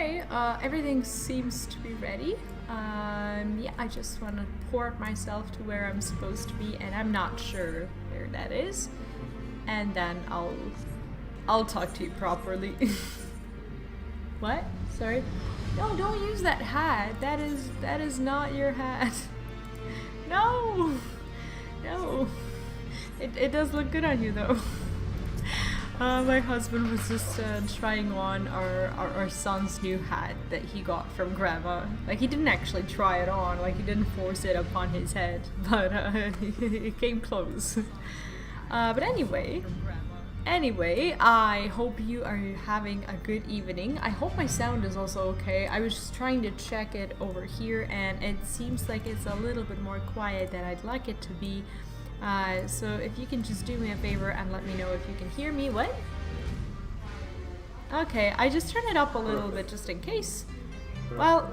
Okay, everything seems to be ready. Yeah, I just want to port myself to where I'm supposed to be, and I'm not sure where that is. And then I'll talk to you properly. What? Sorry? No, don't use that hat. That is not your hat. No! No. It does look good on you though. My husband was just trying on our son's new hat that he got from grandma. Like, he didn't actually try it on, like he didn't force it upon his head, but it came close. But anyway, I hope you are having a good evening. I hope my sound is also okay. I was just trying to check it over here, and it seems like it's a little bit more quiet than I'd like it to be. So if you can just do me a favor and let me know if you can hear me. What? Okay, I just turned it up a little bit just in case. Well,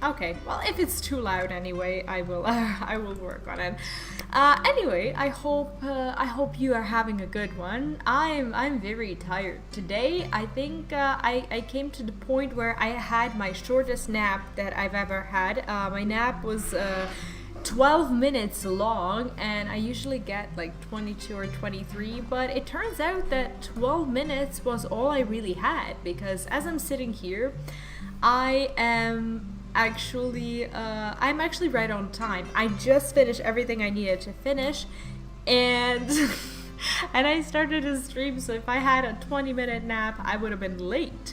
okay. Well, if it's too loud anyway, I will work on it. Anyway, I hope you are having a good one. I'm very tired today. I think I came to the point where I had my shortest nap that I've ever had. My nap was 12 minutes long, and I usually get like 22 or 23, but it turns out that 12 minutes was all I really had, because as I'm sitting here, I'm actually right on time. I just finished everything I needed to finish, and and I started a stream, so if I had a 20-minute nap, I would have been late.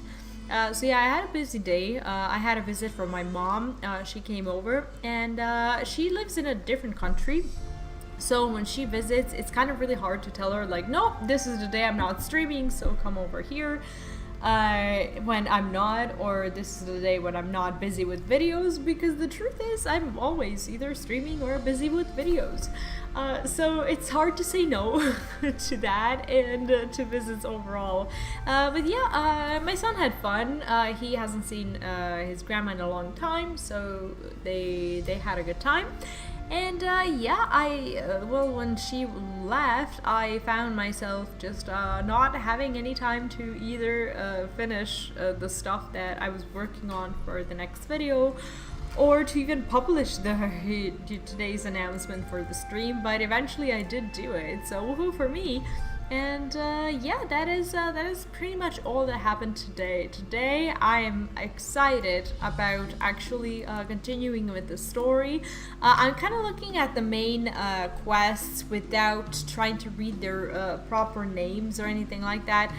So yeah, I had a busy day. I had a visit from my mom. She came over, and she lives in a different country. So when she visits, it's kind of really hard to tell her, like, no, this is the day I'm not streaming, so come over here. When I'm not, or this is the day when I'm not busy with videos, because the truth is I'm always either streaming or busy with videos. So it's hard to say no to that and to visits overall. But yeah, my son had fun. He hasn't seen his grandma in a long time, so they had a good time. And yeah, when she left, I found myself just not having any time to either finish the stuff that I was working on for the next video, or to even publish today's announcement for the stream. But eventually I did do it, so woohoo for me. And yeah, that is pretty much all that happened today. Today I am excited about actually continuing with the story. I'm kind of looking at the main quests without trying to read their proper names or anything like that.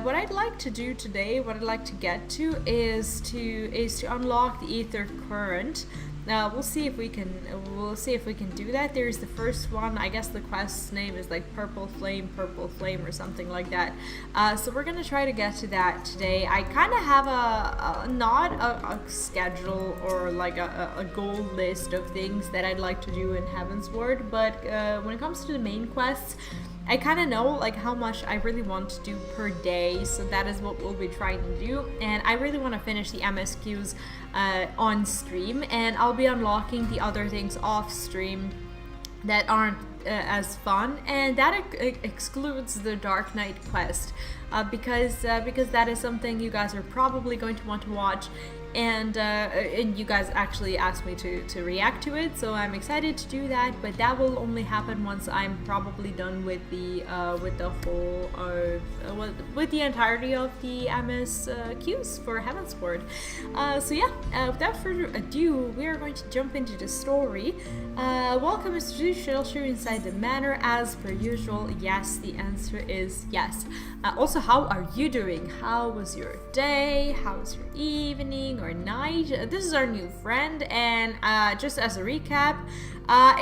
What I'd like to do today, what I'd like to get to is to unlock the Ether Current. We'll see if we can do that. There's the first one. I guess the quest's name is like Purple Flame, or something like that. So we're gonna try to get to that today. I kind of have not a schedule or like a goal list of things that I'd like to do in Heavensward, but when it comes to the main quests, I kind of know like how much I really want to do per day, so that is what we'll be trying to do. And I really want to finish the MSQs on stream, and I'll be unlocking the other things off stream that aren't as fun, and that excludes the Dark Knight quest, because that is something you guys are probably going to want to watch. And you guys actually asked me to react to it, so I'm excited to do that. But that will only happen once I'm probably done with the whole with the entirety of the MSQs for Heavensward. So yeah, without further ado, we are going to jump into the story. Welcome, Mr. Shelter inside the manor. As per usual, yes. The answer is yes. Also, how are you doing? How was your day? How was your evening or night? This is our new friend, and just as a recap,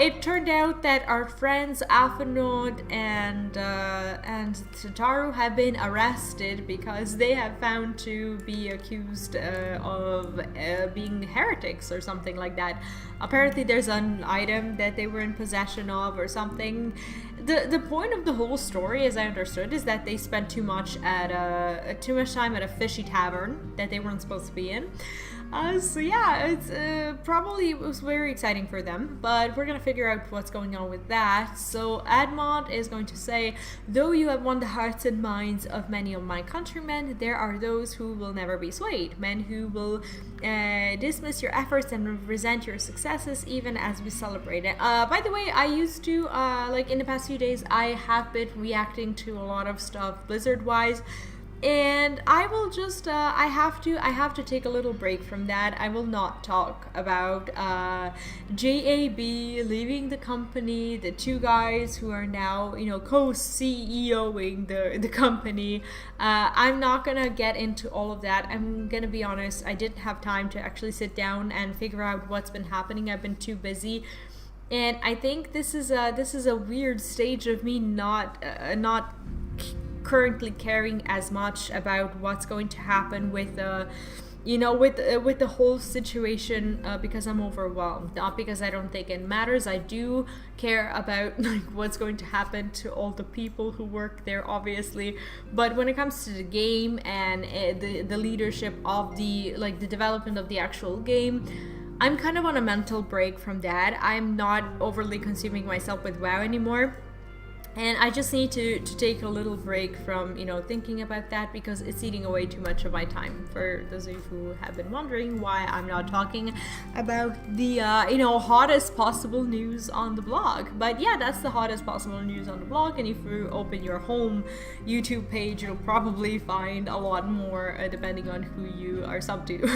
it turned out that our friends Afanod and Tataru have been arrested because they have found to be accused of being heretics or something like that. Apparently there's an item that they were in possession of or something. The point of the whole story, as I understood, is that they spent too much time at a fishy tavern that they weren't supposed to be in. So yeah, it's probably it was very exciting for them, but we're gonna figure out what's going on with that. So Admont is going to say, though you have won the hearts and minds of many of my countrymen, there are those who will never be swayed, men who will dismiss your efforts and resent your successes even as we celebrate it. By the way, I used to like in the past few days I have been reacting to a lot of stuff Blizzard wise, and I will just I have to take a little break from that. I will not talk about JAB leaving the company, the two guys who are now, you know, co-CEOing the company. I'm not gonna get into all of that. I'm gonna be honest, I didn't have time to actually sit down and figure out what's been happening. I've been too busy. And I think this is a weird stage of me not currently caring as much about what's going to happen with with the whole situation, because I'm overwhelmed, not because I don't think it matters. I do care about like what's going to happen to all the people who work there, obviously, but when it comes to the game and the leadership of the development of the actual game, I'm kind of on a mental break from that. I'm not overly consuming myself with WoW anymore. And I just need to take a little break from, you know, thinking about that, because it's eating away too much of my time. For those of you who have been wondering why I'm not talking about the, hottest possible news on the blog. But yeah, that's the hottest possible news on the blog. And if you open your home YouTube page, you'll probably find a lot more, depending on who you are sub to.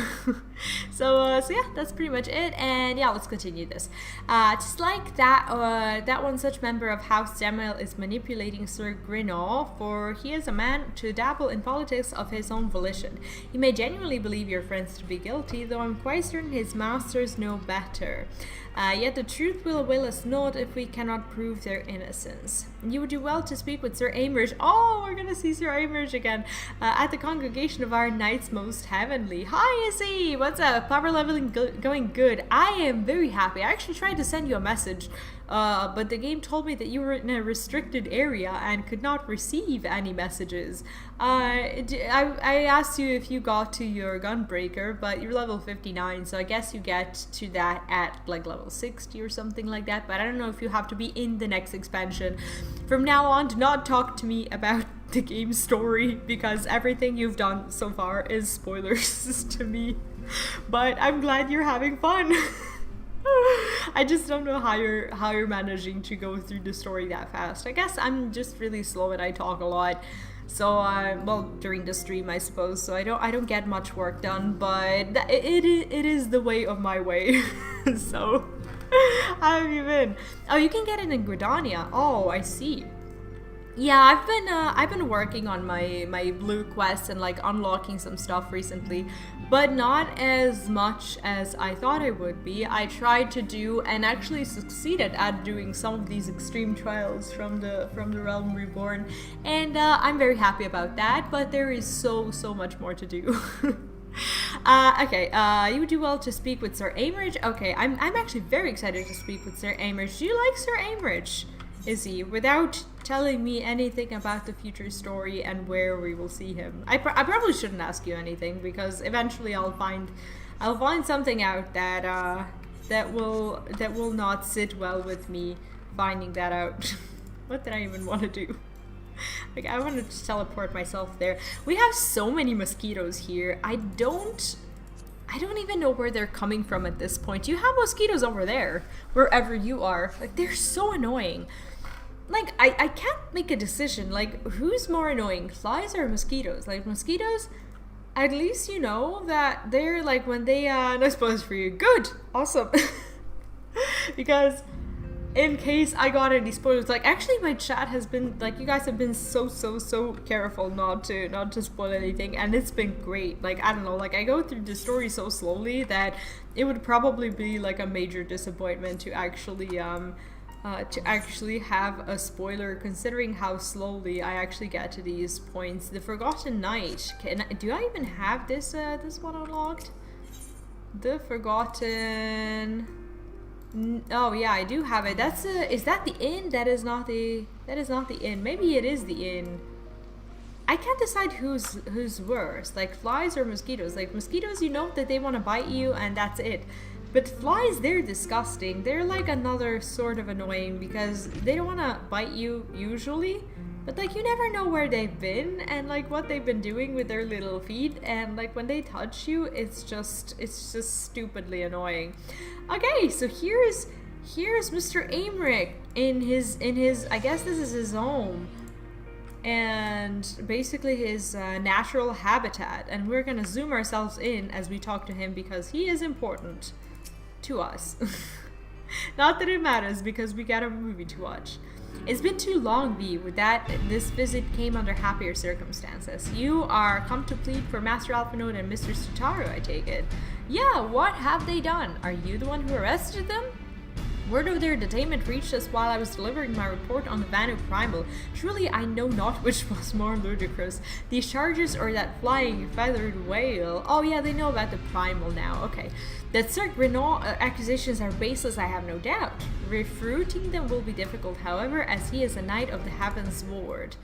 So yeah, that's pretty much it. And yeah, let's continue this. Just like that one such member of House Demel is manipulating Sir Grinall, for he is a man to dabble in politics of his own volition. He may genuinely believe your friends to be guilty, though I'm quite certain his masters know better. Yet the truth will avail us not if we cannot prove their innocence. You would do well to speak with Sir Amerge. Oh, we're gonna see Sir Amerge again at the congregation of our knights most heavenly. Hi, Izzy! What's up? Power leveling going good. I am very happy. I actually tried to send you a message, but the game told me that you were in a restricted area and could not receive any messages. I asked you if you got to your Gunbreaker, but you're level 59, so I guess you get to that at like level 60 or something like that, but I don't know if you have to be in the next expansion. From now on, do not talk to me about the game story, because everything you've done so far is spoilers to me. But I'm glad you're having fun. I just don't know how you're managing to go through the story that fast. I guess I'm just really slow and I talk a lot. So well, during the stream, I suppose. So I don't get much work done, but it is the way of my way. So how have you been? Oh, you can get it in Gridania. Oh, I see. Yeah, I've been working on my blue quest and like unlocking some stuff recently, but not as much as I thought I would be. I tried to do and actually succeeded at doing some of these extreme trials from the Realm Reborn, and I'm very happy about that. But there is so much more to do. Okay, you would do well to speak with Sir Amerge. Okay, I'm actually very excited to speak with Sir Amerge. Do you like Sir Amerge, Izzy, without telling me anything about the future story and where we will see him? I probably shouldn't ask you anything, because eventually I'll find something out that will not sit well with me finding that out. What did I even want to do? Like, I wanted to teleport myself there. We have so many mosquitoes here. I don't even know where they're coming from at this point. You have mosquitoes over there, wherever you are. Like, they're so annoying. Like, I can't make a decision. Like, who's more annoying, flies or mosquitoes? Like, mosquitoes, at least you know that they're like, when they no spoilers for you. Good, awesome. Because in case I got any spoilers, like, actually my chat has been like, you guys have been so careful not to spoil anything, and it's been great. Like, I don't know, like, I go through the story so slowly that it would probably be like a major disappointment to actually have a spoiler, considering how slowly I actually get to these points. The Forgotten Knight. Do I even have this one unlocked? The Forgotten. Oh yeah, I do have it. Is that the inn? That is not the inn. Maybe it is the inn. I can't decide who's worse, like flies or mosquitoes. Like mosquitoes, you know that they want to bite you and that's it. But flies, they're disgusting. They're like another sort of annoying because they don't want to bite you usually. But like you never know where they've been and like what they've been doing with their little feet, and like when they touch you, it's just stupidly annoying. Okay, so here's Mr. Aymeric in his I guess this is his home. And basically his natural habitat, and we're gonna zoom ourselves in as we talk to him because he is important to us. Not that it matters because we got a movie to watch. It's been too long, V. With that, this visit came under happier circumstances. You are come to plead for Master Alphinaud and Mr. Sutaru, I take it. Yeah, what have they done? Are you the one who arrested them? Word of their detainment reached us while I was delivering my report on the Vanu Primal. Truly, I know not which was more ludicrous, these charges or that flying feathered whale. Oh yeah, they know about the Primal now, okay. That Sir Renault accusations are baseless, I have no doubt. Refuting them will be difficult, however, as he is a knight of the Heavensward.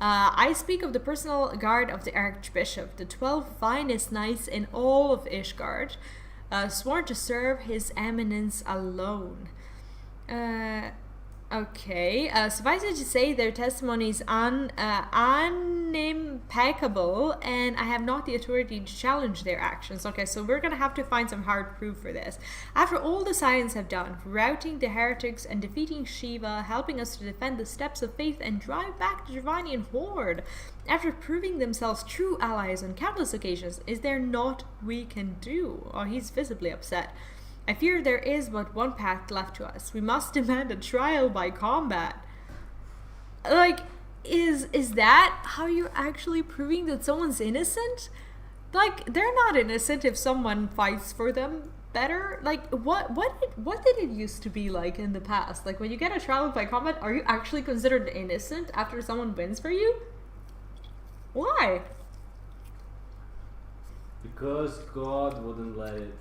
I speak of the personal guard of the Archbishop, the 12 finest knights in all of Ishgard, sworn to serve his eminence alone. Okay. Suffice it to say, their testimony is unimpeccable, and I have not the authority to challenge their actions. Okay, so we're gonna have to find some hard proof for this. After all the Scions have done, routing the heretics and defeating Shiva, helping us to defend the steps of faith and drive back the Javanian horde, after proving themselves true allies on countless occasions, is there naught we can do? Oh, he's visibly upset. I fear there is but one path left to us. We must demand a trial by combat. Like, is that how you're actually proving that someone's innocent? Like, they're not innocent if someone fights for them better. Like, what did it used to be like in the past? Like, when you get a trial by combat, are you actually considered innocent after someone wins for you? Why? Because God wouldn't let it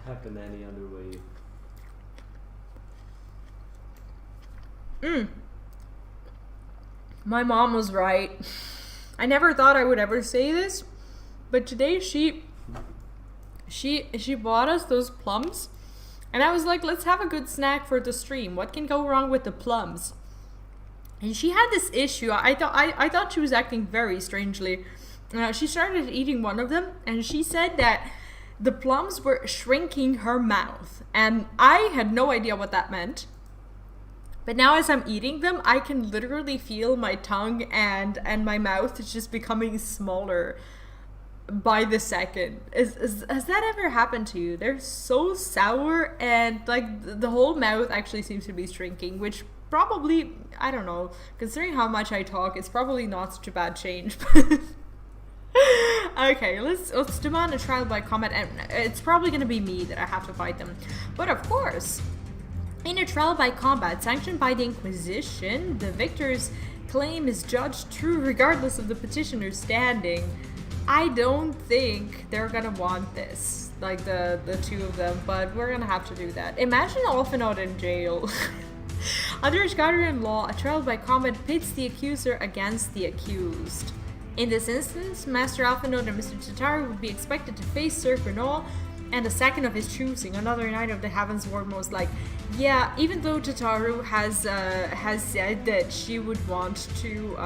happen any other way. My mom was right. I never thought I would ever say this, but today she bought us those plums, and I was like, let's have a good snack for the stream. What can go wrong with the plums? And she had this issue. I thought she was acting very strangely. She started eating one of them, and she said that the plums were shrinking her mouth, and I had no idea what that meant. But now as I'm eating them, I can literally feel my tongue and my mouth is just becoming smaller by the second. Has that ever happened to you? They're so sour, and like the whole mouth actually seems to be shrinking, which probably, I don't know, considering how much I talk, it's probably not such a bad change. Okay, let's demand a trial by combat, and it's probably gonna be me that I have to fight them. But of course, in a trial by combat sanctioned by the Inquisition, the victor's claim is judged true regardless of the petitioner's standing. I don't think they're gonna want this, like the two of them, but we're gonna have to do that. Imagine Alphinaud in jail. Under Ishgardian law, a trial by combat pits the accuser against the accused. In this instance, Master Alphinaud and Mr. Sutaru would be expected to face Sir Renault and a second of his choosing, another knight of the Heavensward most like. Yeah, even though Sutaru has said that she would want to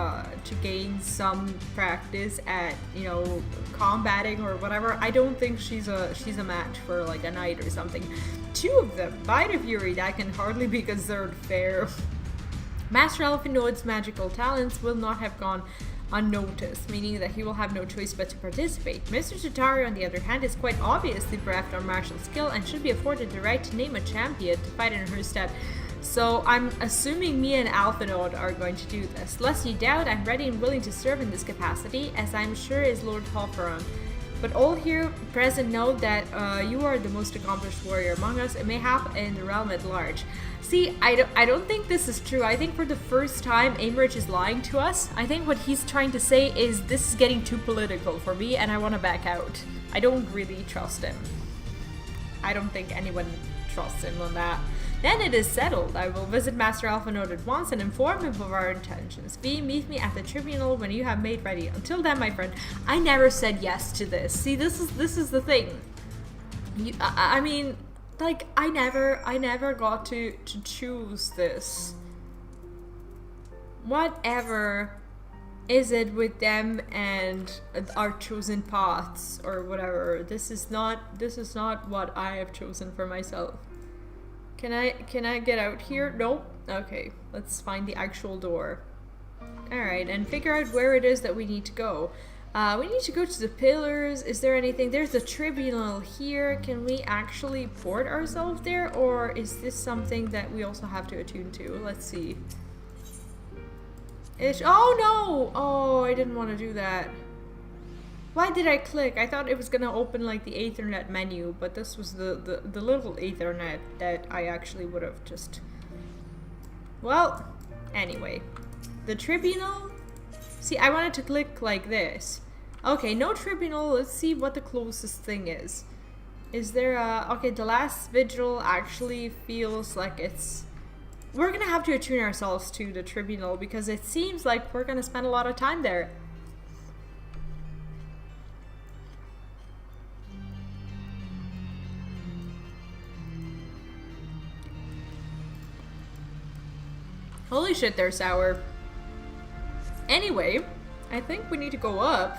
gain some practice at, you know, combating or whatever, I don't think she's a match for like a knight or something. Two of them, by the Fury, that can hardly be considered fair. Master Alphinaud's magical talents will not have gone unnoticed, meaning that he will have no choice but to participate. Mr. Sutaru, on the other hand, is quite obviously bereft on martial skill and should be afforded the right to name a champion to fight in her stead. So I'm assuming me and Alphinaud are going to do this. Lest you doubt, I'm ready and willing to serve in this capacity, as I'm sure is Lord Halperon. But all here present know that you are the most accomplished warrior among us, and mayhap in the realm at large. See, I don't think this is true. I think for the first time, Aymeric is lying to us. I think what he's trying to say is this is getting too political for me, and I want to back out. I don't really trust him. I don't think anyone trusts him on that. Then it is settled. I will visit Master Alphanode at once and inform him of our intentions. V, meet me at the tribunal when you have made ready. Until then, my friend, I never said yes to this. See, this is the thing. I mean, like, I never got to choose this. Whatever is it with them and our chosen paths or whatever? This is not what I have chosen for myself. Can I get out here? Nope. Okay, let's find the actual door. Alright, and figure out where it is that we need to go. We need to go to the pillars. Is there anything? There's the tribunal here. Can we actually port ourselves there? Or is this something that we also have to attune to? Let's see. Oh no! Oh, I didn't want to do that. Why did I click? I thought it was gonna open like the Ethernet menu, but this was the little Ethernet that I actually would have just... Well, anyway. The tribunal? See, I wanted to click like this. Okay, no tribunal. Let's see what the closest thing is. Is there a... Okay, the last vigil actually feels like it's... We're gonna have to attune ourselves to the tribunal because it seems like we're gonna spend a lot of time there. Holy shit, they're sour. Anyway, I think we need to go up.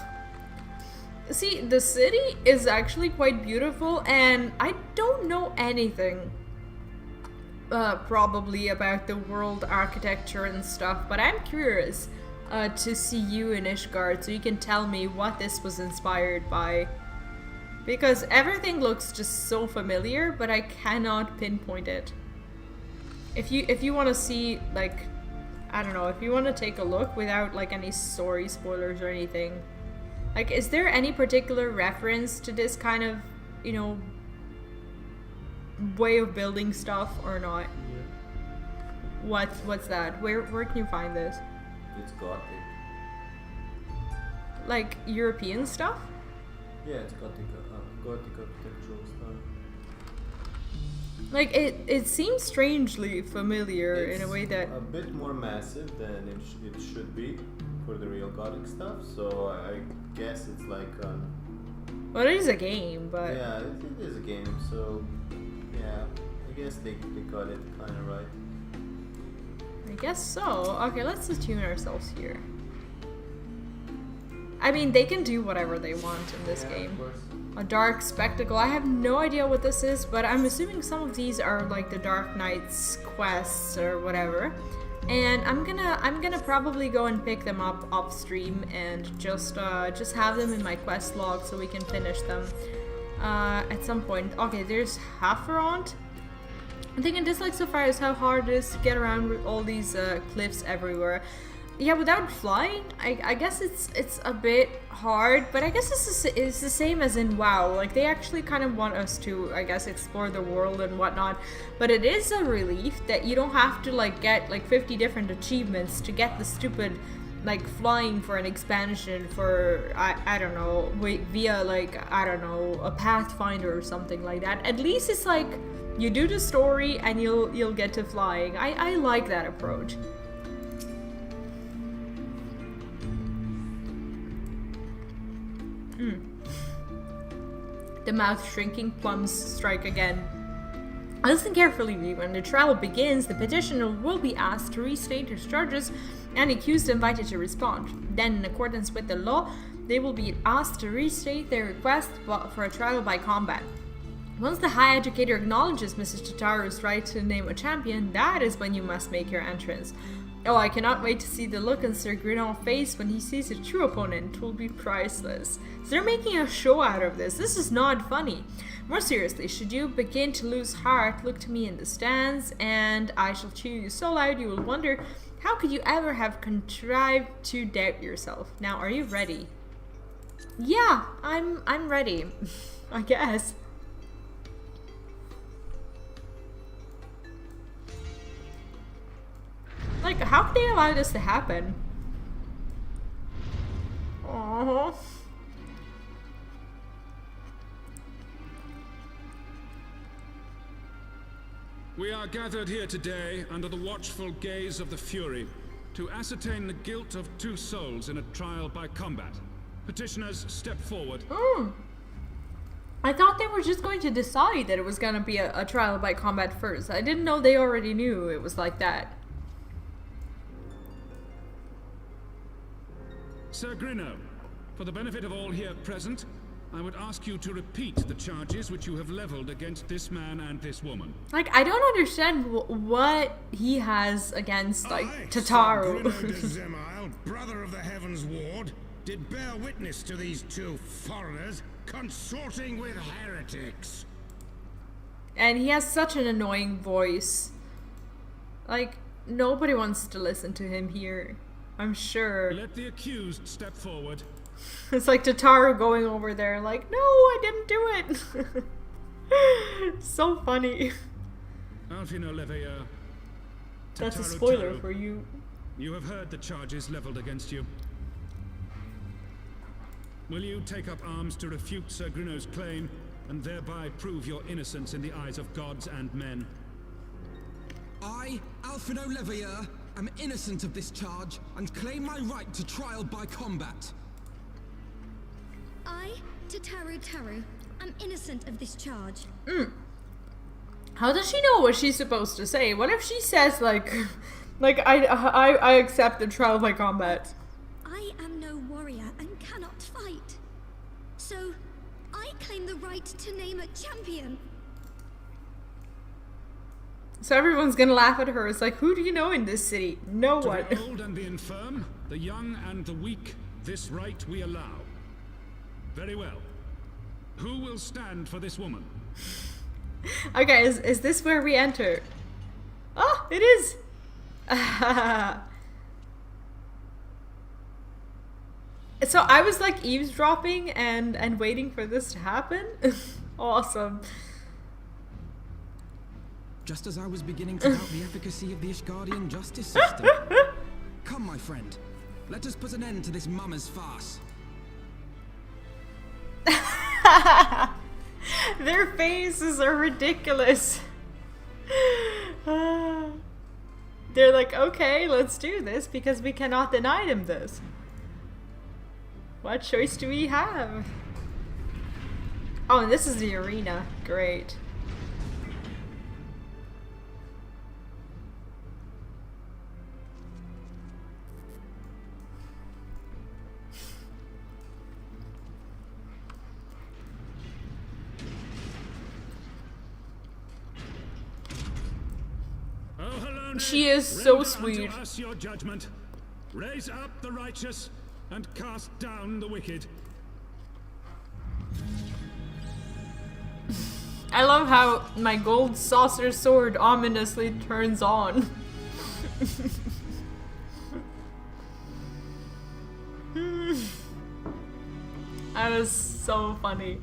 See, the city is actually quite beautiful, and I don't know anything probably about the world architecture and stuff, but I'm curious to see you in Ishgard so you can tell me what this was inspired by. Because everything looks just so familiar, but I cannot pinpoint it. If you want to see, like, I don't know, if you want to take a look without like any story spoilers or anything, like, is there any particular reference to this kind of, you know, way of building stuff or not? Yeah. What's that? Where can you find this? It's Gothic. Like European stuff? Yeah, it's Gothic architectural style. Like, it seems strangely familiar in a way that... a bit more massive than it should be for the real Gothic stuff, so I guess it's like... well, it is a game, but... Yeah, it is a game, so... Yeah, I guess they got it kind of right. I guess so. Okay, let's attune ourselves here. I mean, they can do whatever they want in this game. Of course. A dark spectacle. I have no idea what this is, but I'm assuming some of these are like the Dark Knight's quests or whatever. And I'm gonna probably go and pick them up upstream and just have them in my quest log so we can finish them at some point. Okay, there's Haferont. I'm thinking dislike so far is how hard it is to get around with all these cliffs everywhere. Yeah, without flying, I guess it's a bit hard, but I guess it's the same as in WoW. Like, they actually kind of want us to, I guess, explore the world and whatnot, but it is a relief that you don't have to, like, get, like, 50 different achievements to get the stupid, like, flying for an expansion for, I don't know, via, like, I don't know, a Pathfinder or something like that. At least it's like, you do the story and you'll get to flying. I like that approach. The mouth shrinking plums strike again. Listen carefully, V. When the trial begins, the petitioner will be asked to restate his charges and accused invited to respond. Then, in accordance with the law, they will be asked to restate their request for a trial by combat. Once the High Educator acknowledges Mrs. Tataru's right to name a champion, that is when you must make your entrance. Oh, I cannot wait to see the look on Sir Grinald's face when he sees a true opponent. It will be priceless. So they're making a show out of this. This is not funny. More seriously, should you begin to lose heart, look to me in the stands, and I shall cheer you so loud you will wonder, how could you ever have contrived to doubt yourself? Now, are you ready? Yeah, I'm ready. I guess. Like, how could they allow this to happen? Aww. We are gathered here today under the watchful gaze of the Fury to ascertain the guilt of 2 souls in a trial by combat. Petitioners, step forward. I thought they were just going to decide that it was gonna be a trial by combat first. I didn't know they already knew it was like that. Sir Grinno, for the benefit of all here present, I would ask you to repeat the charges which you have leveled against this man and this woman. Like, I don't understand what he has against, like, Tataru. Grinno de Zemile, brother of the Heavensward, did bear witness to these 2 foreigners consorting with heretics. And he has such an annoying voice. Like, nobody wants to listen to him here. I'm sure. Let the accused step forward. It's like Tataru going over there like, no, I didn't do it. So funny. Alfino Leveilleur. That's a Tataru spoiler Taru, for you. You have heard the charges leveled against you. Will you take up arms to refute Sir Grinno's claim and thereby prove your innocence in the eyes of gods and men? I, Alfino Leveilleur, am innocent of this charge and claim my right to trial by combat. I, Tataru Taru, am innocent of this charge. How does she know what she's supposed to say? What if she says like I accept the trial by combat? I am no warrior and cannot fight. So, I claim the right to name a champion. So everyone's gonna laugh at her. It's like, who do you know in this city? No To one. the old and the infirm, the young and the weak, this right we allow. Very well. Who will stand for this woman? Okay, is this where we enter? Oh, it is! So I was like eavesdropping and waiting for this to happen. Awesome. Just as I was beginning to doubt the efficacy of the Ishgardian justice system. Come, my friend. Let us put an end to this mummer's farce. Their faces are ridiculous. They're like, okay, let's do this because we cannot deny them this. What choice do we have? Oh, and this is the arena. Great. She is so sweet. Unto us your judgment. Raise up the righteous and cast down the wicked. I love how my gold saucer sword ominously turns on. That was so funny.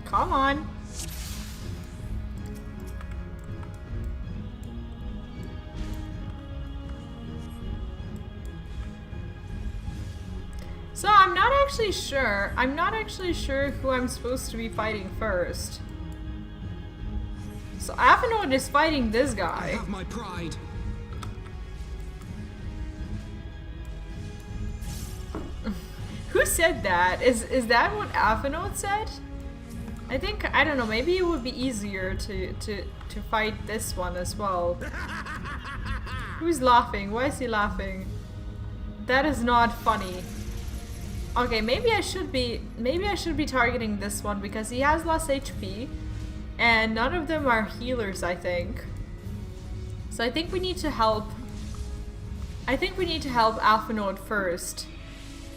Come on. So I'm not actually sure. I'm not actually sure who I'm supposed to be fighting first. So Avenord is fighting this I guy. have my pride. Who said that? Is that what Avenord said? I think, I don't know, maybe it would be easier to fight this one as well. Who's laughing? Why is he laughing? That is not funny. Okay, maybe I should be targeting this one because he has less HP and none of them are healers, I think. So I think we need to help Alphanode first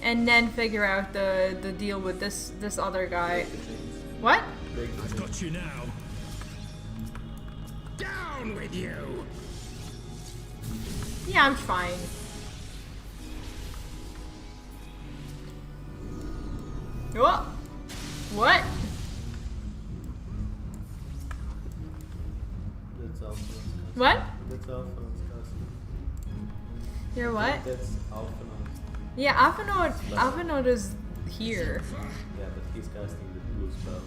and then figure out the deal with this other guy. What? I've got you now. Down with you! Yeah, I'm trying. What? What? That's Alphinaud's What? That's Alphinaud's castle. You're what? That's Alphinaud. Yeah, Avenod is here. Yeah, but he's casting the blue spell.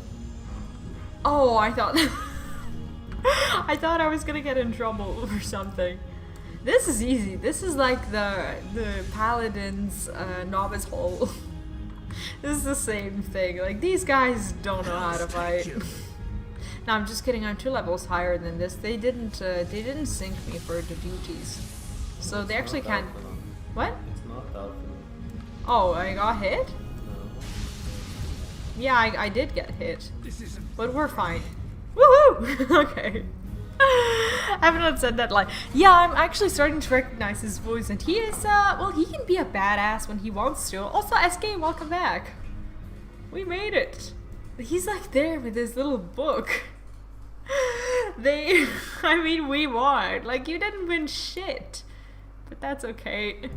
Oh, I thought I thought I was gonna get in trouble or something. This is easy. This is like the paladin's novice hole. This is the same thing. Like, these guys don't know how to fight. No, I'm just kidding. I'm 2 levels higher than this. They didn't sync me for the duties, so they actually can't. What? It's not Alpha. Oh, I got hit? No. Yeah, I did get hit, but we're fine. Woohoo! Okay. I haven't not said that like. Yeah, I'm actually starting to recognize his voice, and he is, well, he can be a badass when he wants to. Also, SK, welcome back. We made it. He's like there with his little book. I mean, we won. Like, you didn't win shit. But that's okay.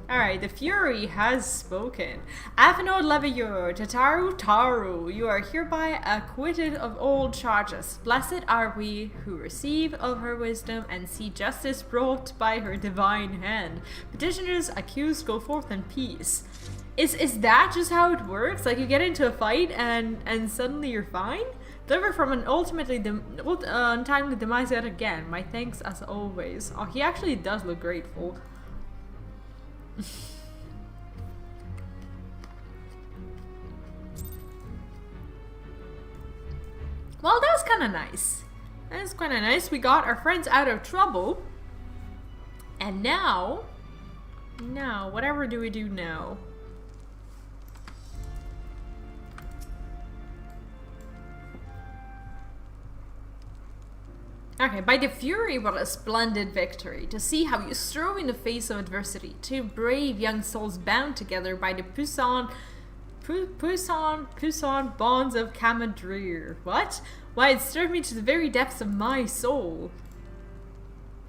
Alright, the Fury has spoken. Avenod Leviur, Tataru Taru, you are hereby acquitted of all charges. Blessed are we who receive of her wisdom and see justice brought by her divine hand. Petitioners accused go forth in peace. Is that just how it works? Like, you get into a fight and suddenly you're fine? Deliver from an ultimately untimely demise yet again. My thanks as always. Oh, he actually does look grateful. Well, that was kind of nice. That was kind of nice. We got our friends out of trouble. And now, whatever do we do now? Okay, by the Fury, what a splendid victory. To see how you strove in the face of adversity. 2 brave young souls bound together by the Pusan bonds of Camadrir. What? Why, it stirred me to the very depths of my soul.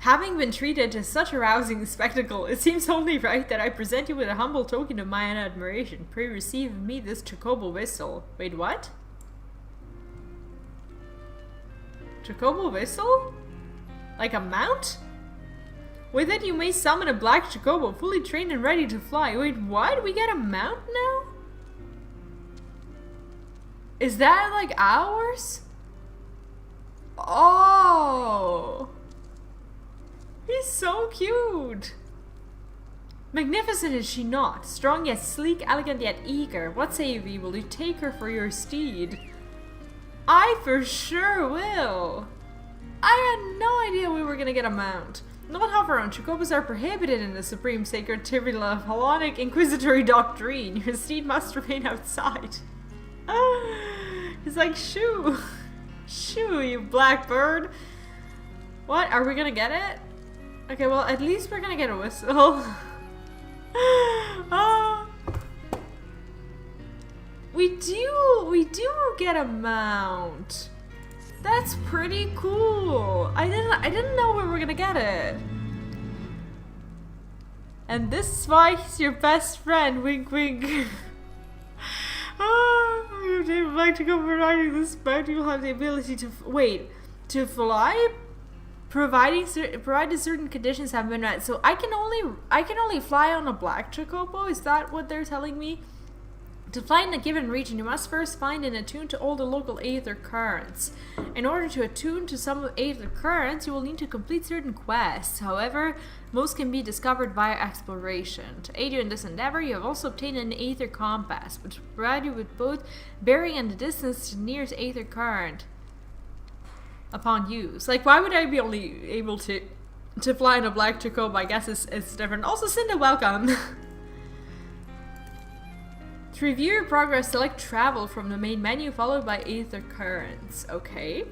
Having been treated to such a rousing spectacle, it seems only right that I present you with a humble token of my admiration. Pray receive of me this Chocobo whistle. Wait, what? Chocobo whistle? Like a mount? With it you may summon a black Chocobo fully trained and ready to fly. Wait, what? We get a mount now? Is that like ours? Oh! He's so cute! Magnificent is she not? Strong yet sleek, elegant yet eager. What say you, will you take her for your steed? I for sure will. I had no idea we were gonna get a mount. Not hover on. Chocobos are prohibited in the supreme sacred tribula of Hellenic inquisitory doctrine. Your steed must remain outside. He's like, shoo. Shoo, you blackbird. What? Are we gonna get it? Okay, well, at least we're gonna get a whistle. We do get a mount. That's pretty cool. I didn't know we were gonna get it. And this is why he's your best friend. Wink, wink. If they would like to go for riding this boat, you will have the ability to to fly, provided certain conditions have been met. So I can only fly on a black chocobo. Is that what they're telling me? To fly in a given region, you must first find and attune to all the local aether currents. In order to attune to some aether currents, you will need to complete certain quests. However, most can be discovered via exploration. To aid you in this endeavor, you have also obtained an aether compass, which will provide you with both bearing and the distance to the nearest aether current upon use. Like, why would I be only able to fly in a black chocobo? I guess it's different. Also, Cinda, welcome. To review your progress, select travel from the main menu followed by aether currents. Okay.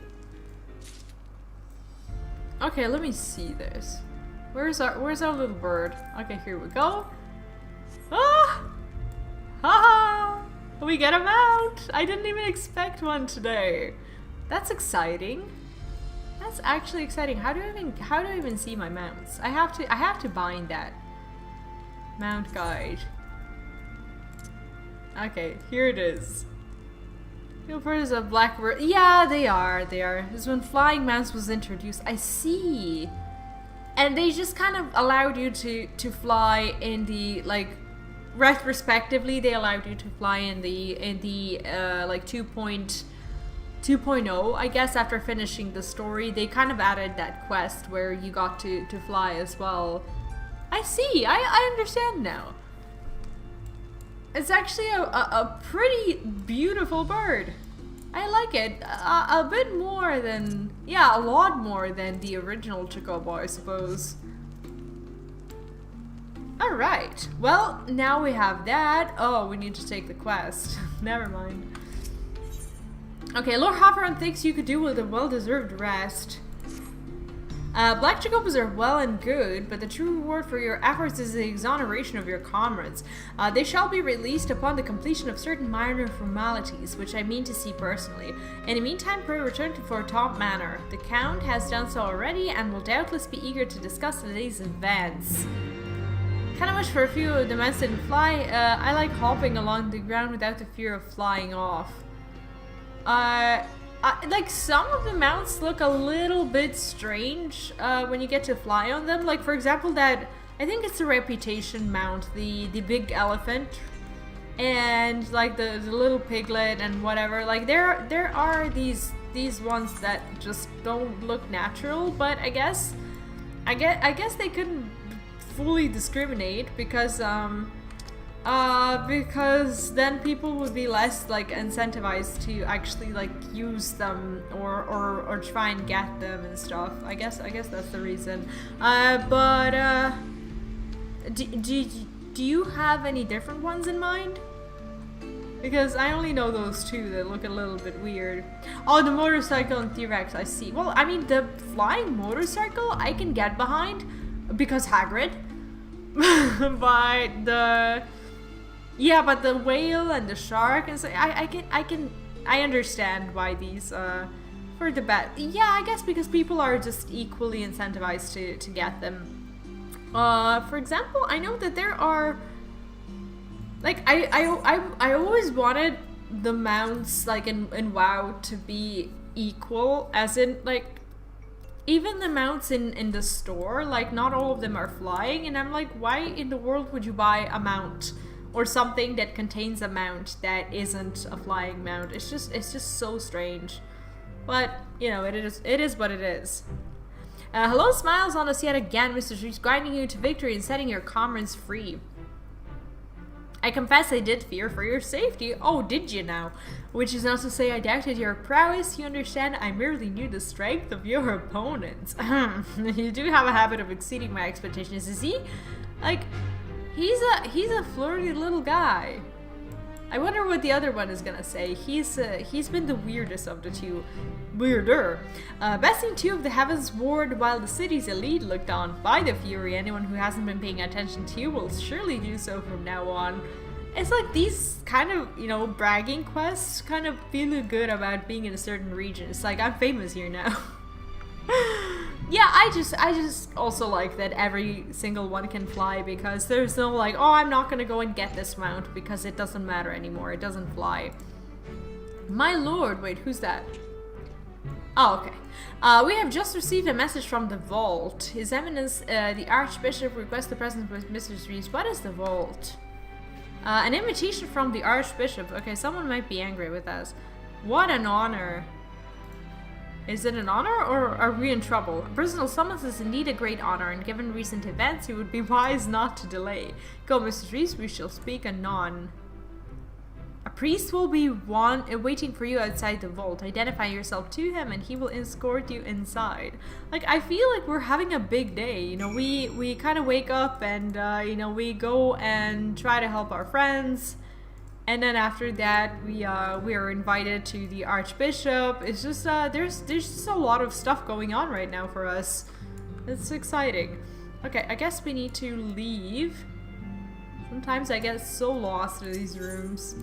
Okay, let me see this. Where's our little bird? Okay, here we go. Ah! Haha! We get a mount! I didn't even expect one today. That's exciting. That's actually exciting. How do I even see my mounts? I have to bind that. Mount guide. Okay, here it is. Your bird is a blackbird. Yeah, they are. This is when flying mounts was introduced. I see. And they just kind of allowed you to fly in the, like, retrospectively they allowed you to fly in the like 2.0, I guess. After finishing the story, they kind of added that quest where you got to fly as well. I see. I understand now. It's actually a pretty beautiful bird. I like it a bit more than, yeah, a lot more than the original Chocobo, I suppose. Alright, well, now we have that. Oh, we need to take the quest. Never mind. Okay, Lord Hofferon thinks you could do with a well-deserved rest. Black Chocobos are well and good, but the true reward for your efforts is the exoneration of your comrades. They shall be released upon the completion of certain minor formalities, which I mean to see personally. In the meantime, pray return to Fort Top Manor. The Count has done so already and will doubtless be eager to discuss today's events. Kinda wish for a few of the men didn't fly. I like hopping along the ground without the fear of flying off. Like, some of the mounts look a little bit strange when you get to fly on them. Like, for example, that, I think it's the Reputation mount, the big elephant, and like the little piglet and whatever. Like, there are these ones that just don't look natural, but I guess they couldn't fully discriminate because then people would be less like incentivized to actually like use them or try and get them and stuff. I guess that's the reason. Do you have any different ones in mind? Because I only know those two that look a little bit weird. Oh, the motorcycle and T-Rex, I see. Well, I mean, the flying motorcycle I can get behind because Hagrid. But the whale and the shark, and so I understand why these for the bet. Yeah, I guess because people are just equally incentivized to get them. For example, I know that there are, like, I always wanted the mounts like in WoW to be equal, as in like even the mounts in the store, like not all of them are flying, and I'm like, why in the world would you buy a mount or something that contains a mount that isn't a flying mount? It's just so strange. But you know, it is what it is. Hello, smiles on us yet again, Mr. Streets, grinding you to victory and setting your comrades free. I confess I did fear for your safety. Oh, did you now? Which is not to say I doubted your prowess. You understand, I merely knew the strength of your opponents. You do have a habit of exceeding my expectations. Is he? Like, he's a flirty little guy. I wonder what the other one is gonna say. He's been the weirdest of the two. Weirder. Besting two of the Heavensward while the city's elite looked on. By the Fury, anyone who hasn't been paying attention to you will surely do so from now on. It's like these kind of, you know, bragging quests kind of feel good about being in a certain region. It's like, I'm famous here now. Yeah, I just also like that every single one can fly, because there's no like, oh, I'm not gonna go and get this mount because it doesn't matter anymore. It doesn't fly. My lord, wait, who's that? Oh, okay. We have just received a message from the Vault. His Eminence, the Archbishop, requests the presence with Mr. Reese. What is the Vault? An invitation from the Archbishop. Okay, someone might be angry with us. What an honor. Is it an honor, or are we in trouble? A personal summons is indeed a great honor, and given recent events, it would be wise not to delay. Go, Mr. Reese, we shall speak anon. A priest will be waiting for you outside the vault. Identify yourself to him and he will escort you inside. Like, I feel like we're having a big day. You know, we kind of wake up and, you know, we go and try to help our friends. And then after that, we are invited to the Archbishop. It's just, there's just a lot of stuff going on right now for us. It's exciting. Okay, I guess we need to leave. Sometimes I get so lost in these rooms.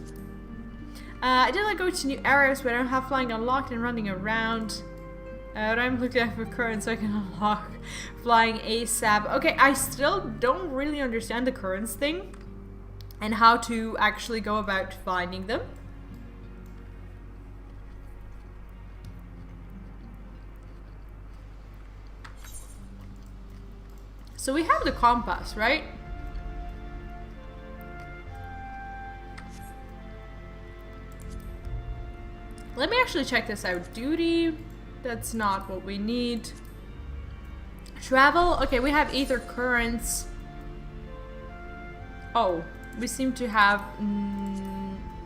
I did like go to new areas where I don't have flying unlocked and running around. But I'm looking at for current so I can unlock flying ASAP. Okay, I still don't really understand the currents thing and how to actually go about finding them. So we have the compass, right? Let me actually check this out. Duty, that's not what we need. Travel, okay, we have ether currents. Oh, we seem to have...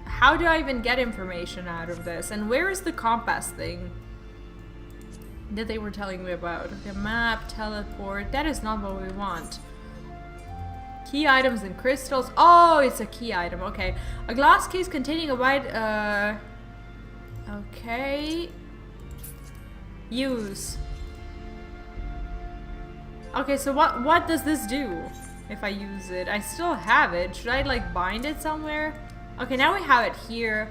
how do I even get information out of this? And where is the compass thing that they were telling me about? Okay, map, teleport, that is not what we want. Key items and crystals. Oh, it's a key item, okay. A glass case containing a wide, okay. Use. Okay, so what does this do if I use it? I still have it. Should I like bind it somewhere? Okay, now we have it here.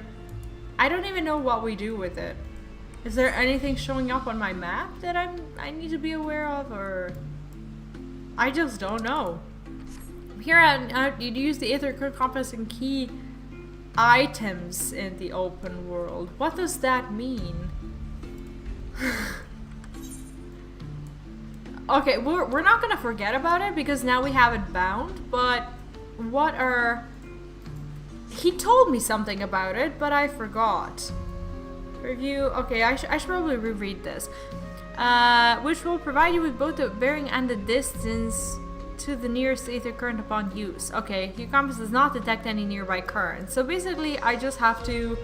I don't even know what we do with it. Is there anything showing up on my map that I need to be aware of, or I just don't know. Here you use the ether compass and key items in the open world. What does that mean? Okay, we're not gonna forget about it because now we have it bound, but what are... He told me something about it, but I forgot. Review, okay, I should probably reread this. Which will provide you with both the bearing and the distance to the nearest ether current upon use. Okay, your compass does not detect any nearby current. So basically, I just have to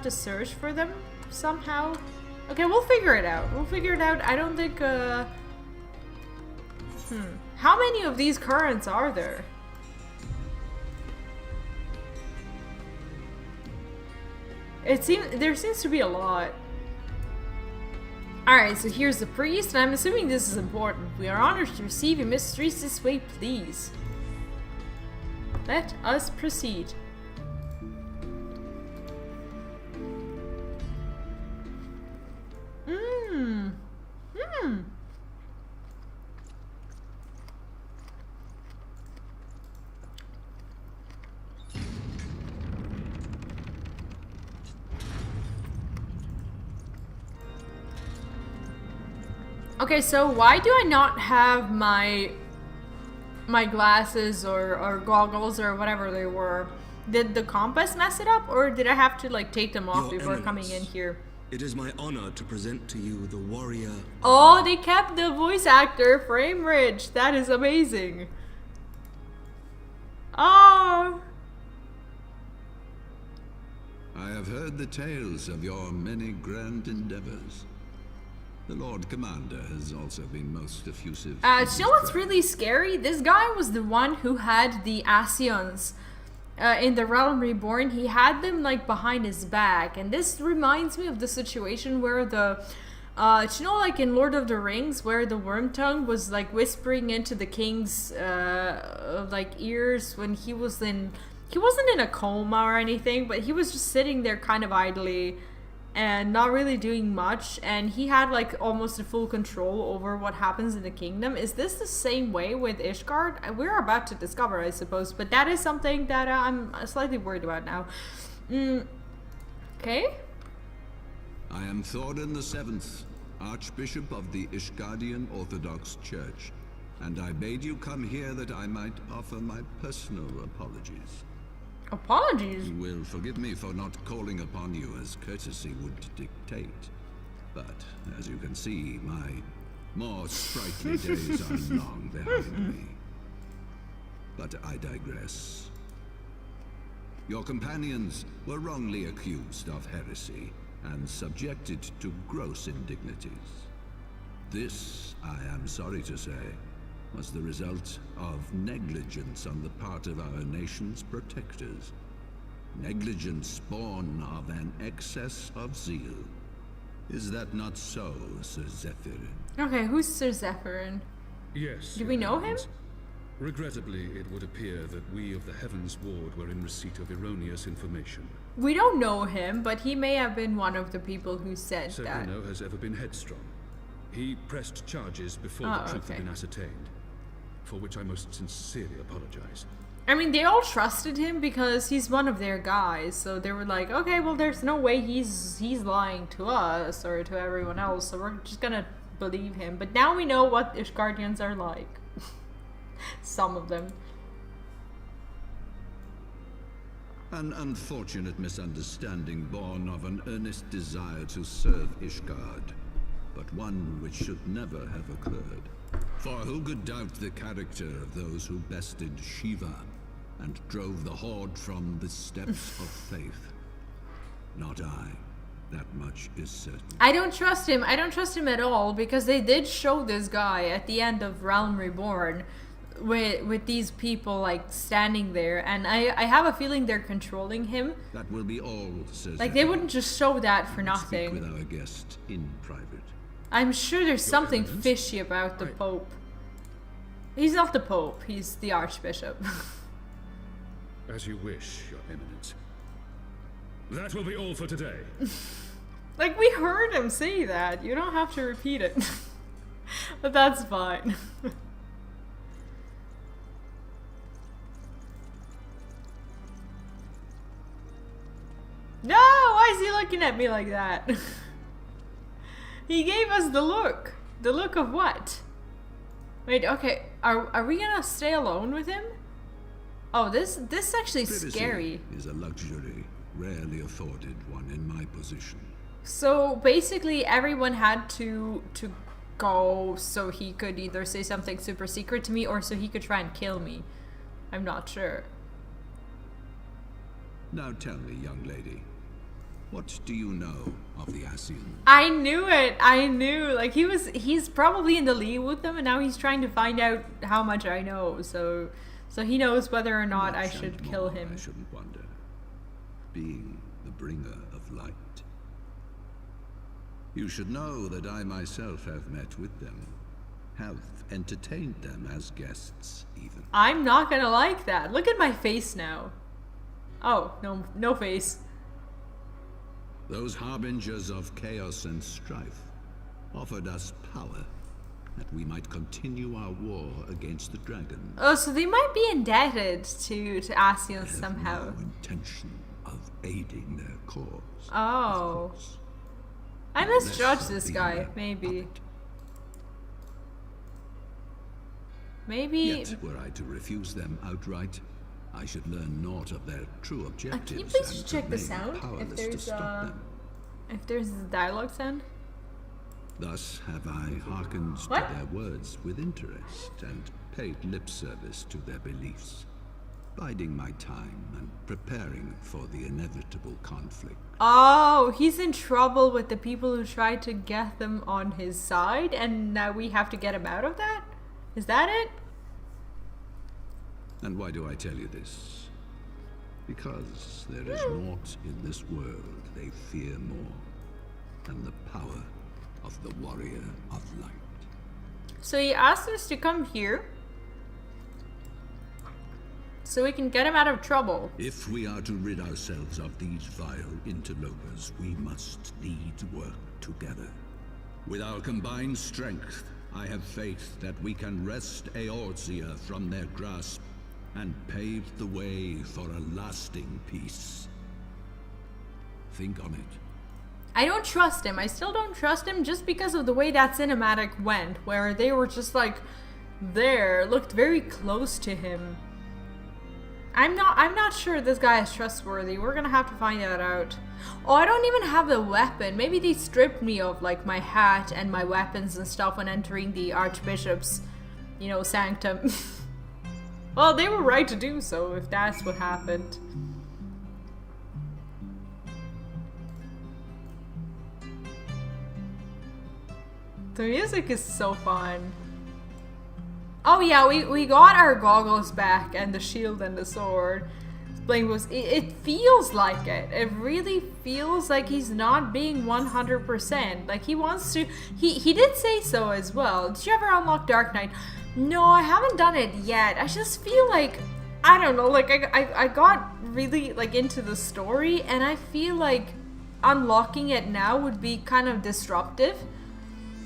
search for them somehow. Okay, we'll figure it out. I don't think, How many of these currents are there? There seems to be a lot. Alright, so here's the priest, and I'm assuming this is important. We are honored to receive your mysteries this way, please. Let us proceed. Okay, so why do I not have my glasses or goggles or whatever they were? Did the compass mess it up, or did I have to like take them off before coming in here? It is my honor to present to you the warrior. Oh, they kept the voice actor frame rich. That is amazing. Oh. I have heard the tales of your many grand endeavors. The Lord Commander has also been most effusive. You know what's really scary? This guy was the one who had the Ascians in the Realm Reborn. He had them like behind his back, and this reminds me of the situation where the you know, like in Lord of the Rings, where the Wormtongue was like whispering into the king's like ears when he wasn't in a coma or anything, but he was just sitting there kind of idly and not really doing much, and he had like almost a full control over what happens in the kingdom. Is this the same way with Ishgard? We're about to discover, I suppose, but that is something that I'm slightly worried about now. Okay. I am Thorin VII, Archbishop of the Ishgardian Orthodox Church, and I bade you come here that I might offer my personal apologies. Apologies? You will forgive me for not calling upon you as courtesy would dictate, but as you can see, my more sprightly days are long behind me. But I digress. Your companions were wrongly accused of heresy and subjected to gross indignities. This, I am sorry to say, was the result of negligence on the part of our nation's protectors. Negligence born of an excess of zeal. Is that not so, Sir Zephyrin? Okay, who's Sir Zephyrin? Yes. Do we know him? Regrettably, it would appear that we of the Heavensward were in receipt of erroneous information. We don't know him, but he may have been one of the people who said Sir that. Bruno has ever been headstrong. He pressed charges before the truth had been ascertained, for which I most sincerely apologize. I mean, they all trusted him because he's one of their guys, so they were like, okay, well, there's no way he's lying to us or to everyone else, so we're just gonna believe him. But now we know what Ishgardians are like. Some of them. An unfortunate misunderstanding born of an earnest desire to serve Ishgard, but one which should never have occurred. For who could doubt the character of those who bested Shiva and drove the Horde from the steps of faith? Not I. That much is certain. I don't trust him. I don't trust him at all, because they did show this guy at the end of Realm Reborn with these people like standing there, and I have a feeling they're controlling him. That will be all, says Like they wouldn't just show that for Speak nothing. with our guest in private. I'm sure there's something Eminence? fishy about the Pope. He's not the Pope, he's the Archbishop. As you wish, Your Eminence. That will be all for today. Like, we heard him say that. You don't have to repeat it. But that's fine. No! Why is he looking at me like that? He gave us the look. The look of what? Wait, okay. Are we gonna stay alone with him? Oh, this is actually Privacy scary. is a luxury rarely afforded one in my position. So basically everyone had to go so he could either say something super secret to me or so he could try and kill me. I'm not sure. Now tell me, young lady, what do you know of the Ascians? I knew it. I knew. Like he's probably in the lead with them, and now he's trying to find out how much I know. So he knows whether or not I Much should and kill more, him. I shouldn't wonder. Being the bringer of light. You should know that I myself have met with them, have entertained them as guests, even. I'm not gonna like that. Look at my face now. Oh, no face. Those harbingers of chaos and strife offered us power that we might continue our war against the dragon. Oh, so they might be indebted to Ascians I have somehow. no intention of aiding their cause. of Oh. course. I Unless misjudged of this being guy, a maybe. puppet. Maybe. Yet, were I to refuse them outright, I should learn naught of their true objectives. Can you please and check the remain sound? If powerless to there's stop them. if there's a dialogue sound. Thus have I hearkened What? to their words with interest and paid lip service to their beliefs, biding my time and preparing for the inevitable conflict. Oh, he's in trouble with the people who tried to get them on his side, and now we have to get him out of that? Is that it? And why do I tell you this? Because there is naught in this world they fear more than the power of the warrior of light. So he asked us to come here so we can get him out of trouble. If we are to rid ourselves of these vile interlopers, we must needs work together. With our combined strength, I have faith that we can wrest Eorzea from their grasp and pave the way for a lasting peace. Think on it. I don't trust him. I still don't trust him just because of the way that cinematic went, where they were just like there, looked very close to him. I'm not sure this guy is trustworthy. We're gonna have to find that out. Oh, I don't even have the weapon. Maybe they stripped me of like my hat and my weapons and stuff when entering the Archbishop's, sanctum. Well, they were right to do so if that's what happened. The music is so fun. Oh yeah, we got our goggles back and the shield and the sword. It feels like it. It really feels like he's not being 100%. Like he wants to. He did say so as well. Did you ever unlock Dark Knight? No, I haven't done it yet. I just feel like, I don't know, like I got really like into the story, and I feel like unlocking it now would be kind of disruptive.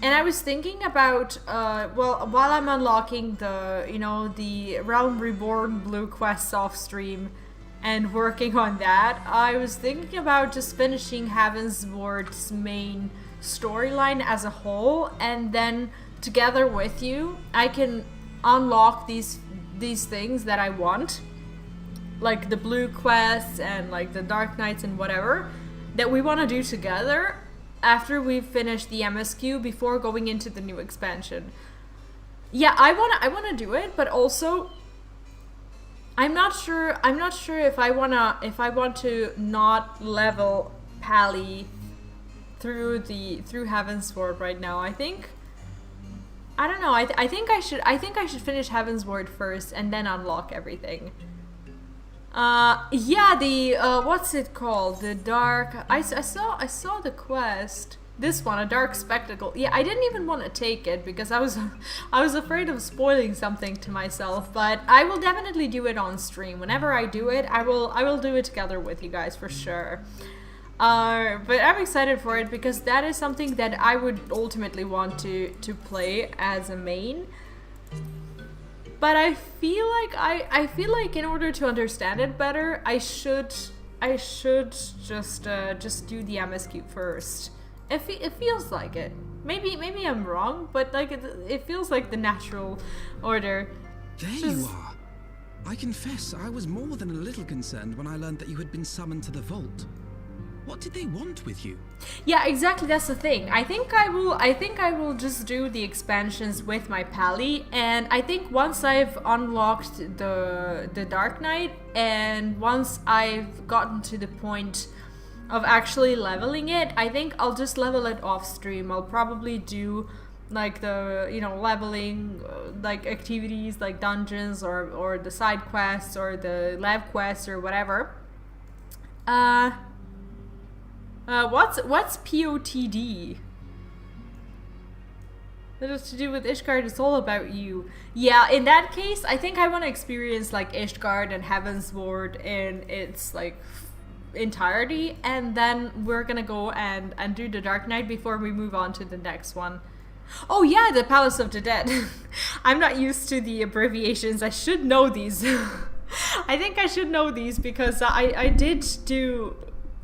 And I was thinking about, while I'm unlocking the Realm Reborn Blue quests off stream and working on that, I was thinking about just finishing Heavensward's main storyline as a whole, and then together with you, I can unlock these things that I want. like the blue quests and like the Dark Knights and whatever that we want to do together after we've finished the MSQ before going into the new expansion. Yeah, I wanna do it, but also I'm not sure if I want to not level Pally through Heavensward right now. I don't know. I think I should finish Heavensward first and then unlock everything. Yeah, the what's it called? The dark. I saw the quest. This one, a dark spectacle. Yeah, I didn't even want to take it because I was afraid of spoiling something to myself. But I will definitely do it on stream. Whenever I do it, I will do it together with you guys for sure. But I'm excited for it because that is something that I would ultimately want to play as a main. But I feel like in order to understand it better, I should just do the MSQ first. It feels like it. Maybe I'm wrong, but like it feels like the natural order. There you are. I confess I was more than a little concerned when I learned that you had been summoned to the vault. What did they want with you? Yeah, exactly, that's the thing. I think I will just do the expansions with my Pally, and I think once I've unlocked the Dark Knight and once I've gotten to the point of actually leveling it, I think I'll just level it off stream. I'll probably do like the, you know, leveling like activities like dungeons or the side quests or the lab quests or whatever. What's POTD? That is to do with Ishgard. It's all about you. Yeah, in that case, I think I want to experience like Ishgard and Heavensward in its like entirety, and then we're gonna go and do the Dark Knight before we move on to the next one. Oh yeah, the Palace of the Dead. I'm not used to the abbreviations. I should know these. I think I should know these because I did do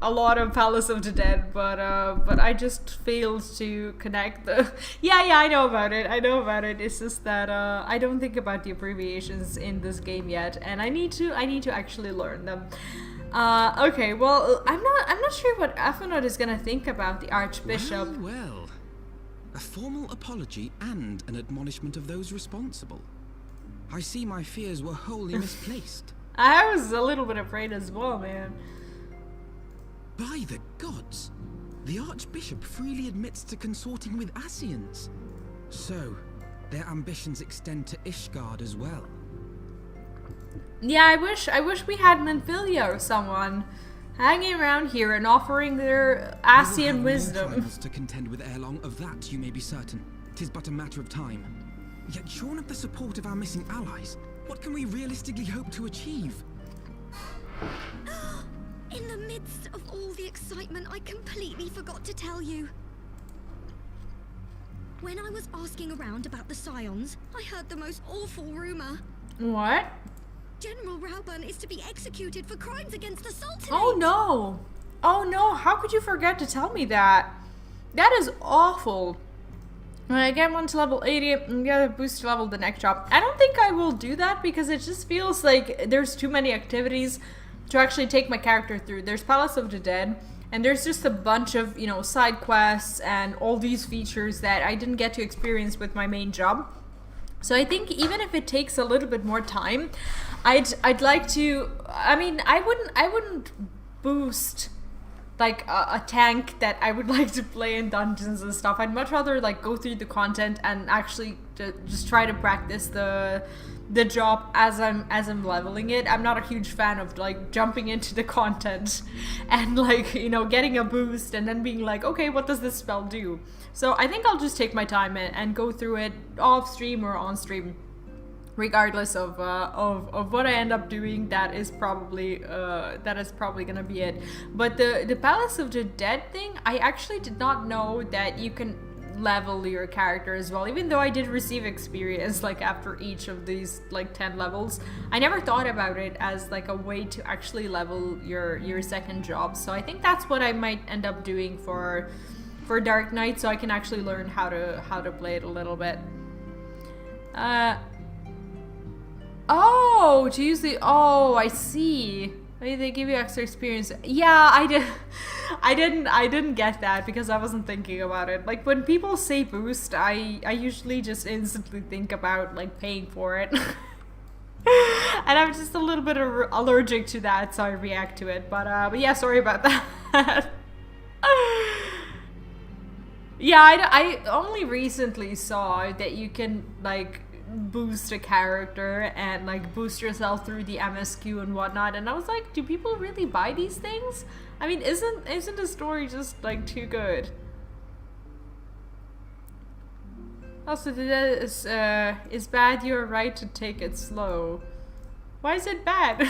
a lot of Palace of the Dead, but I just failed to connect the. Yeah, I know about it. It's just that I don't think about the abbreviations in this game yet, and I need to actually learn them. Okay, well, I'm not sure what FFXIV is gonna think about the Archbishop. Well, a formal apology and an admonishment of those responsible. I see my fears were wholly misplaced. I was a little bit afraid as well, man. By the gods, the Archbishop freely admits to consorting with Ascians. So, their ambitions extend to Ishgard as well. Yeah, I wish we had Menphilia or someone hanging around here and offering their Ascian wisdom. To contend with ere long, of that you may be certain. 'Tis but a matter of time. Yet shorn of the support of our missing allies, what can we realistically hope to achieve? In the midst of all the excitement, I completely forgot to tell you. When I was asking around about the Scions, I heard the most awful rumor. What? General Rauburn is to be executed for crimes against the Sultanate. Oh no! Oh no, how could you forget to tell me that? That is awful. When I get one to level 80, I'm gonna boost to level the next job. I don't think I will do that because it just feels like there's too many activities to actually take my character through. There's Palace of the Dead, and there's just a bunch of, you know, side quests and all these features that I didn't get to experience with my main job. So I think even if it takes a little bit more time, I'd like to. I mean, I wouldn't boost like a tank that I would like to play in dungeons and stuff. I'd much rather like go through the content and actually just try to practice the job as I'm leveling it. I'm not a huge fan of like jumping into the content and like, you know, getting a boost and then being like, okay, what does this spell do? So I think I'll just take my time and go through it off stream or on stream, regardless of what I end up doing. That is probably gonna be it. But the Palace of the Dead thing, I actually did not know that you can level your character as well, even though I did receive experience like after each of these like 10 levels. I never thought about it as like a way to actually level your second job. So I think that's what I might end up doing for Dark Knight, so I can actually learn how to play it a little bit. Oh, to use the... Oh, I see. Maybe they give you extra experience. Yeah, I didn't get that because I wasn't thinking about it. Like, when people say boost, I usually just instantly think about, like, paying for it. And I'm just a little bit allergic to that, so I react to it. But yeah, sorry about that. Yeah, I only recently saw that you can, like, boost a character and, like, boost yourself through the MSQ and whatnot, and I was like, do people really buy these things? I mean, isn't the story just, like, too good? Also, that is bad. You're right to take it slow. Why is it bad?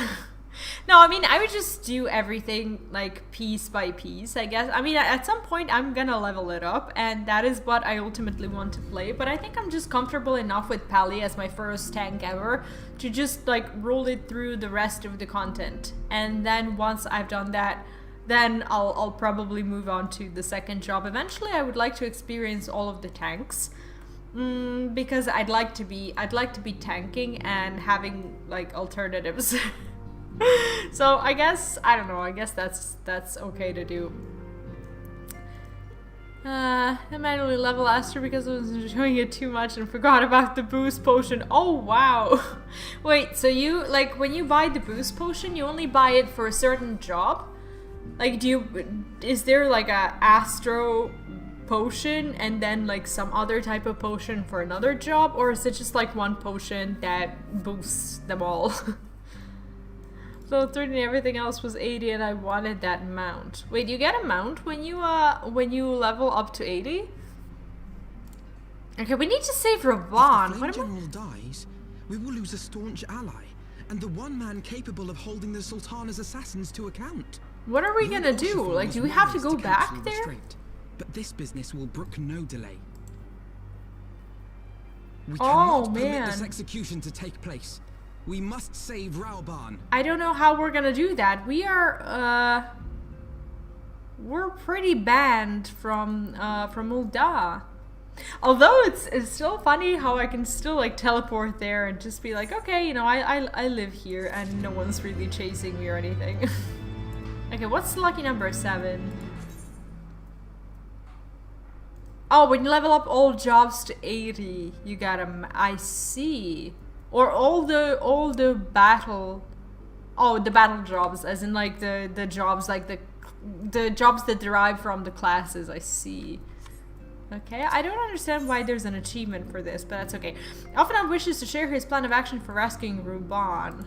No, I mean, I would just do everything, like, piece by piece, I guess. I mean, at some point, I'm gonna level it up, and that is what I ultimately want to play, but I think I'm just comfortable enough with Pally as my first tank ever to just, like, roll it through the rest of the content. And then once I've done that, then I'll probably move on to the second job. Eventually, I would like to experience all of the tanks. Because I'd like to be tanking and having, like, alternatives. So I guess, I don't know, I guess that's okay to do. I manually level Aster because I was enjoying it too much and forgot about the boost potion. Oh wow. Wait, so you, like, when you buy the boost potion, you only buy it for a certain job? Like, is there like a Astro potion and then, like, some other type of potion for another job, or is it just, like, one potion that boosts them all? So 30 and everything else was 80 and I wanted that mount. Wait, you get a mount when you level up to 80? Okay, we need to save Ravan. If the Flame General dies, we will lose a staunch ally, and the one man capable of holding the Sultana's assassins to account. What are we gonna do? Like, do we have to go back there? But this business will brook no delay. We Oh, cannot permit man. this execution to take place. We must save Raoban. I don't know how we're gonna do that. We're pretty banned from Ul'dah. Although it's still funny how I can still, like, teleport there and just be like, okay, you know, I live here and no one's really chasing me or anything. Okay, what's lucky number 7? Oh, when you level up all jobs to 80, you got I see. Or all the battle, the battle jobs, as in, like, the jobs, like the jobs that derive from the classes. I see. Okay, I don't understand why there's an achievement for this, but that's okay. Alphanab wishes to share his plan of action for rescuing Raoban.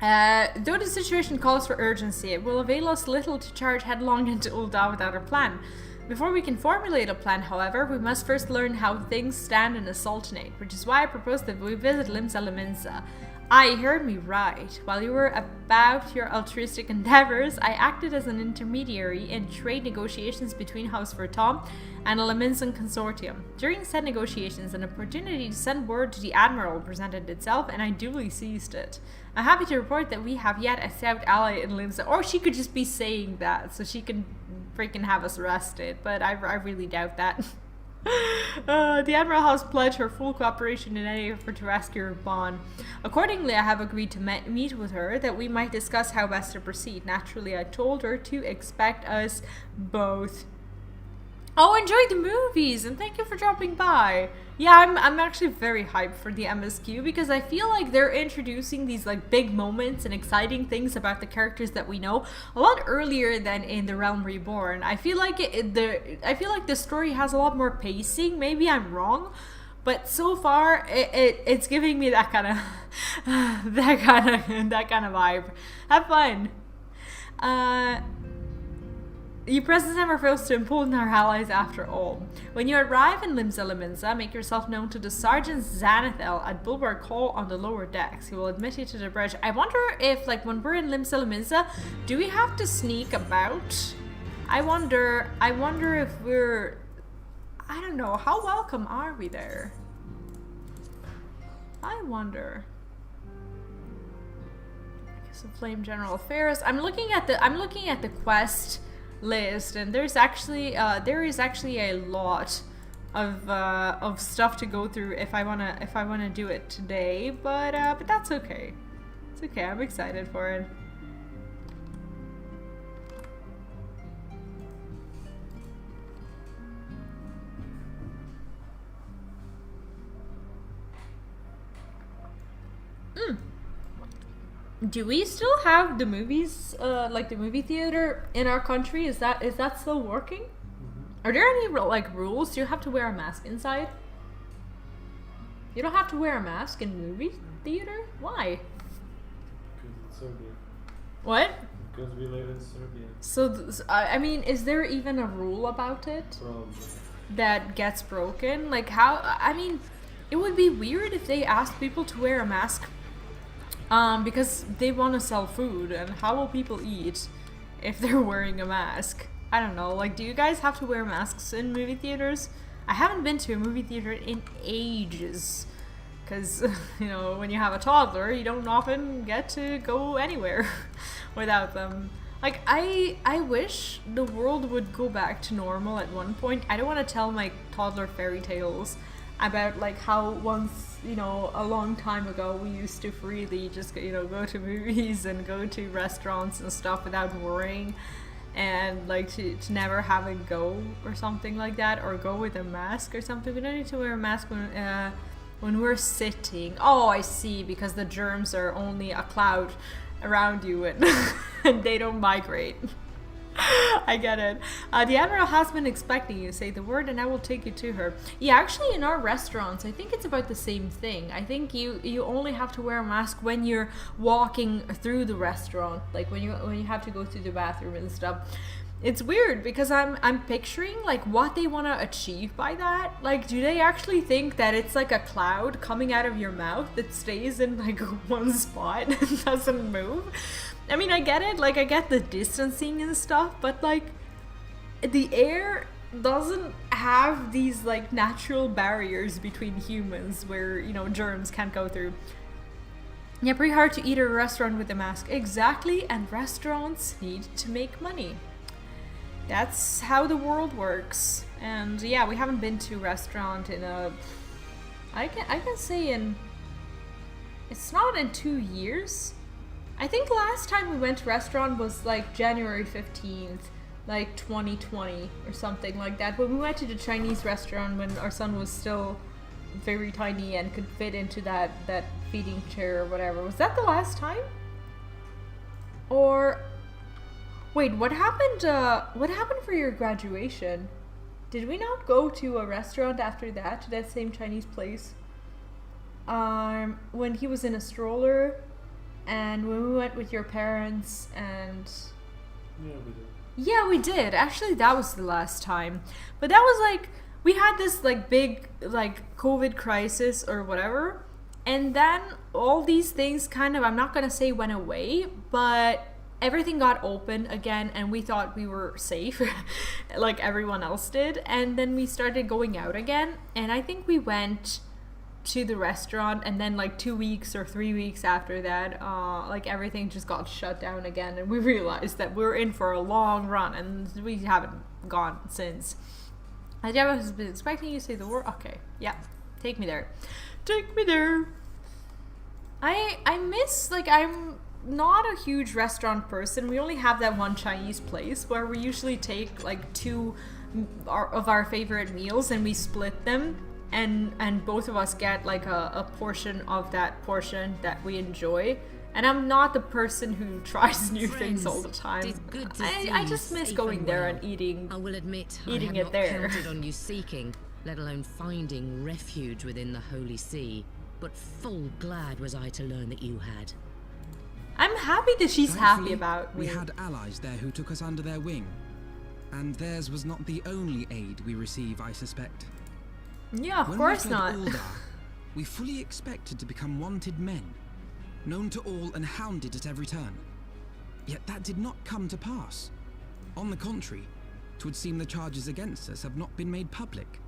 Though the situation calls for urgency, it will avail us little to charge headlong into Ul'dah without a plan. Before we can formulate a plan, however, we must first learn how things stand in the Sultanate, which is why I propose that we visit Limsa. You heard me right. While you were about your altruistic endeavors, I acted as an intermediary in trade negotiations between House Vertom and a Leminsan consortium. During said negotiations, an opportunity to send word to the Admiral presented itself, and I duly seized it. I'm happy to report that we have yet a stout ally in Limsa, or she could just be saying that, so she can freaking have us arrested, but I really doubt that. The Admiral has pledged her full cooperation in any effort to rescue Raoban. Accordingly, I have agreed to meet with her that we might discuss how best to proceed. Naturally, I told her to expect us both. Oh, enjoy the movies, and thank you for dropping by. Yeah, I'm actually very hyped for the MSQ because I feel like they're introducing these, like, big moments and exciting things about the characters that we know a lot earlier than in The Realm Reborn. I feel like the story has a lot more pacing. Maybe I'm wrong, but so far it's giving me that kind of that kind of vibe. Have fun. You presence never fails to embolden our allies after all. When you arrive in Limsa, make yourself known to the Sergeant Xanathel at Bulwark Hall on the lower decks. He will admit you to the bridge. I wonder if, like, when we're in Limsa, do we have to sneak about? I wonder if we're... I don't know, how welcome are we there? I wonder. I guess the Flame General Affairs. I'm looking at the quest list, and there is actually a lot of stuff to go through if I wanna do it today. But that's okay. It's okay. I'm excited for it. Do we still have the movies, like the movie theater in our country? Is that still working? Are there any like rules? Do you have to wear a mask inside? You don't have to wear a mask in movie theater? Why? Because it's Serbia. What? Because we live in Serbia. So I mean, is there even a rule about it Probably. that gets broken? Like how? I mean, it would be weird if they asked people to wear a mask. Because they want to sell food, and how will people eat if they're wearing a mask? I don't know, like, do you guys have to wear masks in movie theaters? I haven't been to a movie theater in ages, because, you know, when you have a toddler, you don't often get to go anywhere without them. Like, I wish the world would go back to normal at one point. I don't want to tell my toddler fairy tales about, like, how once, you know, a long time ago we used to freely just, you know, go to movies and go to restaurants and stuff without worrying, and like to never have a go or something like that, or go with a mask or something. We don't need to wear a mask when we're sitting. Oh, I see, because the germs are only a cloud around you and, and they don't migrate. I get it. The Admiral has been expecting you. Say the word and I will take you to her. Yeah, actually in our restaurants, I think it's about the same thing. I think you only have to wear a mask when you're walking through the restaurant, like when you have to go to the bathroom and stuff. It's weird because I'm picturing like what they want to achieve by that. Like, do they actually think that it's like a cloud coming out of your mouth that stays in like one spot and doesn't move? I mean, I get it, like, I get the distancing and stuff, but, like, the air doesn't have these, like, natural barriers between humans where, you know, germs can't go through. Yeah, pretty hard to eat at a restaurant with a mask. Exactly, and restaurants need to make money. That's how the world works. And, yeah, we haven't been to a restaurant in I can say it's not in 2 years. I think last time we went to restaurant was like January 15th, like 2020 or something like that. When we went to the Chinese restaurant when our son was still very tiny and could fit into that feeding chair or whatever. Was that the last time? Or wait, what happened for your graduation? Did we not go to a restaurant after that, to that same Chinese place? When he was in a stroller. And when we went with your parents and... Yeah, we did. Yeah, we did. Actually, that was the last time. But that was like... We had this like big like COVID crisis or whatever. And then all these things kind of, I'm not going to say went away, but everything got open again and we thought we were safe like everyone else did. And then we started going out again. And I think we went to the restaurant, and then like 2 weeks or 3 weeks after that, like everything just got shut down again, and we realized that we're in for a long run, and we haven't gone since. I have been expecting you to say the word. Okay, yeah, take me there. Take me there. I miss, like, I'm not a huge restaurant person. We only have that one Chinese place where we usually take like two of our favorite meals and we split them. And both of us get like a portion of that portion that we enjoy. And I'm not the person who tries new things all the time. I just miss going there and eating. I will admit, eating I had it there. not counted on you seeking, let alone finding refuge within the Holy See. But full glad was I to learn that you had. I'm happy that she's happy Thankfully, about me. We had allies there who took us under their wing. And theirs was not the only aid we receive, I suspect. Yeah, of When course we fled not. Uldar, we fully expected to become wanted men, known to all and hounded at every turn. Yet that did not come to pass. On the contrary, 'twould seem the charges against us have not been made public.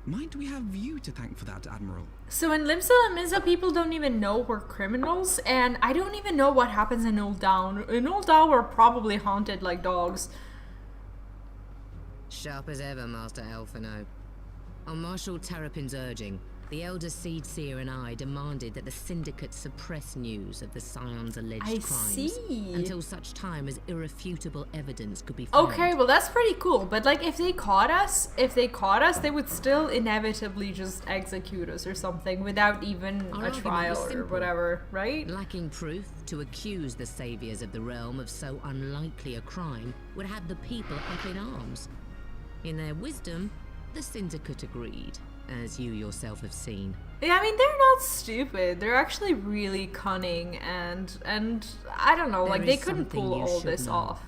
Might we have you to thank for that, Admiral? So in Limsa and Minza, people don't even know we're criminals, and I don't even know what happens in Uldar. In Uldar, we're probably haunted like dogs. Sharp as ever, Master Elfino. On Marshal Terrapin's urging, the Elder Seed Seer and I demanded that the Syndicate suppress news of the Scion's alleged I crimes see. until such time as irrefutable evidence could be found. Okay, well that's pretty cool. But like, if they caught us, they would still inevitably just execute us or something without even Our a argument trial was or simple. whatever, right? Lacking proof, to accuse the saviors of the realm of so unlikely a crime would have the people up in arms. In their wisdom, the Syndicate agreed, as you yourself have seen. Yeah, I mean, they're not stupid. They're actually really cunning, and I don't know, There like they is couldn't something pull you all should this know. off.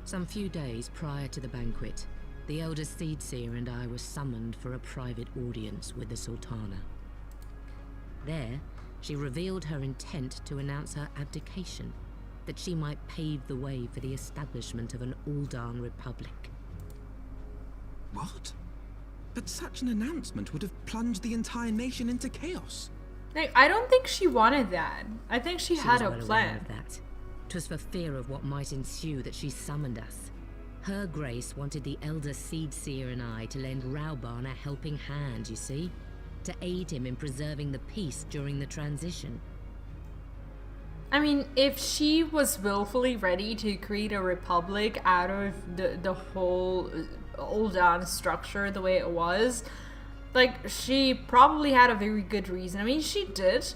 Some few days prior to the banquet, the Elder Seedseer and I were summoned for a private audience with the Sultana. There, she revealed her intent to announce her abdication, that she might pave the way for the establishment of an Uldan Republic. What? But such an announcement would have plunged the entire nation into chaos. Like, I don't think she wanted that. I think she had was a well aware plan. of that. 'Twas for fear of what might ensue that she summoned us. Her Grace wanted the Elder Seedseer and I to lend Rauban a helping hand, you see? To aid him in preserving the peace during the transition. I mean, if she was willfully ready to create a republic out of the whole Uldan structure the way it was, like, she probably had a very good reason. I mean, she did.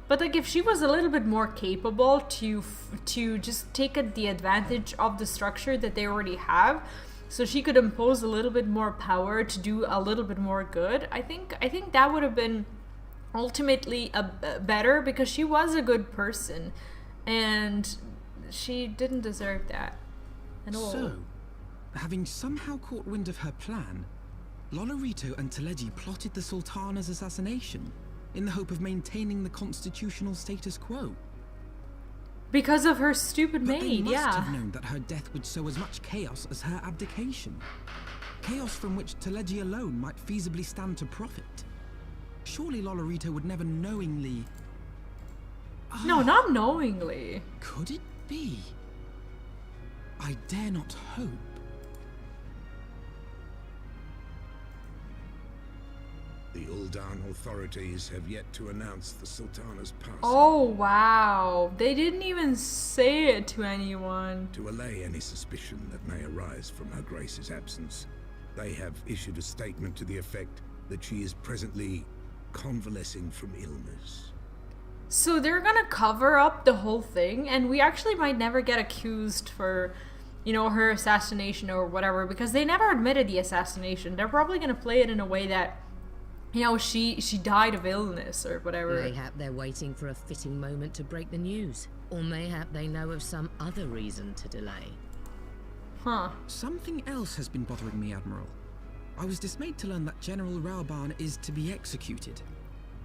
But like, if she was a little bit more capable to just take the advantage of the structure that they already have, so she could impose a little bit more power to do a little bit more good, I think that would have been ultimately better, because she was a good person, and she didn't deserve that at all. So, having somehow caught wind of her plan, Lolorito and Teleji plotted the Sultana's assassination in the hope of maintaining the constitutional status quo. Because of her stupid But they maid, must yeah. have known that her death would sow as much chaos as her abdication. Chaos from which Teleji alone might feasibly stand to profit. Surely Lolorito would never knowingly... No, not knowingly. Could it be? I dare not hope. The Uldan authorities have yet to announce the Sultana's passing. Oh, wow. They didn't even say it to anyone. To allay any suspicion that may arise from Her Grace's absence, they have issued a statement to the effect that she is presently convalescing from illness. So they're gonna cover up the whole thing, and we actually might never get accused for, you know, her assassination or whatever, because they never admitted the assassination. They're probably gonna play it in a way that, you know, she died of illness or whatever. Mayhap they're waiting for a fitting moment to break the news. Or mayhap they know of some other reason to delay. Huh. Something else has been bothering me, Admiral. I was dismayed to learn that General Rauban is to be executed.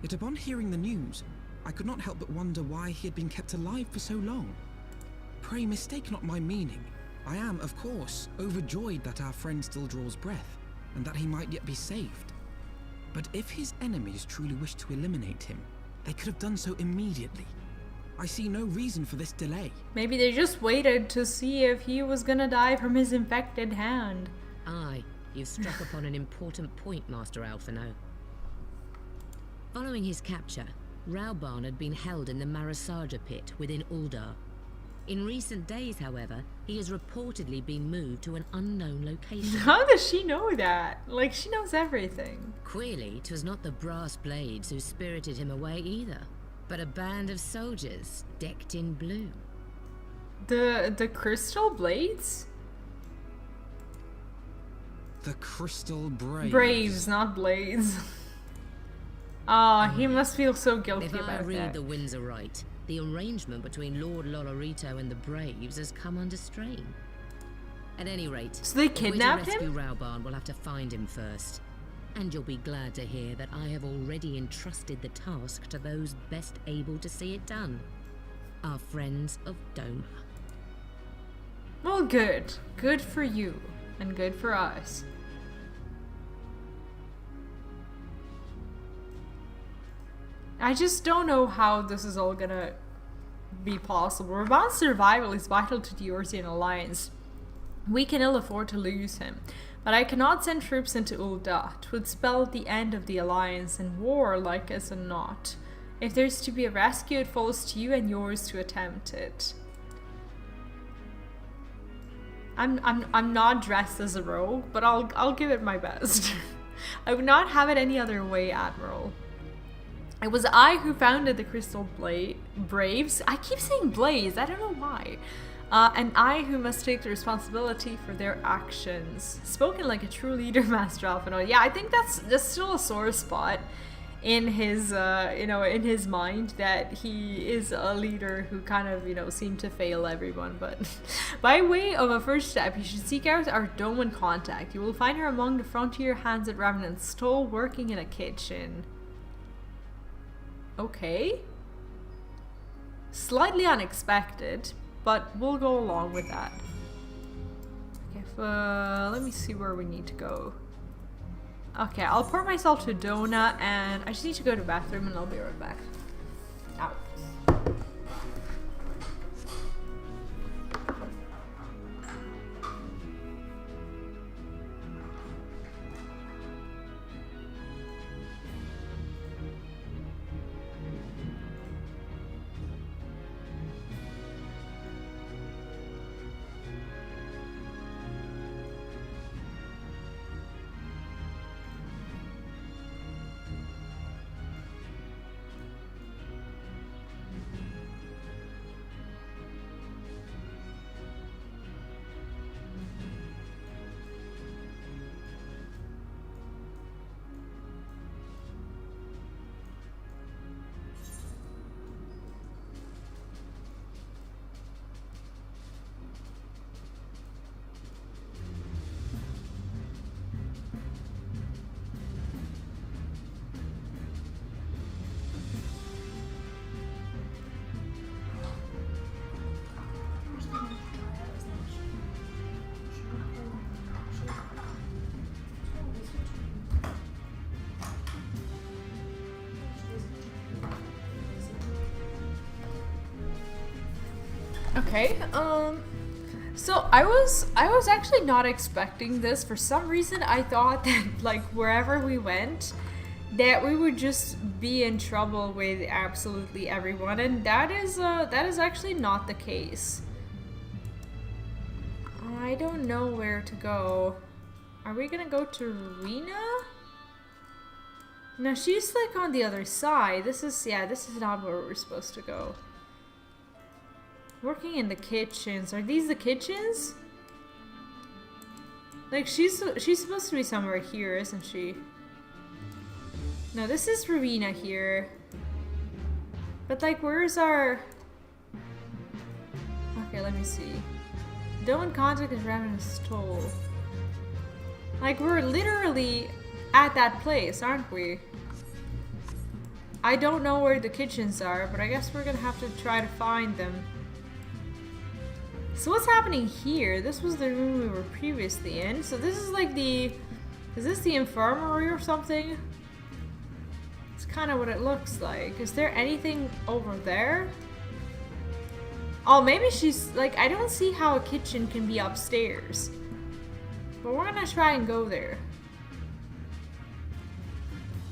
Yet upon hearing the news, I could not help but wonder why he had been kept alive for so long. Pray mistake not my meaning. I am, of course, overjoyed that our friend still draws breath, and that he might yet be saved. But if his enemies truly wished to eliminate him, they could have done so immediately. I see no reason for this delay. Maybe they just waited to see if he was gonna die from his infected hand. Aye, you've struck upon an important point, Master Alphino. Following his capture, Rauban had been held in the Marasaja pit within Uldar. In recent days, however, he has reportedly been moved to an unknown location. How does she know that? Like, she knows everything. Queerly, 'twas not the brass blades who spirited him away either, but a band of soldiers decked in blue. The crystal blades? The Crystal Braves. Braves, not blades. Ah, he must feel so guilty If I about read that. the winds aright, the arrangement between Lord Lolorito and the Braves has come under strain. At any rate, So they if we're to kidnapped rescue him? Rauban, we'll have to find him first. And you'll be glad to hear that I have already entrusted the task to those best able to see it done. Our friends of Doma. Well, good. Good for you. And good for us. I just don't know how this is all gonna be possible. Rauban's survival is vital to the Eorzean Alliance. We can ill afford to lose him. But I cannot send troops into Ul'dah. 'Twould spell the end of the alliance and war like as a not. If there's to be a rescue, it falls to you and yours to attempt it. I'm not dressed as a rogue, but I'll give it my best. I would not have it any other way, Admiral. It was I who founded the Crystal Braves. I keep saying Blaze, I don't know why. And I who must take the responsibility for their actions. Spoken like a true leader, Master Alphinaud. Yeah, I think that's still a sore spot in his, in his mind, that he is a leader who kind of, seemed to fail everyone. But by way of a first step, you should seek out our Doman contact. You will find her among the frontier hands at Revenant's Stole, working in a kitchen. Okay. Slightly unexpected, but we'll go along with that. Okay, let me see where we need to go. Okay, I'll port myself to Dona, and I just need to go to the bathroom, and I'll be right back. Out. Okay, so I was actually not expecting this. For some reason, I thought that, like, wherever we went, that we would just be in trouble with absolutely everyone, and that is actually not the case. I don't know where to go. Are we gonna go to Rena? No, she's like on the other side. This is not where we're supposed to go. Working in the kitchens. Are these the kitchens? Like, she's supposed to be somewhere here, isn't she? No, this is Rowena here. But, like, where's our... Okay, let me see. Don't contact is Revenant's Stole. Like, we're literally at that place, aren't we? I don't know where the kitchens are, but I guess we're gonna have to try to find them. So what's happening here? This was the room we were previously in. So this is like the... Is this the infirmary or something? It's kind of what it looks like. Is there anything over there? Oh, maybe she's... Like, I don't see how a kitchen can be upstairs. But we're gonna try and go there.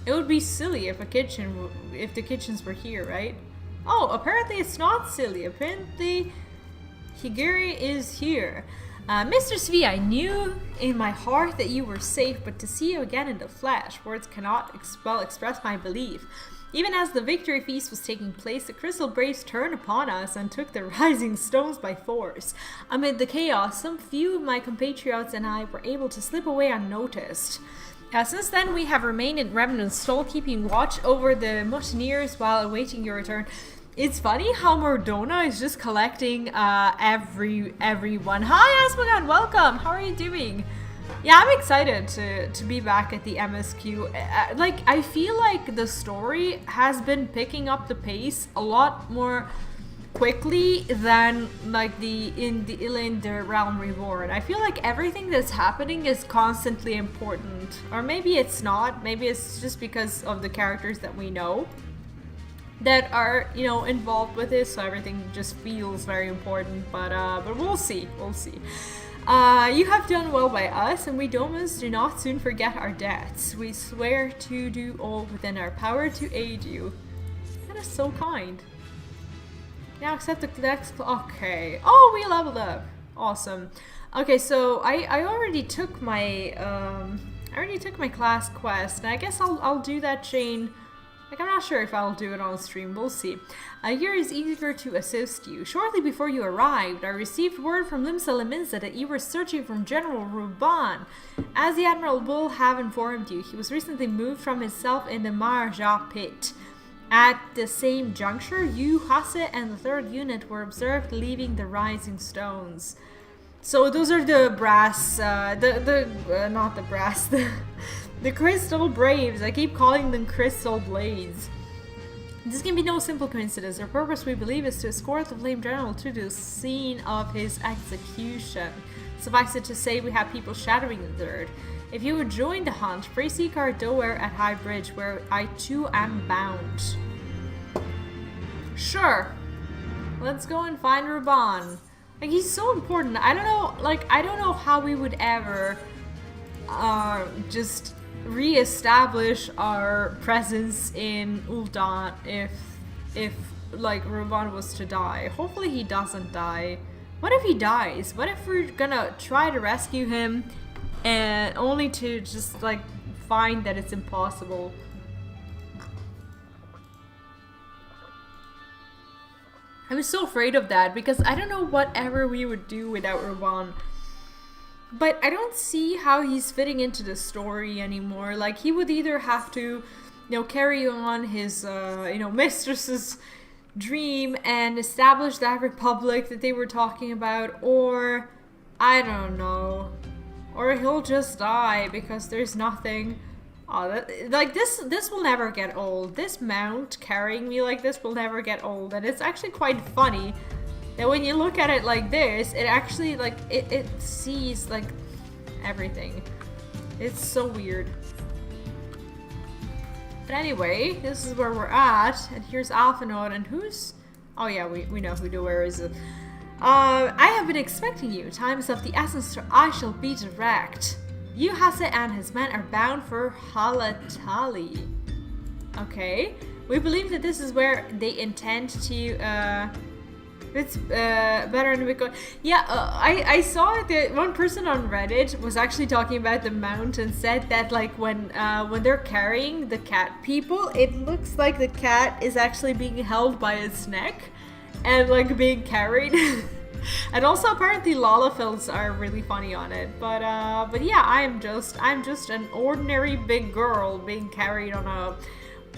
It would be silly if the kitchens were here, right? Oh, apparently it's not silly. Apparently... Higiri is here. Mr. Svi, I knew in my heart that you were safe, but to see you again in the flesh, words cannot express my belief. Even as the victory feast was taking place, the Crystal Braves turned upon us and took the rising stones by force. Amid the chaos, some few of my compatriots and I were able to slip away unnoticed. Since then, we have remained in Revenant's Stole, keeping watch over the mutineers while awaiting your return. It's funny how Mordona is just collecting everyone. Hi Asmogan, welcome! How are you doing? Yeah, I'm excited to be back at the MSQ. Like, I feel like the story has been picking up the pace a lot more quickly than like in the Illander Realm Reborn. I feel like everything that's happening is constantly important. Or maybe it's not. Maybe it's just because of the characters that we know that are, involved with this, so everything just feels very important, but we'll see. You have done well by us, and we Domas do not soon forget our debts. We swear to do all within our power to aid you. That is so kind. Now accept the next. Okay. Oh, we leveled up. Awesome. Okay, so I already took my class quest, and I guess I'll do that chain. Like, I'm not sure if I'll do it on stream, we'll see. Here is eager to assist you. Shortly before you arrived, I received word from Limsa Leminsa that you were searching for General Ruban. As the Admiral will have informed you, he was recently moved from his cell in the Marja pit. At the same juncture, you, Hasse, and the 3rd unit were observed leaving the Rising Stones. So those are the brass, not the brass, the Crystal Braves. I keep calling them Crystal Blades. This can be no simple coincidence. Their purpose, we believe, is to escort the Flame General to the scene of his execution. Suffice it to say, we have people shadowing the 3rd. If you would join the hunt, free Seacar Doer at High Bridge, where I too am bound. Sure. Let's go and find Ruban. Like, he's so important. I don't know, like, I don't know how we would ever just re-establish our presence in Ul'dan if like Ruban was to die. Hopefully he doesn't die. What if he dies? What if we're gonna try to rescue him and only to just like find that it's impossible? I'm so afraid of that because I don't know whatever we would do without Ruban. But I don't see how he's fitting into the story anymore. Like, he would either have to, you know, carry on his, you know, mistress's dream and establish that republic that they were talking about, or I don't know, or he'll just die because there's nothing. Oh, like this will never get old. This mount carrying me like this will never get old, and it's actually quite funny that when you look at it like this, it actually like it sees like everything. It's so weird. But anyway, this is where we're at, and here's Alphinaud, and who's? Oh yeah, we know who Doer is. I have been expecting you. Time is of the essence, so I shall be direct. You, Hasse, and his men are bound for Halatali. Okay. We believe that this is where they intend to, it's better in Bitcoin. Yeah, I saw that one person on Reddit was actually talking about the mount and said that like when they're carrying the cat people, it looks like the cat is actually being held by its neck and like being carried. And also apparently Lalafels are really funny on it. But yeah, I'm just an ordinary big girl being carried on a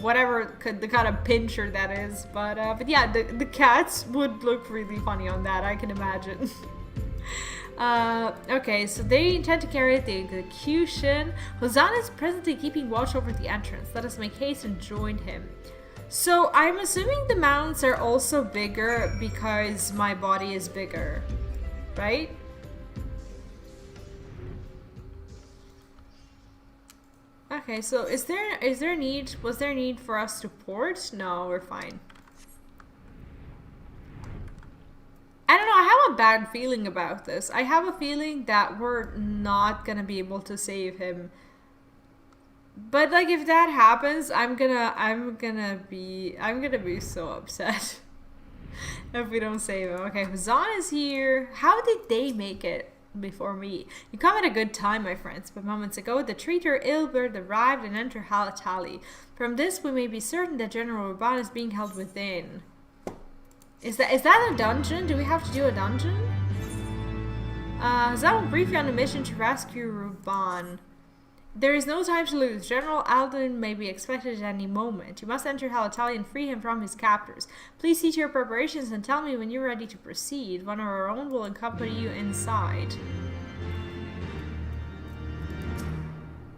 whatever the kind of pincher that is. But yeah, the cats would look really funny on that, I can imagine. Okay, so they intend to carry out the execution. Hosanna is presently keeping watch over the entrance. Let us make haste and join him. So I'm assuming the mounts are also bigger because my body is bigger, right? Okay, so was there need for us to port? No, we're fine. I don't know, I have a bad feeling about this. I have a feeling that we're not gonna be able to save him. But like if that happens, I'm gonna be so upset if we don't save him. Okay, Hazan is here. How did they make it before me? You come at a good time, my friends. But moments ago, the traitor Ilbert arrived and entered Halatali. From this, we may be certain that General Ruban is being held within. Is that a dungeon? Do we have to do a dungeon? Hazan will brief you on a mission to rescue Ruban. There is no time to lose. General Alden may be expected at any moment. You must enter Halatali and free him from his captors. Please see to your preparations and tell me when you're ready to proceed. One of our own will accompany you inside.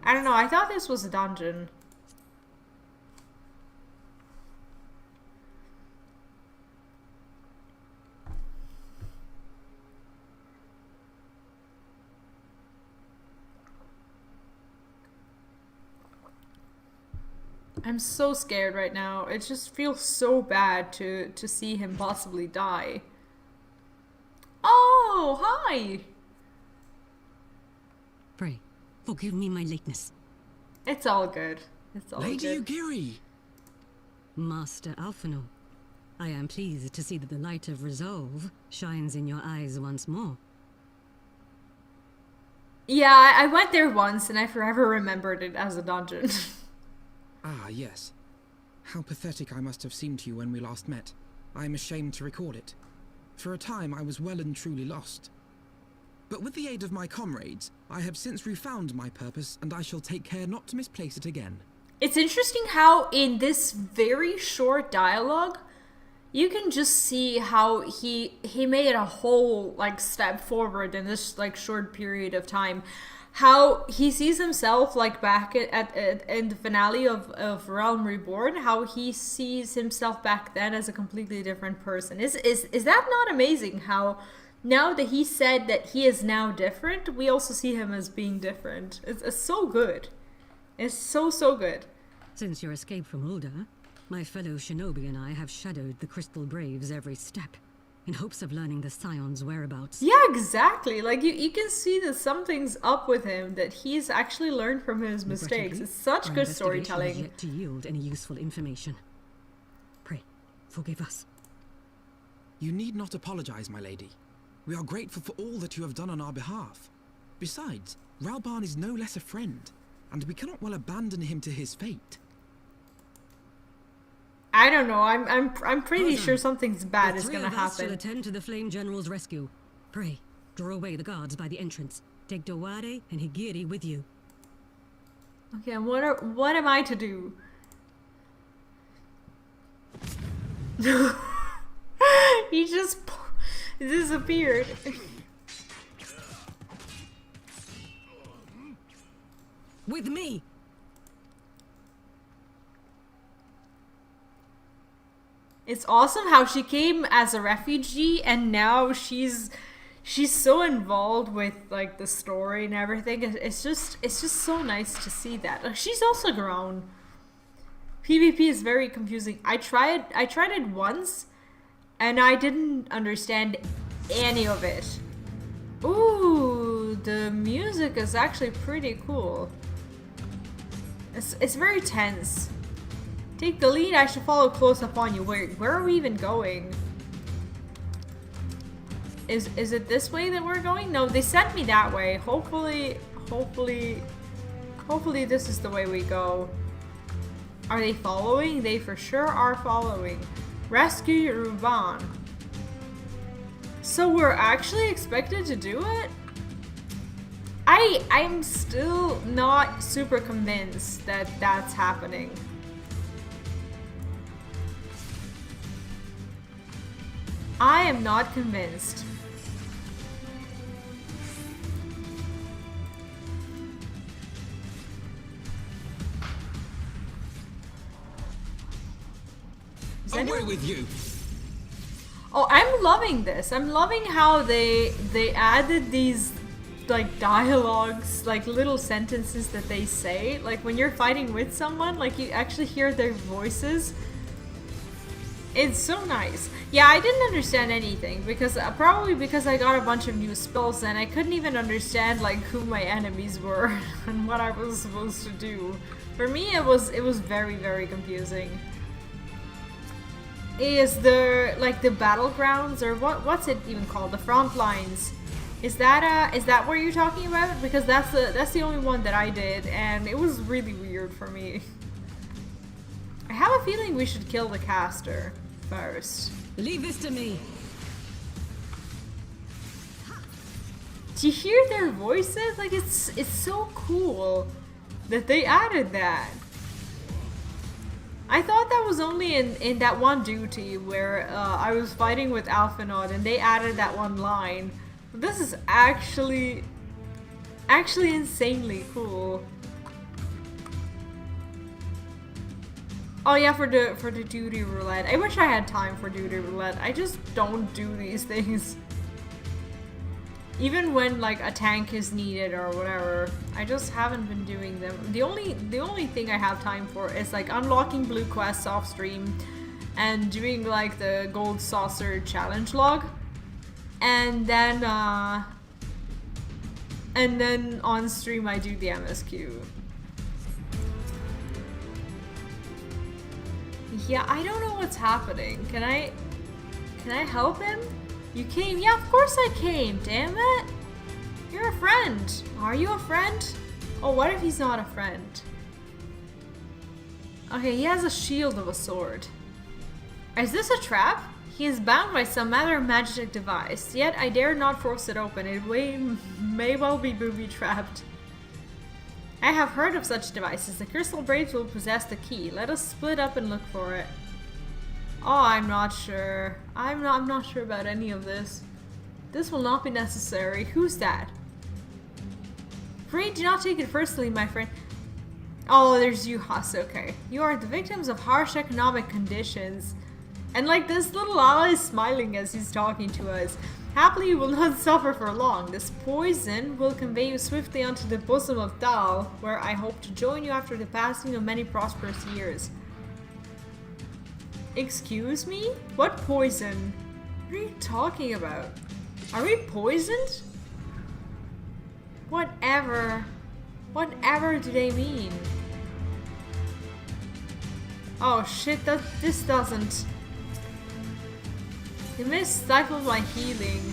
I don't know, I thought this was a dungeon. I'm so scared right now. It just feels so bad to see him possibly die. Oh, hi! Pray, forgive me my lateness. It's all good. It's all Lady good. Ugiri! Master Alphinaud, I am pleased to see that the light of resolve shines in your eyes once more. Yeah, I went there once and I forever remembered it as a dungeon. Ah, yes. How pathetic I must have seemed to you when we last met. I am ashamed to record it. For a time, I was well and truly lost. But with the aid of my comrades, I have since refound my purpose, and I shall take care not to misplace it again. It's interesting how in this very short dialogue, you can just see how he made a whole like step forward in this like short period of time. How he sees himself like back at in the finale of Realm Reborn, how he sees himself back then as a completely different person. Is that not amazing? How now that he said that he is now different, we also see him as being different. It's so good. It's so good. Since your escape from Ulda, my fellow shinobi and I have shadowed the Crystal Braves every step, in hopes of learning the Scion's whereabouts. Yeah, exactly. Like, you can see that something's up with him, that he's actually learned from his mistakes. It's such good storytelling. Has yet to yield any useful information. Pray, forgive us. You need not apologize, my lady. We are grateful for all that you have done on our behalf. Besides, Ralban is no less a friend, and we cannot well abandon him to his fate. I don't know. I'm pretty sure something's bad is gonna The three of us shall happen. attend to the Flame General's rescue. Pray, draw away the guards by the entrance. Take Dowade and Higiri with you. Okay, and what am I to do? He just disappeared. With me! It's awesome how she came as a refugee and now she's so involved with like the story and everything. It's just so nice to see that. Like, she's also grown. PvP is very confusing. I tried it once and I didn't understand any of it. Ooh, the music is actually pretty cool. It's very tense. Take the lead, I shall follow close upon you. Where are we even going? Is it this way that we're going? No, they sent me that way. Hopefully this is the way we go. Are they following? They for sure are following. Rescue Ruban. So we're actually expected to do it? I'm still not super convinced that that's happening. I am not convinced. Away with you! Oh, I'm loving this. I'm loving how they added these like dialogues, like little sentences that they say. Like when you're fighting with someone, like you actually hear their voices. It's so nice. Yeah, I didn't understand anything because probably because I got a bunch of new spells and I couldn't even understand like who my enemies were and what I was supposed to do. For me, it was very confusing. Is the like the battlegrounds or what's it even called? The front lines. Is that what you're talking about? Because that's the only one that I did and it was really weird for me. I have a feeling we should kill the caster first. Leave this to me. Do you hear their voices? Like it's so cool that they added that. I thought that was only in that one duty where I was fighting with Alphinaud and they added that one line. But this is actually insanely cool. Oh yeah, for the duty roulette. I wish I had time for duty roulette. I just don't do these things. Even when like a tank is needed or whatever, I just haven't been doing them. The only thing I have time for is like unlocking blue quests off stream and doing like the gold saucer challenge log. And then and then on stream I do the MSQ. Yeah, I don't know what's happening. Can I help him? You came? Yeah, of course I came, damn it! You're a friend. Are you a friend? Oh, what if he's not a friend? Okay, he has a shield of a sword. Is this a trap? He is bound by some other magic device, yet I dare not force it open. It may well be booby-trapped. I have heard of such devices. The crystal braves will possess the key. Let us split up and look for it. Oh, I'm not sure. I'm not sure about any of this. This will not be necessary. Who's that? Free, do not take it personally, my friend. Oh, there's you, Huss. Okay. You are the victims of harsh economic conditions. And like this little ally is smiling as he's talking to us. Happily you will not suffer for long. This poison will convey you swiftly onto the bosom of Dal, where I hope to join you after the passing of many prosperous years. Excuse me? What poison? What are you talking about? Are we poisoned? Whatever. Whatever do they mean? Oh shit, this doesn't. The mist stifled my healing.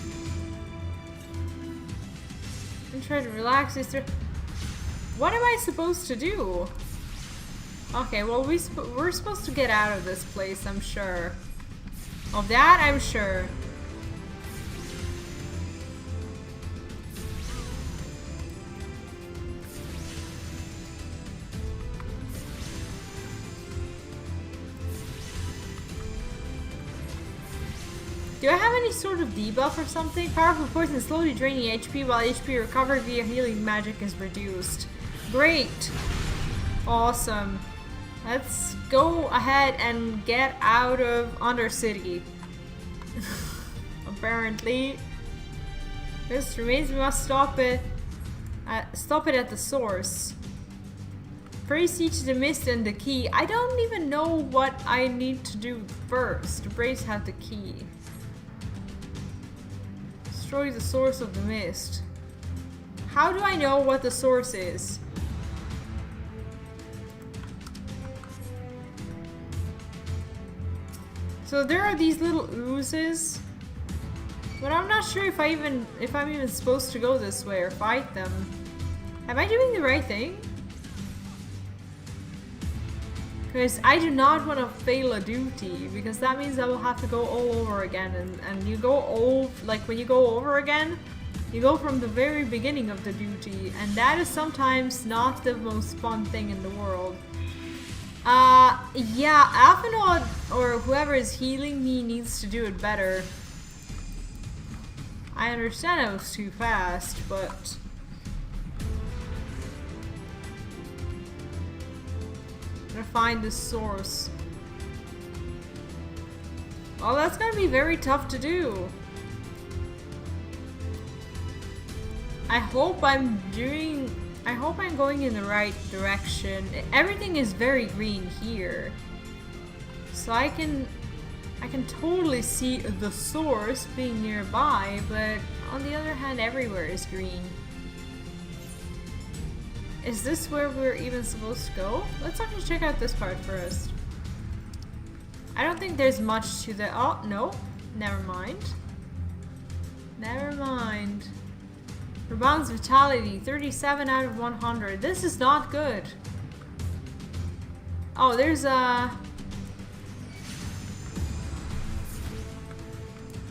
I'm trying to relax this. What am I supposed to do? Okay, well we're supposed to get out of this place, I'm sure. Of that, I'm sure. Do I have any sort of debuff or something? Powerful poison slowly draining HP while HP recovered via healing magic is reduced. Great! Awesome. Let's go ahead and get out of Undercity. Apparently. This remains, we must stop it. Stop it at the source. Praise each the mist and the key. I don't even know what I need to do first. Brace have the key. Destroy the source of the mist. How do I know what the source is? So there are these little oozes, but I'm not sure if I'm even supposed to go this way or fight them. Am I doing the right thing? Because I do not want to fail a duty, because that means I will have to go all over again, and you go all, like when you go over again, you go from the very beginning of the duty, and that is sometimes not the most fun thing in the world. Yeah, Afinod or whoever is healing me needs to do it better. I understand I was too fast, but... I'm gonna find the source. Well, that's gonna be very tough to do. I hope I'm going in the right direction. Everything is very green here. So I can totally see the source being nearby, but on the other hand, everywhere is green. Is this where we're even supposed to go? Let's actually check out this part first. I don't think there's much to the... Oh, no. Never mind. Never mind. Rebounds vitality, 37 out of 100. This is not good. Oh, there's a...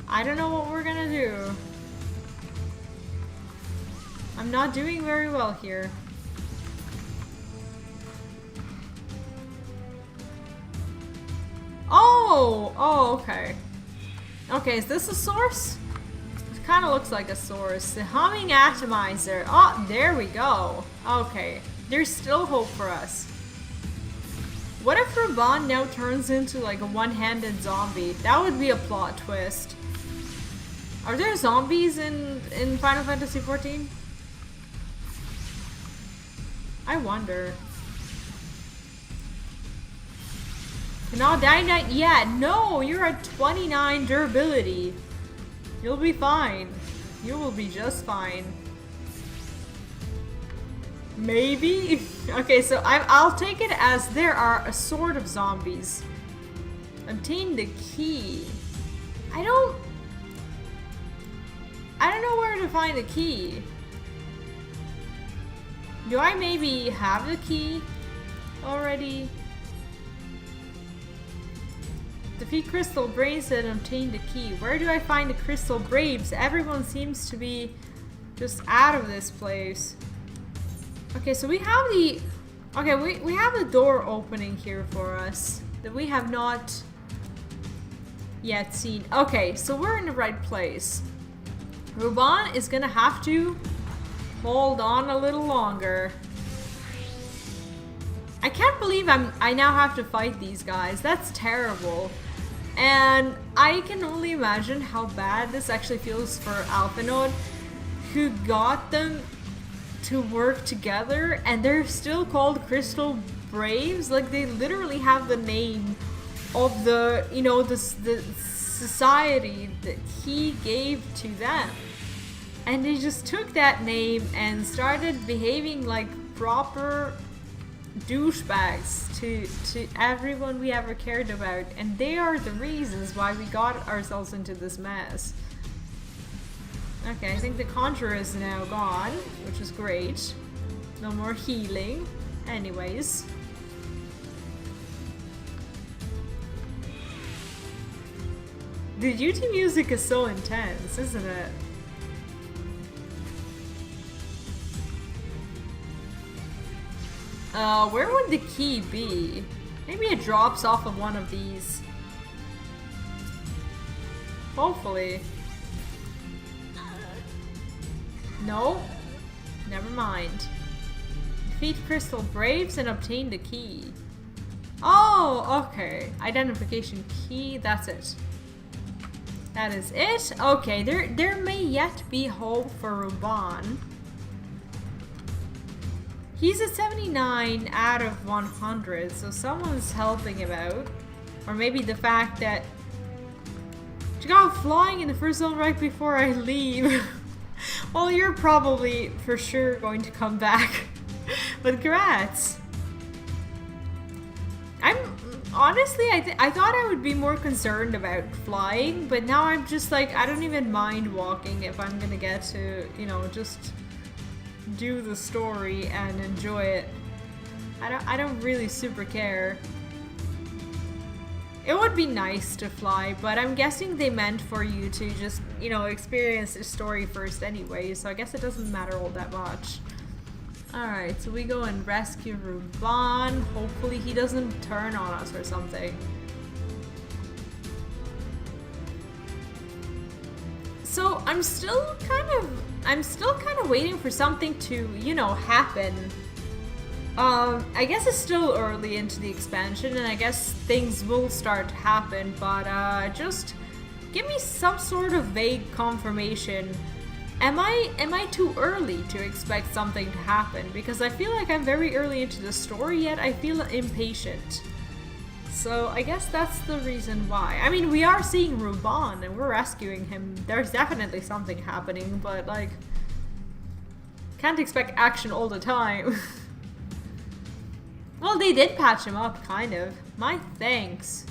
I don't know what we're gonna do. I'm not doing very well here. Oh, okay. Okay, is this a source? It kind of looks like a source. The humming atomizer. Oh, there we go. Okay, there's still hope for us. What if Raban now turns into like a one-handed zombie? That would be a plot twist. Are there zombies in Final Fantasy XIV? I wonder. Cannot die. Yeah, no, you're at 29 durability. You'll be fine. You will be just fine. Maybe? Okay, so I'll take it as there are a sort of zombies. Obtain the key. I don't know where to find the key. Do I maybe have the key already? Defeat Crystal Braves and obtain the key. Where do I find the Crystal Braves? Everyone seems to be just out of this place. Okay, so we have the... Okay, we have the door opening here for us that we have not yet seen. Okay, so we're in the right place. Ruban is gonna have to hold on a little longer. I can't believe I now have to fight these guys. That's terrible. And I can only imagine how bad this actually feels for Alphinaud, who got them to work together, and they're still called Crystal Braves. Like, they literally have the name of the, you know, the society that he gave to them. And they just took that name and started behaving like proper douchebags to everyone we ever cared about. And they are the reasons why we got ourselves into this mess. Okay, I think the Conjurer is now gone, which is great. No more healing. Anyways. The duty music is so intense, isn't it? Where would the key be? Maybe it drops off of one of these. Hopefully. No? Never mind. Defeat Crystal Braves and obtain the key. Oh, okay. Identification key, that's it. That is it? Okay, there may yet be hope for Ruban. He's at 79 out of 100, so someone's helping him out. Or maybe the fact that you got flying in the first zone right before I leave. Well, you're probably for sure going to come back. But congrats. Honestly, I thought I would be more concerned about flying, but now I'm just like, I don't even mind walking if I'm gonna get to, you know, just do the story and enjoy it. I don't really super care. It would be nice to fly, but I'm guessing they meant for you to just, you know, experience the story first anyway, so I guess it doesn't matter all that much. Alright, so we go and rescue Ruban. Hopefully he doesn't turn on us or something. So I'm still kind of waiting for something to, you know, happen. I guess it's still early into the expansion, and I guess things will start to happen, but just give me some sort of vague confirmation. Am I too early to expect something to happen? Because I feel like I'm very early into the story, yet I feel impatient. So I guess that's the reason why. I mean, we are seeing Ruban and we're rescuing him. There's definitely something happening, but like, can't expect action all the time. Well, they did patch him up, kind of. My thanks.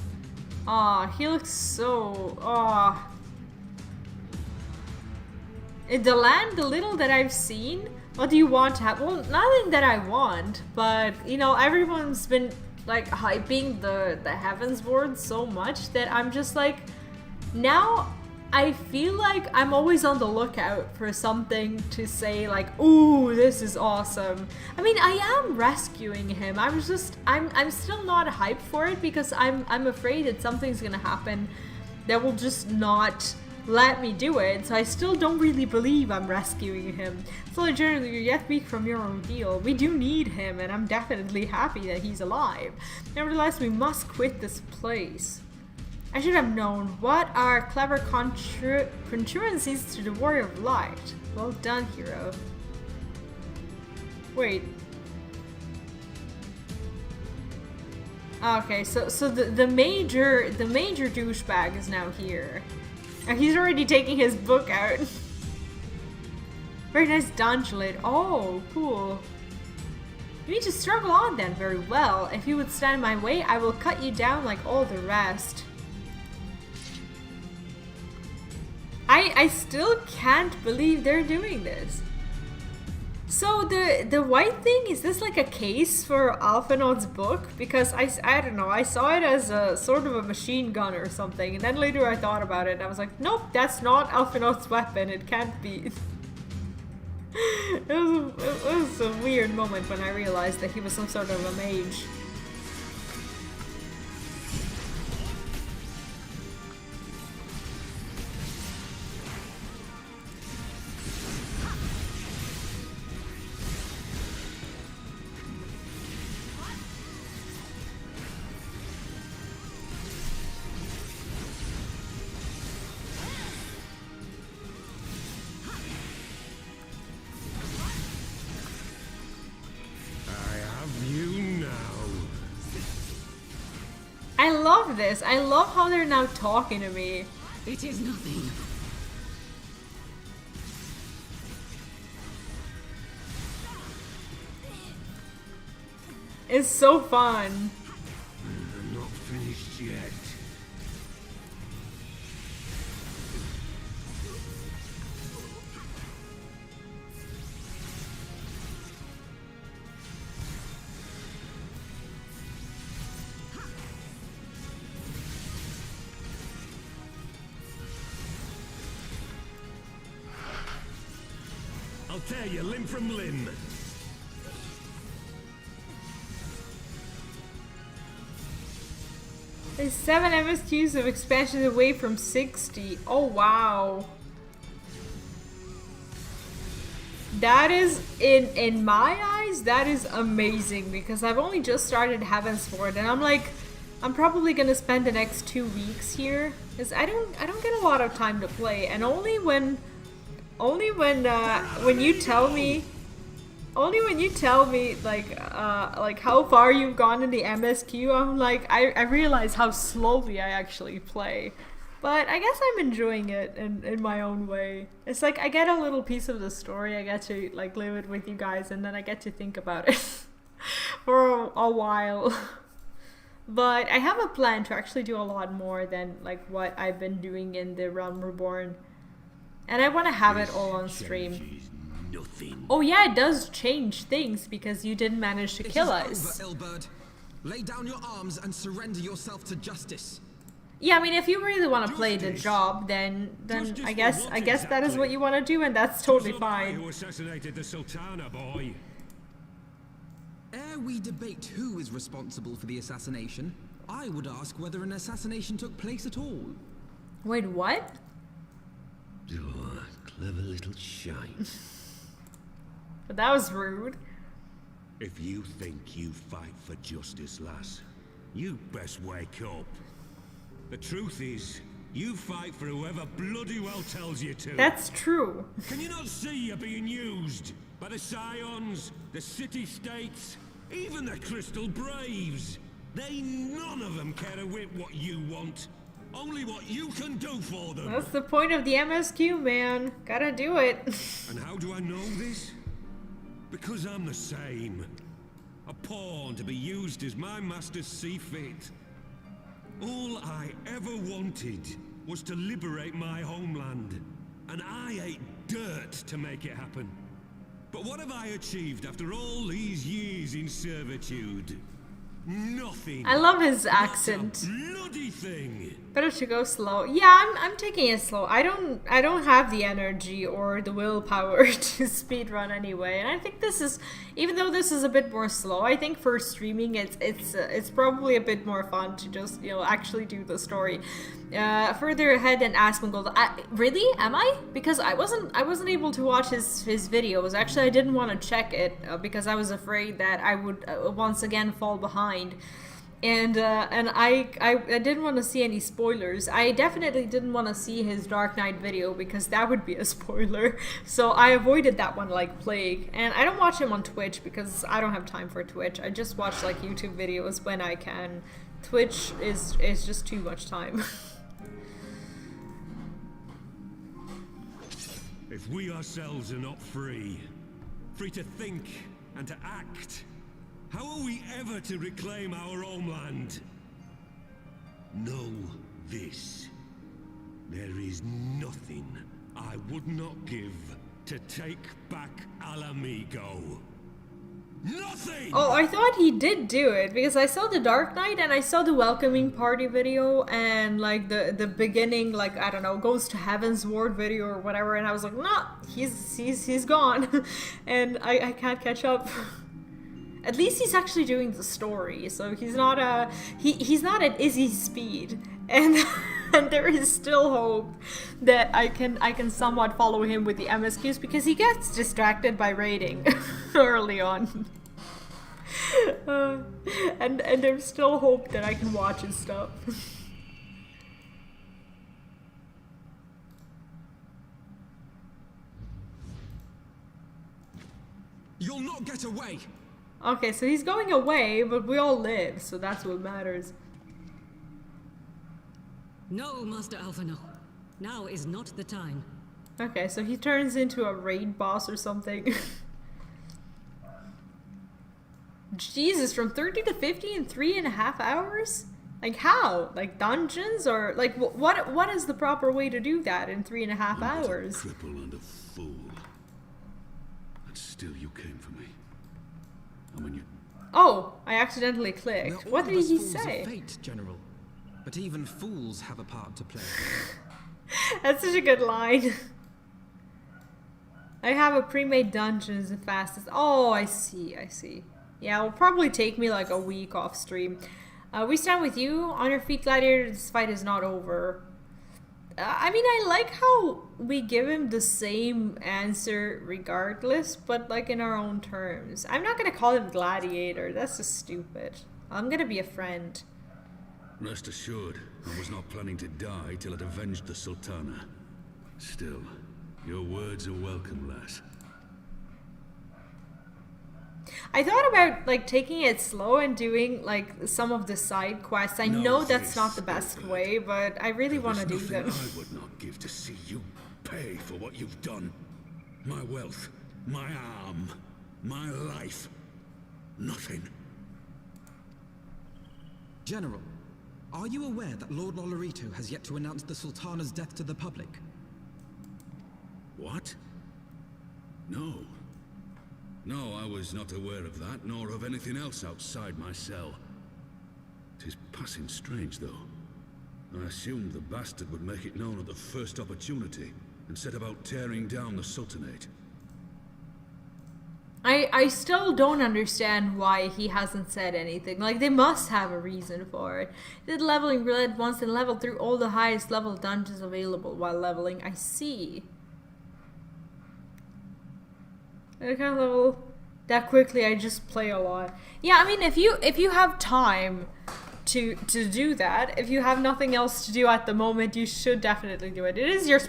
Aw, he looks so... Aw. In the land, the little that I've seen, what do you want to have? Well, nothing that I want, but, you know, everyone's been, like, hyping the Heavensward so much that I'm just like, now I feel like I'm always on the lookout for something to say, like, ooh, this is awesome. I mean, I am rescuing him. I'm still not hyped for it because I'm afraid that something's gonna happen that will just not let me do it, so I still don't really believe I'm rescuing him. So generally, you're yet weak from your ordeal. We do need him, and I'm definitely happy that he's alive. Nevertheless, we must quit this place. I should have known. What are clever contrivances to the Warrior of Light? Well done, hero. Wait. Okay, so the major douchebag is now here. And he's already taking his book out. Very nice dungeon. Oh, cool. You need to struggle on then, very well. If you would stand in my way, I will cut you down like all the rest. I still can't believe they're doing this. So the white thing, is this like a case for Alphinaud's book? Because I don't know, I saw it as a sort of a machine gun or something, and then later I thought about it and I was like, nope, that's not Alphinaud's weapon, it can't be. It was a weird moment when I realized that he was some sort of a mage. I love this. I love how they're now talking to me. It is nothing. It's so fun. I'm not finished yet. I'll tear you limb from limb. There's 7 MSQs of expansion away from 60. Oh wow. That is, in my eyes, that is amazing, because I've only just started Heavensward and I'm like, I'm probably gonna spend the next 2 weeks here, because I don't get a lot of time to play, and only when you tell me like how far you've gone in the MSQ, I'm like, I realize how slowly I actually play. But I guess I'm enjoying it in my own way. It's like I get a little piece of the story, I get to like live it with you guys, and then I get to think about it for a while. But I have a plan to actually do a lot more than like what I've been doing in the Realm Reborn. And I want to have it all on stream. Oh yeah, it does change things because you didn't manage to kill us. Over, Ilberd. Lay down your arms and surrender yourself to justice. Yeah, I mean, if you really want to play the job, then I guess that is what you want to do, and that's totally fine. Who assassinated the Sultana, boy? Ere we debate who is responsible for the assassination, I would ask whether an assassination took place at all. Wait, what? Oh, clever little shite. But that was rude. If you think you fight for justice, lass, you best wake up. The truth is, you fight for whoever bloody well tells you to. That's true. Can you not see you're being used? By the Scions, the City-States, even the Crystal Braves. None of them care a whit what you want. Only what you can do for them. That's the point of the MSQ, man. Gotta do it. And how do I know this? Because I'm the same. A pawn to be used as my masters see fit. All I ever wanted was to liberate my homeland. And I ate dirt to make it happen. But what have I achieved after all these years in servitude? Nothing. I love his accent. Bloody thing. Better to go slow. Yeah, I'm taking it slow. I don't have the energy or the willpower to speedrun anyway. And I think this is, even though this is a bit more slow, I think for streaming it's probably a bit more fun to just, you know, actually do the story. Further ahead than Asmongold. Really? Am I? Because I wasn't able to watch his videos. Actually, I didn't want to check it because I was afraid that I would once again fall behind. And I didn't want to see any spoilers. I definitely didn't want to see his Dark Knight video because that would be a spoiler. So I avoided that one like plague. And I don't watch him on Twitch because I don't have time for Twitch. I just watch like YouTube videos when I can. Twitch is just too much time. If we ourselves are not free to think and to act, How are we ever to reclaim our homeland? Know this. There is nothing I would not give to take back Alamigo. Nothing! Oh, I thought he did do it, because I saw the Dark Knight and I saw the welcoming party video and like the beginning, like, I don't know, goes to Heavensward video or whatever, and I was like, nah, he's gone. And I can't catch up. At least he's actually doing the story, so he's not he's not at Izzy's speed. And and there is still hope that I can somewhat follow him with the MSQs, because he gets distracted by raiding early on. And there's still hope that I can watch his stuff. You'll not get away! Okay, so he's going away, but we all live, so that's what matters. No, Master Alphino. Now is not the time. Okay, so he turns into a raid boss or something. Jesus, from 30 to 50 in 3.5 hours? Like how? Like dungeons? Or like what is the proper way to do that in 3.5 hours? A cripple and a fool. And still you came for me. And when you... Oh, I accidentally clicked. What did he say? Fate, General. But even fools have a part to play. That's such a good line. I have a pre-made dungeon as fast as... Oh, I see. Yeah, it'll probably take me like a week off stream. We stand with you. On your feet, Gladiator. This fight is not over. I mean, I like how we give him the same answer regardless, but like in our own terms. I'm not gonna call him Gladiator. That's just stupid. I'm gonna be a friend. Rest assured, I was not planning to die till I'd avenged the Sultana. Still, your words are welcome, lass. I thought about like taking it slow and doing like some of the side quests. I know that's not the best way, but I really want to do them. I would not give to see you pay for what you've done. My wealth, my arm, my life. Nothing. General, are you aware that Lord Lolorito has yet to announce the Sultana's death to the public? What? No. No, I was not aware of that, nor of anything else outside my cell. 'Tis passing strange, though. I assumed the bastard would make it known at the first opportunity, and set about tearing down the Sultanate. I still don't understand why he hasn't said anything. Like, they must have a reason for it. Did leveling relate once and leveled through all the highest level dungeons available while leveling. I see. I can't level that quickly. I just play a lot. Yeah, I mean, if you have time to do that, if you have nothing else to do at the moment, you should definitely do it. It is your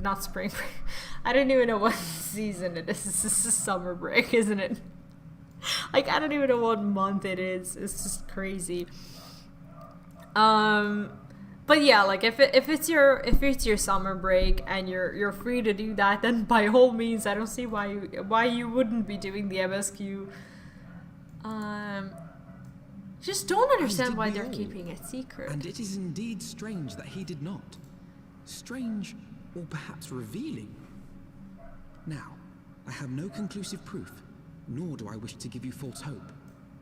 not spring break. I don't even know what season it is. This is summer break, isn't it? Like, I don't even know what month it is. It's just crazy. But yeah, like if it's your summer break and you're free to do that, then by all means, I don't see why you wouldn't be doing the MSQ. Just don't understand why they're keeping it secret. And it is indeed strange that he did not. Strange, or perhaps revealing. Now, I have no conclusive proof, nor do I wish to give you false hope,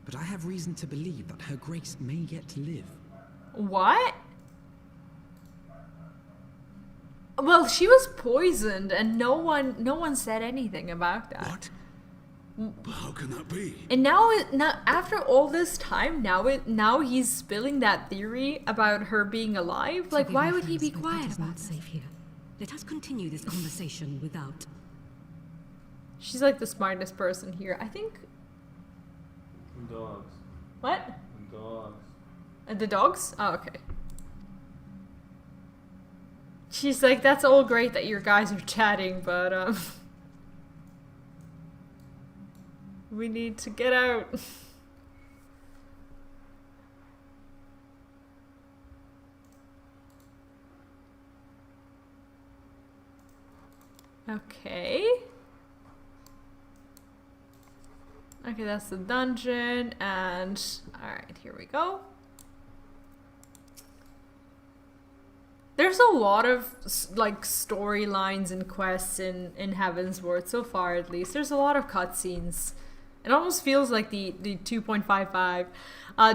but I have reason to believe that Her Grace may yet live. What? Well, she was poisoned, and no one said anything about that. What? How can that be? And now after all this time, now he's spilling that theory about her being alive. Like, why would he be quiet It is about not it? safe here. Let us continue this conversation without. She's like the smartest person here, I think. Dogs. What? Dogs. The dogs? Oh, okay. She's like, that's all great that your guys are chatting, but we need to get out. Okay. Okay, that's the dungeon, and alright, here we go. There's a lot of like storylines and quests in Heavensward so far, at least. There's a lot of cutscenes. It almost feels like the 2.55.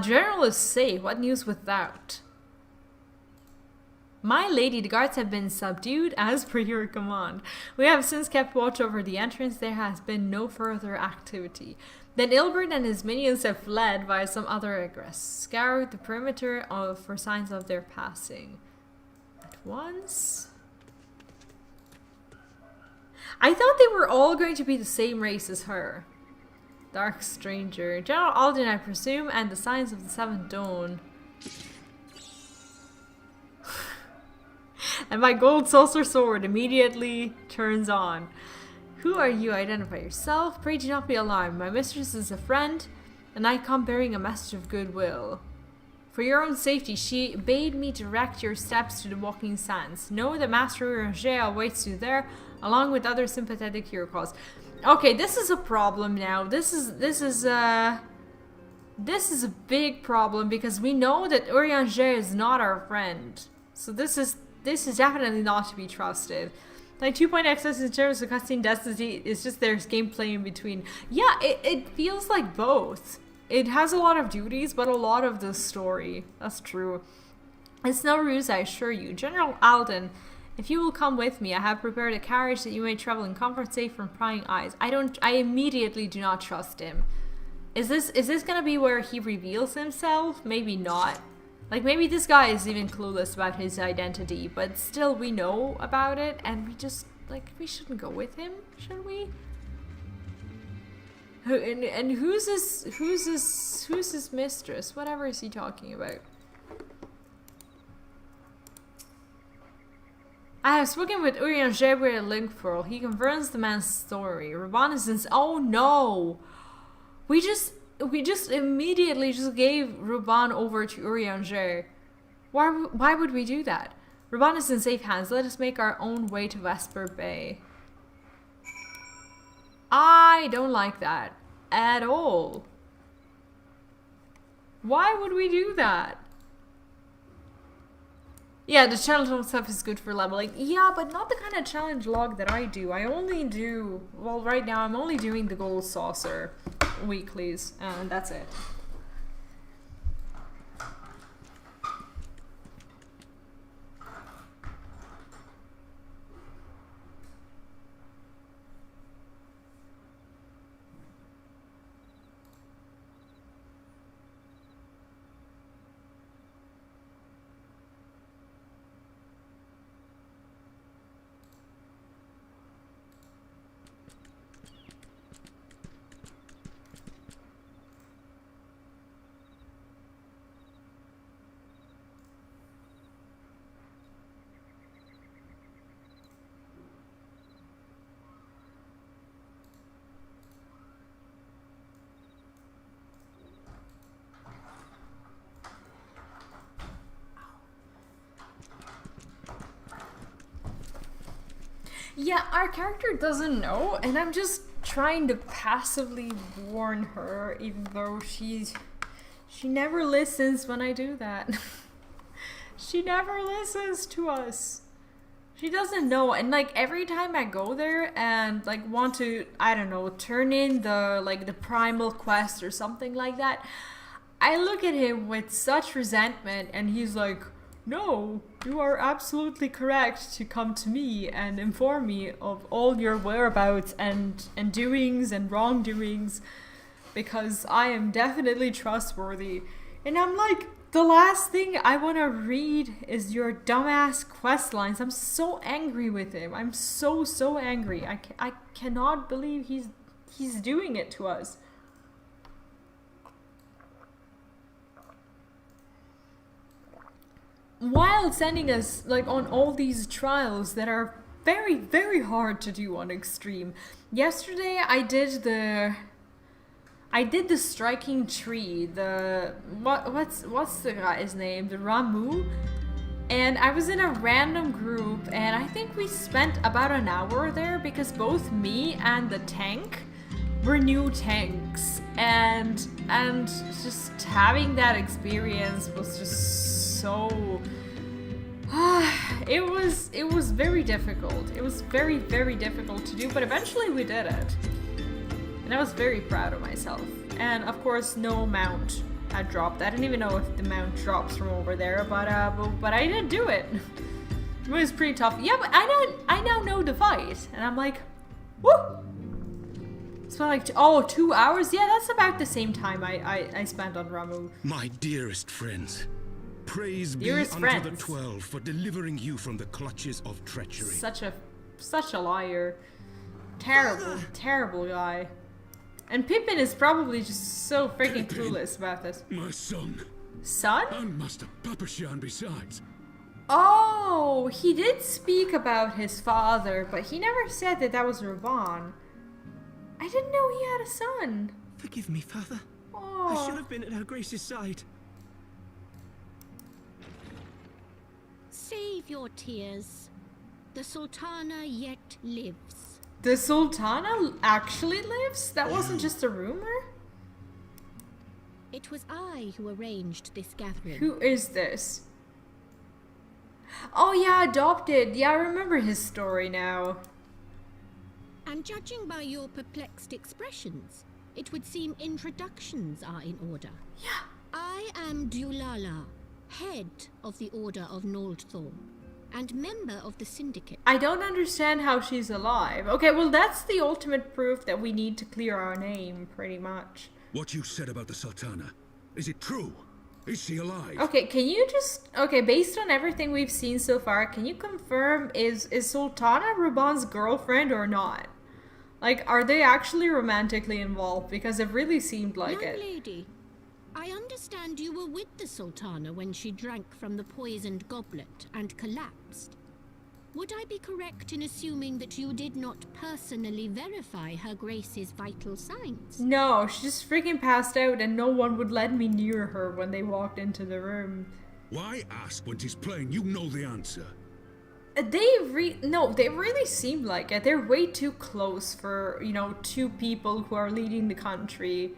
General is safe. What news with that? My lady, the guards have been subdued as per your command. We have since kept watch over the entrance. There has been no further activity. Then Ilbert and his minions have fled via some other egress. Scoured the perimeter for signs of their passing. At once? I thought they were all going to be the same race as her. Dark Stranger. General Alden, I presume, and the signs of the Seventh Dawn. And my gold saucer sword immediately turns on. Who are you? Identify yourself. Pray do not be alarmed. My mistress is a friend, and I come bearing a message of goodwill. For your own safety, she bade me direct your steps to the Walking Sands. Know that Master Ranger awaits you there, along with other sympathetic hero calls. Okay, this is a problem now. This is a big problem because we know that Urianger is not our friend. So this is definitely not to be trusted. Like 2.xs in terms of cutscene destiny is just there's gameplay in between. Yeah, it feels like both. It has a lot of duties, but a lot of the story. That's true. It's no ruse, I assure you. General Alden, if you will come with me, I have prepared a carriage that you may travel in comfort, safe from prying eyes. I immediately do not trust him. Is this gonna be where he reveals himself? Maybe not. Like, maybe this guy is even clueless about his identity, but still we know about it, and we just, like, we shouldn't go with him, should we? And who's his mistress? Whatever is he talking about? I have spoken with Urian Jebre at Linkfurl. He confirms the man's story. Raban is in... Oh no! We just immediately just gave Ruban over to Urianger. Why would we do that? Ruban is in safe hands. Let us make our own way to Vesper Bay. I don't like that at all. Why would we do that? Yeah, the challenge stuff is good for leveling. Yeah, but not the kind of challenge log that I do. I only do... Well, right now I'm only doing the gold saucer weeklies, and that's it. Yeah, our character doesn't know, and I'm just trying to passively warn her, even though she never listens when I do that. She never listens to us. She doesn't know, and like every time I go there and like want to, I don't know, turn in the primal quest or something like that, I look at him with such resentment, and he's like, no, you are absolutely correct to come to me and inform me of all your whereabouts and doings and wrongdoings, because I am definitely trustworthy. And I'm like, the last thing I want to read is your dumbass quest lines. I'm so angry with him. I'm so angry. I cannot believe he's doing it to us. While sending us like on all these trials that are very, very hard to do on extreme. Yesterday I did the striking tree, what's the guy's name? The Ramu. And I was in a random group, and I think we spent about an hour there because both me and the tank renew tanks, and just having that experience was just so it was very difficult. It was very, very difficult to do, but eventually we did it. And I was very proud of myself. And of course no mount had dropped. I didn't even know if the mount drops from over there, but I did do it. It was pretty tough. Yeah, but I now know the fight. And I'm like, woo! Spent like 2 hours? Yeah, that's about the same time I spent on Ramuh. My dearest friends, praise be Dearest unto the friends. 12 for delivering you from the clutches of treachery. Such a liar. Terrible, terrible guy. And Pippin is probably just so freaking clueless about this. My son. Son? And Master Papashan besides. Oh, he did speak about his father, but he never said that that was Raban. I didn't know he had a son. Forgive me, Father. Oh. I should have been at Her Grace's side. Save your tears. The Sultana yet lives. The Sultana actually lives? That wasn't just a rumor? It was I who arranged this gathering. Who is this? Oh yeah, adopted. Yeah, I remember his story now. And judging by your perplexed expressions, it would seem introductions are in order. Yeah. I am Dulala, head of the Order of Noldthor, and member of the Syndicate. I don't understand how she's alive. Okay, well that's the ultimate proof that we need to clear our name, pretty much. What you said about the Sultana, is it true? Is she alive? Okay, can you just... Okay, based on everything we've seen so far, can you confirm is Sultana Ruban's girlfriend or not? Like, are they actually romantically involved? Because it really seemed like it. Young lady, I understand you were with the Sultana when she drank from the poisoned goblet and collapsed. Would I be correct in assuming that you did not personally verify Her Grace's vital signs? No, she just freaking passed out and no one would let me near her when they walked into the room. Why ask when 'tis plain you know the answer? They really seemed like it. They're way too close for, you know, two people who are leading the country.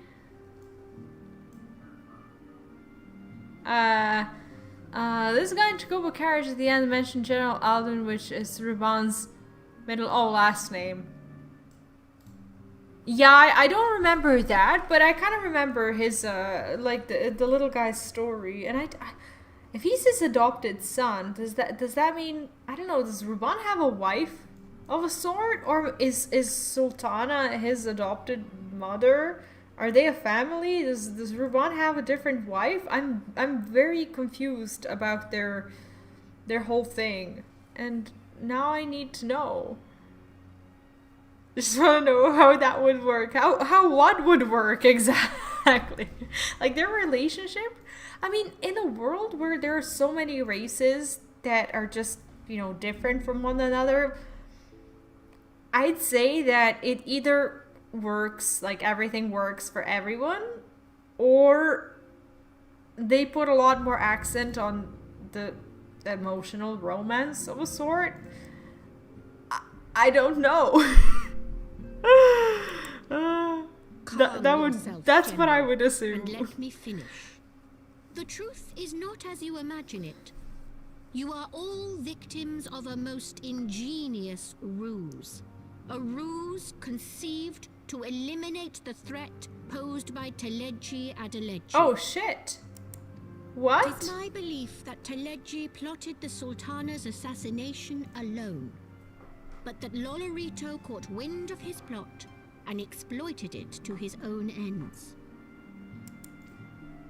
This guy in Chocobo carriage at the end mentioned General Alden, which is Ruban's last name. Yeah, I don't remember that, but I kind of remember his, like, the little guy's story. And if he's his adopted son, does that mean, I don't know, does Ruban have a wife of a sort? Or is Sultana his adopted mother? Are they a family? Does Ruban have a different wife? I'm very confused about their whole thing. And now I need to know. Just want to know how that would work. How what would work exactly? Like their relationship? I mean, in a world where there are so many races that are just, you know, different from one another, I'd say that it either works, like everything works for everyone, or they put a lot more accent on the emotional romance of a sort. I don't know. That's what I would assume. And let me finish. The truth is not as you imagine it. You are all victims of a most ingenious ruse. A ruse conceived to eliminate the threat posed by Teleji Adeleji. Oh shit! What? It is my belief that Teleji plotted the Sultana's assassination alone, but that Lolorito caught wind of his plot and exploited it to his own ends.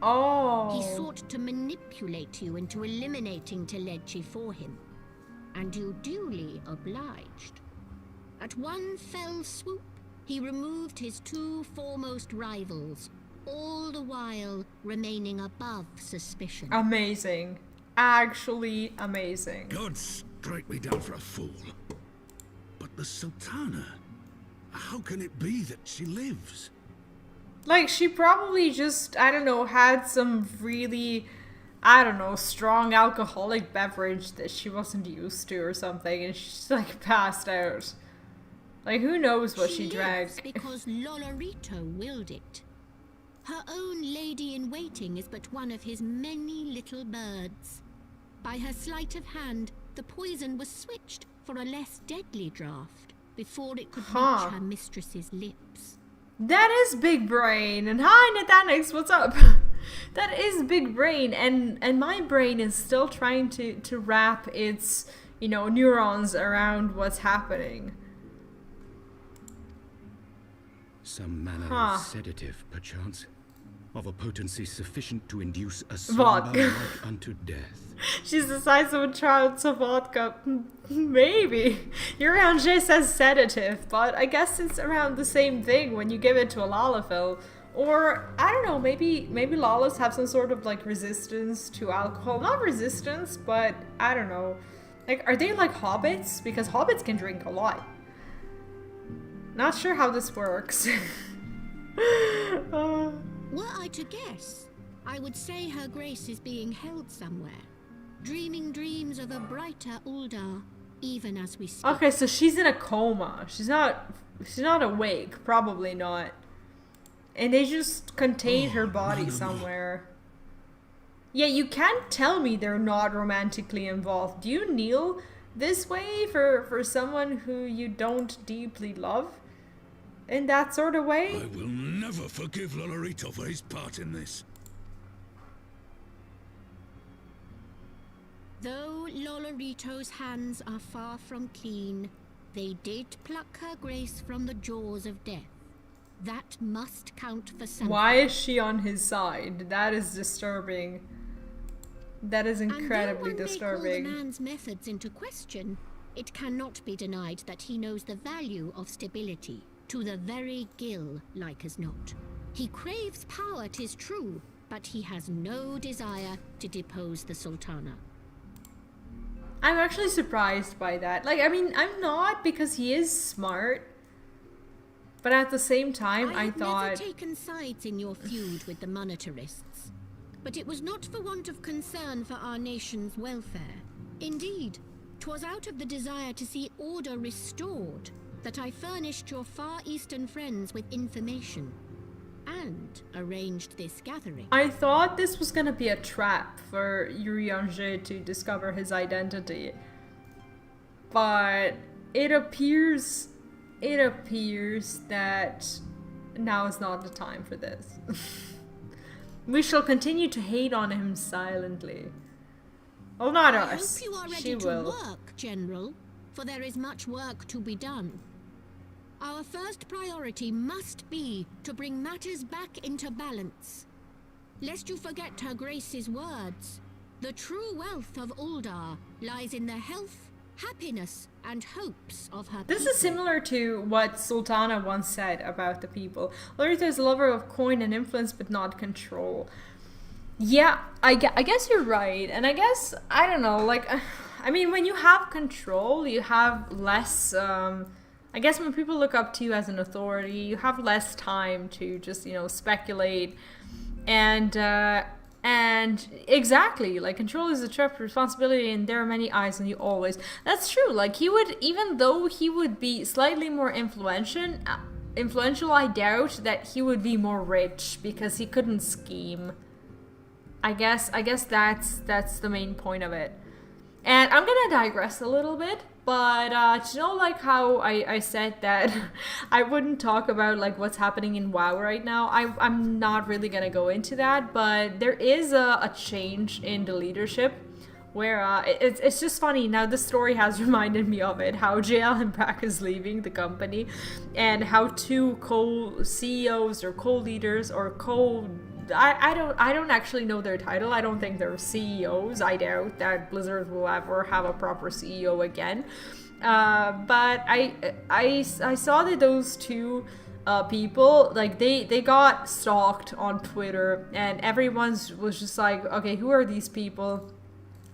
Oh. He sought to manipulate you into eliminating Teleji for him, and you duly obliged. At one fell swoop, he removed his two foremost rivals, all the while remaining above suspicion. Amazing. Actually amazing. God strike me down for a fool. But the Sultana, how can it be that she lives? Like, she probably just, I don't know, had some really, I don't know, strong alcoholic beverage that she wasn't used to or something, and she's like passed out. Like, who knows what she lives dragged? because Lolorito willed it. Her own lady-in-waiting is but one of his many little birds. By her sleight of hand, the poison was switched for a less deadly draught before it could reach her mistress's lips. That is big brain. And hi, Nathanix, what's up? That is big brain, and my brain is still trying to wrap its, you know, neurons around what's happening. Some manner of sedative, perchance, of a potency sufficient to induce a Vodka. slumber like unto death. She's the size of a child, so vodka. Maybe. Urianger says sedative, but I guess it's around the same thing when you give it to a Lalafell. Or, I don't know, maybe Lalas have some sort of, like, resistance to alcohol. Not resistance, but, I don't know. Like, are they like hobbits? Because hobbits can drink a lot. Not sure how this works. Were I to guess, I would say her grace is being held somewhere, dreaming dreams of a brighter Uldar, even as we speak. Okay, so she's in a coma. She's not awake. Probably not. And they just contained her body somewhere. Yeah, you can't tell me they're not romantically involved. Do you kneel this way for someone who you don't deeply love? In that sort of way? I will never forgive Lolorito for his part in this. Though Lolorito's hands are far from clean, they did pluck her grace from the jaws of death. That must count for something. Why is she on his side? That is disturbing. That is incredibly disturbing. And though one may call the man's methods into question, it cannot be denied that he knows the value of stability. To the very gill, like as not. He craves power, 'tis true, but he has no desire to depose the Sultana. I'm actually surprised by that. Like, I mean, I'm not, because he is smart. But at the same time, I thought... I've never taken sides in your feud with the monetarists. But it was not for want of concern for our nation's welfare. Indeed, 'twas out of the desire to see order restored that I furnished your Far Eastern friends with information and arranged this gathering. I thought this was gonna be a trap for Urianger to discover his identity. But it appears that now is not the time for this. We shall continue to hate on him silently. Oh, not us. I hope you are ready she to will. work, General, for there is much work to be done. Our first priority must be to bring matters back into balance. Lest you forget her grace's words, the true wealth of Uldar lies in the health, happiness, and hopes of her This people. is similar to what Sultana once said about the people. Lolorito is a lover of coin and influence, but not control. Yeah, I guess you're right. And I guess, I don't know, like, I mean, when you have control, you have less, I guess when people look up to you as an authority, you have less time to just, you know, speculate. And exactly, like, control is a trap responsibility, and there are many eyes on you always. That's true. Like, he would, even though he would be slightly more influential, I doubt that he would be more rich because he couldn't scheme. I guess that's the main point of it. And I'm gonna digress a little bit, but you know, like how I said that I wouldn't talk about like what's happening in WoW right now. I'm not really gonna go into that, but there is a change in the leadership where it's just funny. Now this story has reminded me of it, how JL and Brack is leaving the company, and how two co-CEOs or co-leaders or I don't actually know their title. I don't think they're CEOs. I doubt that Blizzard will ever have a proper CEO again. But I saw that those two people, like they got stalked on Twitter, and everyone was just like, okay, who are these people?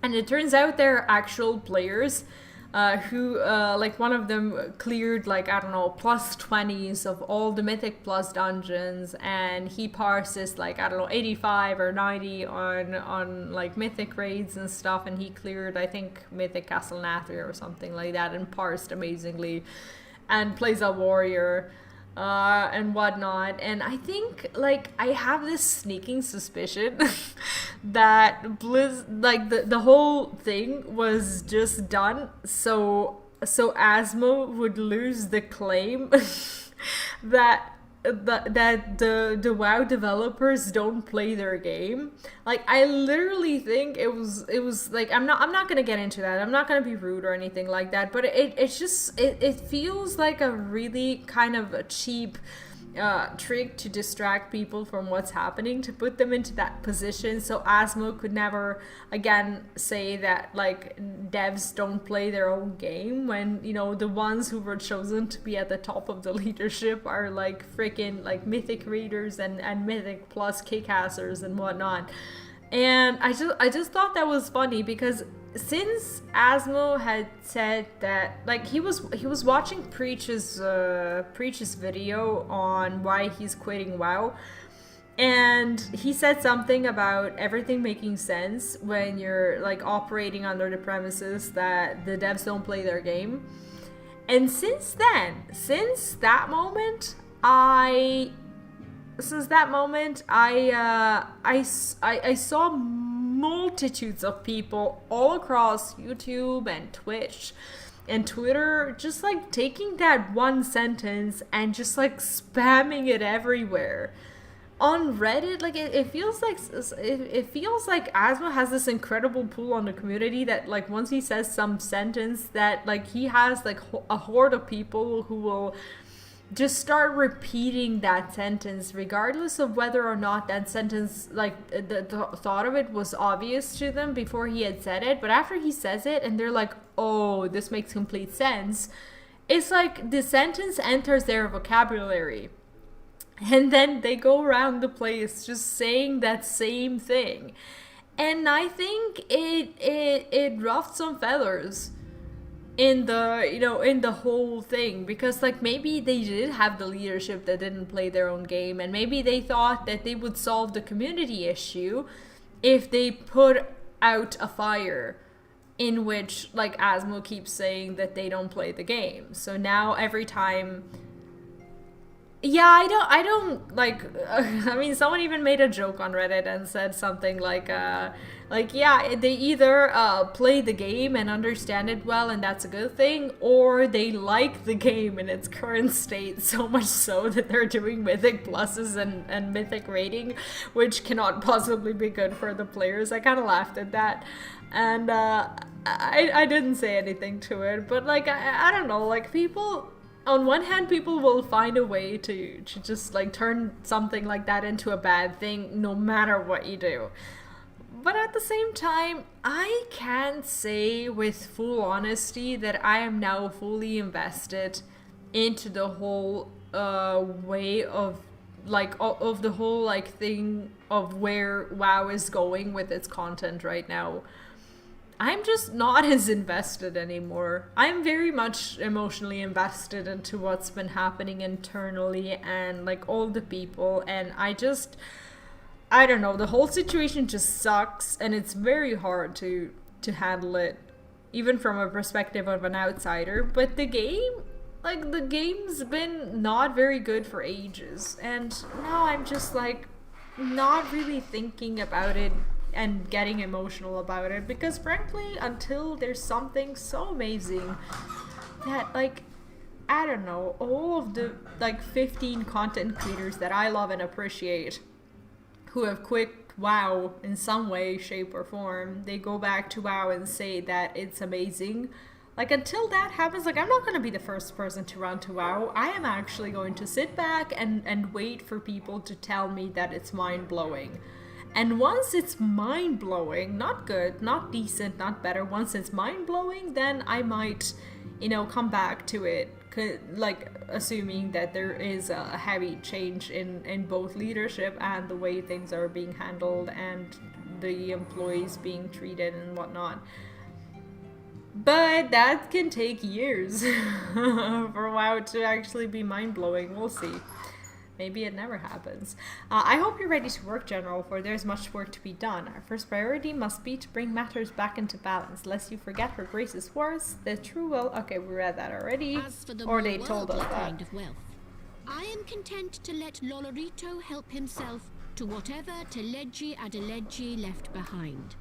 And it turns out they're actual players. Who, like, one of them cleared, like, I don't know, plus 20s of all the Mythic Plus dungeons, and he parses, like, I don't know, 85 or 90 on like, Mythic raids and stuff, and he cleared, I think, Mythic Castle Nathria or something like that, and parsed amazingly. and plays a warrior and whatnot. And I think, like, I have this sneaking suspicion that Blizz, like, the whole thing was just done so Asmo would lose the claim that the WoW developers don't play their game. Like, I literally think it was like, I'm not gonna get into that. I'm not gonna be rude or anything like that, but it's just it feels like a really kind of a cheap trick to distract people from what's happening, to put them into that position so Asmo could never again say that, like, devs don't play their own game, when, you know, the ones who were chosen to be at the top of the leadership are like freaking like mythic readers and mythic plus kickassers and whatnot. And I just thought that was funny, because since Asmo had said that, like, he was watching Preach's video on why he's quitting WoW, and he said something about everything making sense when you're, like, operating under the premises that the devs don't play their game. And since that moment, I saw multitudes of people all across YouTube and Twitch and Twitter just, like, taking that one sentence and just, like, spamming it everywhere. On Reddit, like, it feels like Asmo has this incredible pull on the community that, like, once he says some sentence, that, like, he has, like, a horde of people who will just start repeating that sentence regardless of whether or not that sentence, like, the thought of it was obvious to them before he had said it. But after he says it and they're like, oh, this makes complete sense, it's like the sentence enters their vocabulary, and then they go around the place just saying that same thing. And I think it ruffled some feathers in the, you know, in the whole thing, because, like, maybe they did have the leadership that didn't play their own game, and maybe they thought that they would solve the community issue if they put out a fire in which, like, Asmo keeps saying that they don't play the game. So now every time, yeah, I don't like, I mean, someone even made a joke on Reddit and said something like, yeah, they either play the game and understand it well, and that's a good thing, or they like the game in its current state so much so that they're doing mythic pluses and mythic rating, which cannot possibly be good for the players. I kind of laughed at that, and I didn't say anything to it, but, like, I don't know, like, people, on one hand, people will find a way to just, like, turn something like that into a bad thing no matter what you do. But at the same time, I can't say with full honesty that I am now fully invested into the whole way of, like, of the whole, like, thing of where WoW is going with its content right now. I'm just not as invested anymore. I'm very much emotionally invested into what's been happening internally and, like, all the people, and I don't know, the whole situation just sucks, and it's very hard to handle it, even from a perspective of an outsider. But the game, like, the game's been not very good for ages, and now I'm just, like, not really thinking about it and getting emotional about it, because frankly, until there's something so amazing that, like, I don't know, all of the, like, 15 content creators that I love and appreciate who have quit WoW in some way, shape, or form, they go back to WoW and say that it's amazing. Like, until that happens, like, I'm not going to be the first person to run to WoW. I am actually going to sit back and wait for people to tell me that it's mind-blowing. And once it's mind-blowing, not good, not decent, not better, once it's mind-blowing, then I might, you know, come back to it, like, assuming that there is a heavy change in both leadership and the way things are being handled and the employees being treated and whatnot. But that can take years for WoW to actually be mind-blowing. We'll see. maybe it never happens. I hope you're ready to work, General, for there's much work to be done. Our first priority must be to bring matters back into balance, lest you forget Her Grace's words. The true will... Okay, we read that already. As for the Or more they told us worldly that. kind of wealth, I am content to let Lolorito help himself to whatever Teledji Adeledji left behind.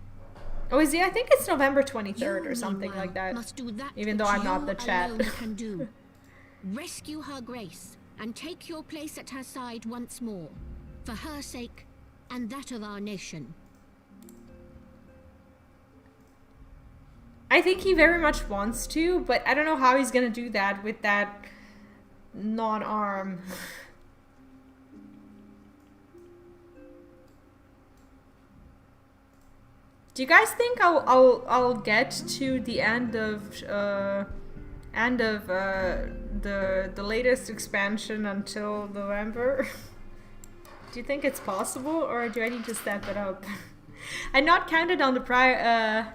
Oh, is he? I think it's November 23rd You, or something meanwhile, like that. Must do that Even though which I'm not you the chat. alone can do. Rescue Her Grace and take your place at her side once more, for her sake and that of our nation. I think he very much wants to, but I don't know how he's gonna do that with that non-arm. Do you guys think I'll get to the end of the latest expansion until November? Do you think it's possible, or do I need to step it up? I not counted on the prior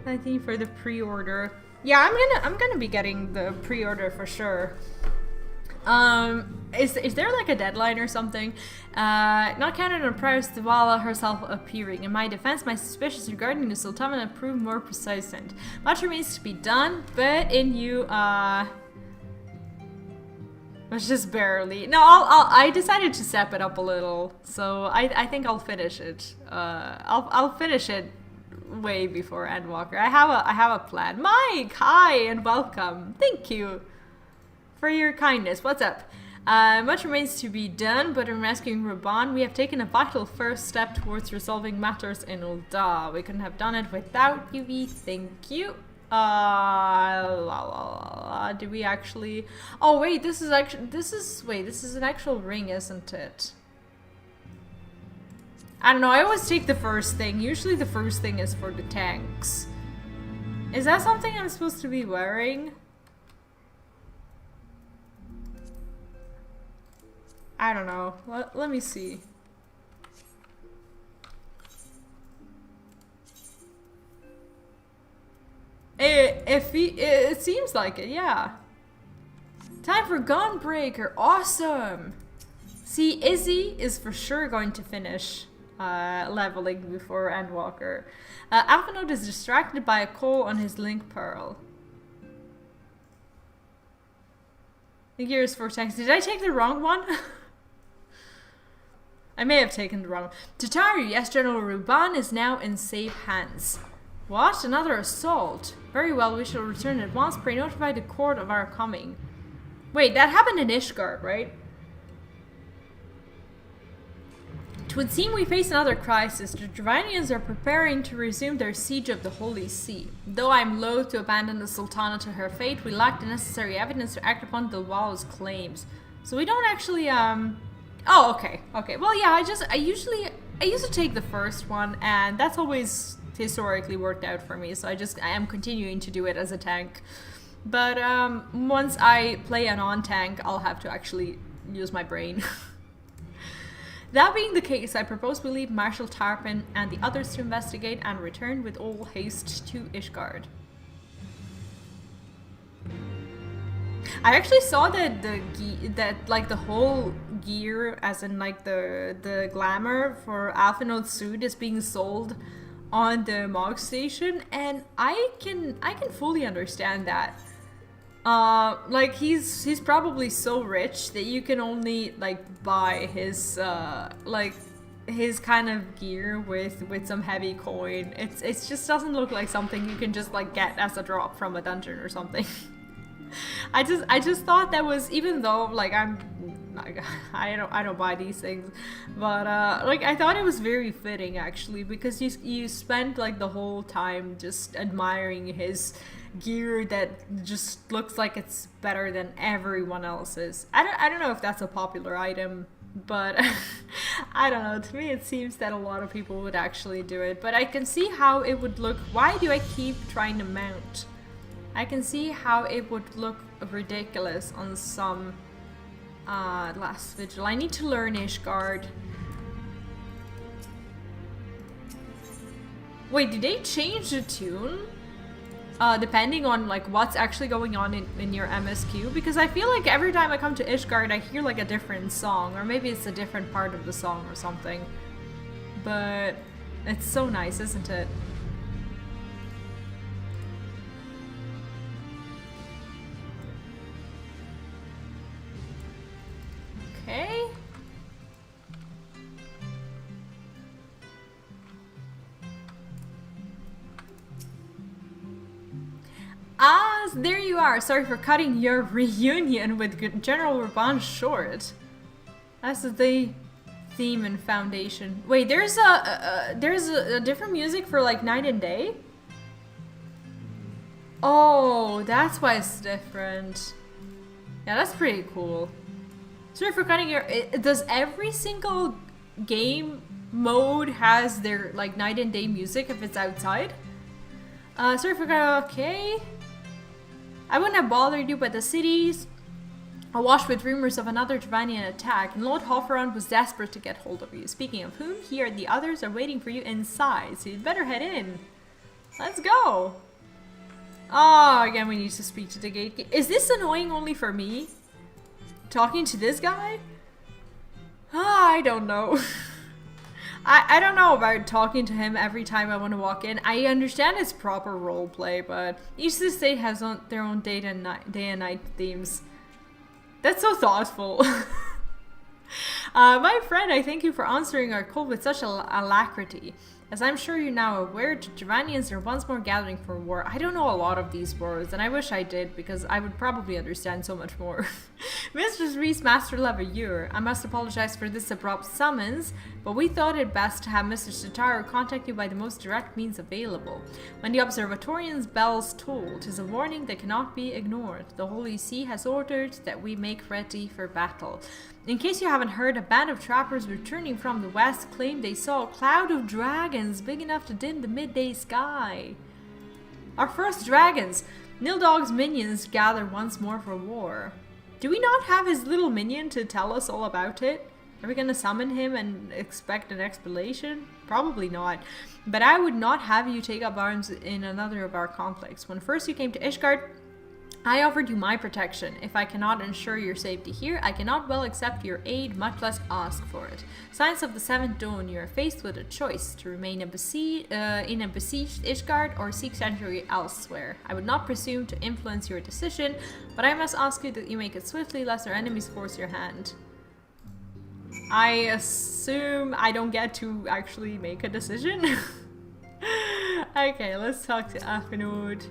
19 for the pre-order. Yeah, I'm gonna be getting the pre-order for sure. Is there like a deadline or something? Not counted on prior Stivala herself appearing. In my defense, my suspicions regarding the Sultana have proved more precise, and much remains to be done, but in you, it's just barely. No, I decided to step it up a little, so I think I'll finish it. I'll finish it way before Endwalker. I have a plan. Mike, hi and welcome. Thank you for your kindness. What's up? Much remains to be done, but in rescuing Raban, we have taken a vital first step towards resolving matters in Ul'dah. We couldn't have done it without you. Thank you. Do we actually? Oh wait, this is an actual ring, isn't it? I don't know. I always take the first thing. Usually the first thing is for the tanks. Is that something I'm supposed to be wearing? I don't know. Let me see. It seems like it, yeah. Time for Gunbreaker. Awesome. See, Izzy is for sure going to finish leveling before Endwalker. Alphanode is distracted by a call on his Link Pearl. The gear is for tanks. Did I take the wrong one? I may have taken the wrong one. Tataru, yes, General Ruban is now in safe hands. What? Another assault? Very well, we shall return at once. Pray notify the court of our coming. Wait, that happened in Ishgard, right? It would seem we face another crisis. The Dravanians are preparing to resume their siege of the Holy See. Though I am loath to abandon the Sultana to her fate, we lack the necessary evidence to act upon Dilwala's claims. So we don't actually, Oh, okay. Okay. Well, yeah, I used to take the first one, and that's always historically worked out for me, so I am continuing to do it as a tank. But, once I play a non-tank, I'll have to actually use my brain. That being the case, I propose we leave Marshal Tarpin and the others to investigate and return with all haste to Ishgard. I actually saw that the whole gear, as in like the glamour for Alphinode's suit, is being sold on the Mog Station, and I can fully understand that. Like he's probably so rich that you can only like buy his his kind of gear with some heavy coin. It just doesn't look like something you can just like get as a drop from a dungeon or something. I just thought that was, even though like I don't buy these things, but like I thought it was very fitting actually, because you spend like the whole time just admiring his gear that just looks like it's better than everyone else's. I don't know if that's a popular item, but I don't know. To me, it seems that a lot of people would actually do it. But I can see how it would look. Why do I keep trying to mount? I can see how it would look ridiculous on some last vigil. I need to learn Ishgard. Wait, did they change the tune? Depending on like what's actually going on in your MSQ? Because I feel like every time I come to Ishgard I hear like a different song, or maybe it's a different part of the song or something. But it's so nice, isn't it? Okay. Ah, there you are. Sorry for cutting your reunion with General Raban short. That's the theme and foundation. Wait, there's a different music for like night and day? Oh, that's why it's different. Yeah, that's pretty cool. Sorry for cutting your... Does every single game mode has their like night and day music if it's outside? Sorry for cutting... Okay. I wouldn't have bothered you, but the cities awash with rumors of another Dravanian attack, and Lord Hofferon was desperate to get hold of you. Speaking of whom, here the others are waiting for you inside, so you'd better head in. Let's go! Oh, again we need to speak to the gatekeeper. Is this annoying only for me? Talking to this guy? Ah, I don't know. I don't know about talking to him every time I want to walk in. I understand it's proper roleplay, but each state has their own day and night themes. That's so thoughtful. My friend, I thank you for answering our call with such alacrity. As I'm sure you're now aware, Javanians are once more gathering for war. I don't know a lot of these words, and I wish I did, because I would probably understand so much more. Mistress Reese, Master Leveilleur, I must apologize for this abrupt summons, but we thought it best to have Mr. Sitaro contact you by the most direct means available. When the Observatorian's bells toll, 'tis a warning that cannot be ignored. The Holy See has ordered that we make ready for battle. In case you haven't heard, a band of trappers returning from the west claimed they saw a cloud of dragons big enough to dim the midday sky. Our first dragons! Nildog's minions gather once more for war. Do we not have his little minion to tell us all about it? Are we gonna summon him and expect an explanation? Probably not. But I would not have you take up arms in another of our conflicts. When first you came to Ishgard, I offered you my protection. If I cannot ensure your safety here, I cannot well accept your aid, much less ask for it. Signs of the Seventh Dawn, you are faced with a choice, to remain in a besieged Ishgard or seek sanctuary elsewhere. I would not presume to influence your decision, but I must ask you that you make it swiftly, lest our enemies force your hand. I assume I don't get to actually make a decision? Okay, let's talk to Afinod.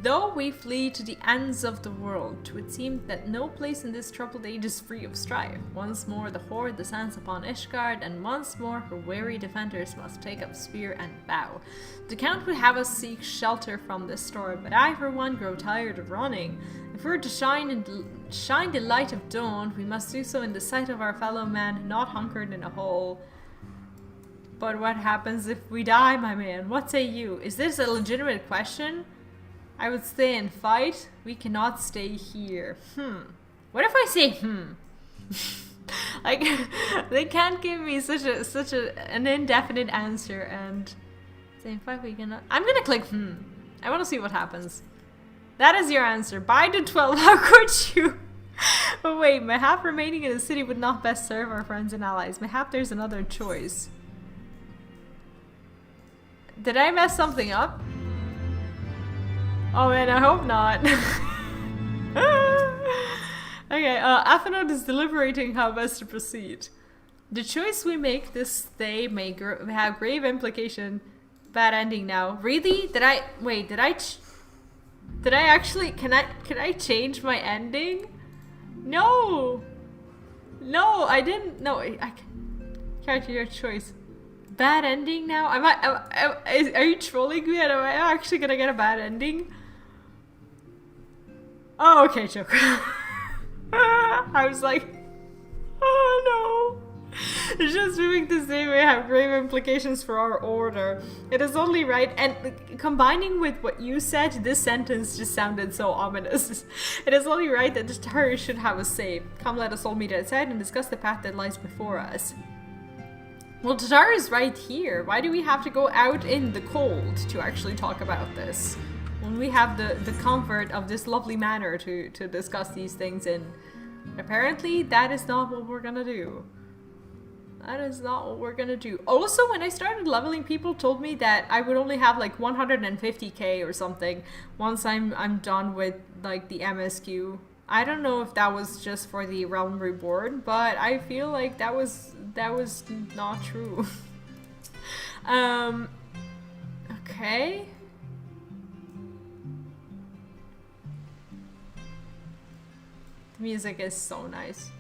Though we flee to the ends of the world, 'twould seem that no place in this troubled age is free of strife. Once more the horde descends upon Ishgard, and once more her weary defenders must take up spear and bow. The Count would have us seek shelter from this storm, but I for one grow tired of running. If we're to shine the light of dawn, we must do so in the sight of our fellow men, not hunkered in a hole. But what happens if we die, my man? What say you? Is this a legitimate question? I would stay and fight. We cannot stay here. What if I say Like, they can't give me such an indefinite answer and stay and fight. We cannot. I'm gonna click I want to see what happens. That is your answer. By the 12. How could you? But wait, mayhap remaining in the city would not best serve our friends and allies. Mayhap there's another choice. Did I mess something up? Oh man, I hope not. Okay, Athenod is deliberating how best to proceed. The choice we make this day may have grave implication. Bad ending now. Really? Did I actually, can I change my ending? No! No, I didn't, no, I character your choice. Bad ending now? Are you trolling me? Am I actually gonna get a bad ending? Oh, okay, joke. I was like, oh no. Just moving this day may have grave implications for our order. It is only right, and combining with what you said, this sentence just sounded so ominous. It is only right that the Tari should have a say. Come, let us all meet outside and discuss the path that lies before us. Well, Tataru's right here. Why do we have to go out in the cold to actually talk about this? When we have the comfort of this lovely manor to discuss these things in. Apparently, that is not what we're gonna do. That is not what we're gonna do. Also, when I started leveling, people told me that I would only have like 150k or something once I'm done with like the MSQ. I don't know if that was just for the Realm Reborn, but I feel like that was not true. Okay. The music is so nice.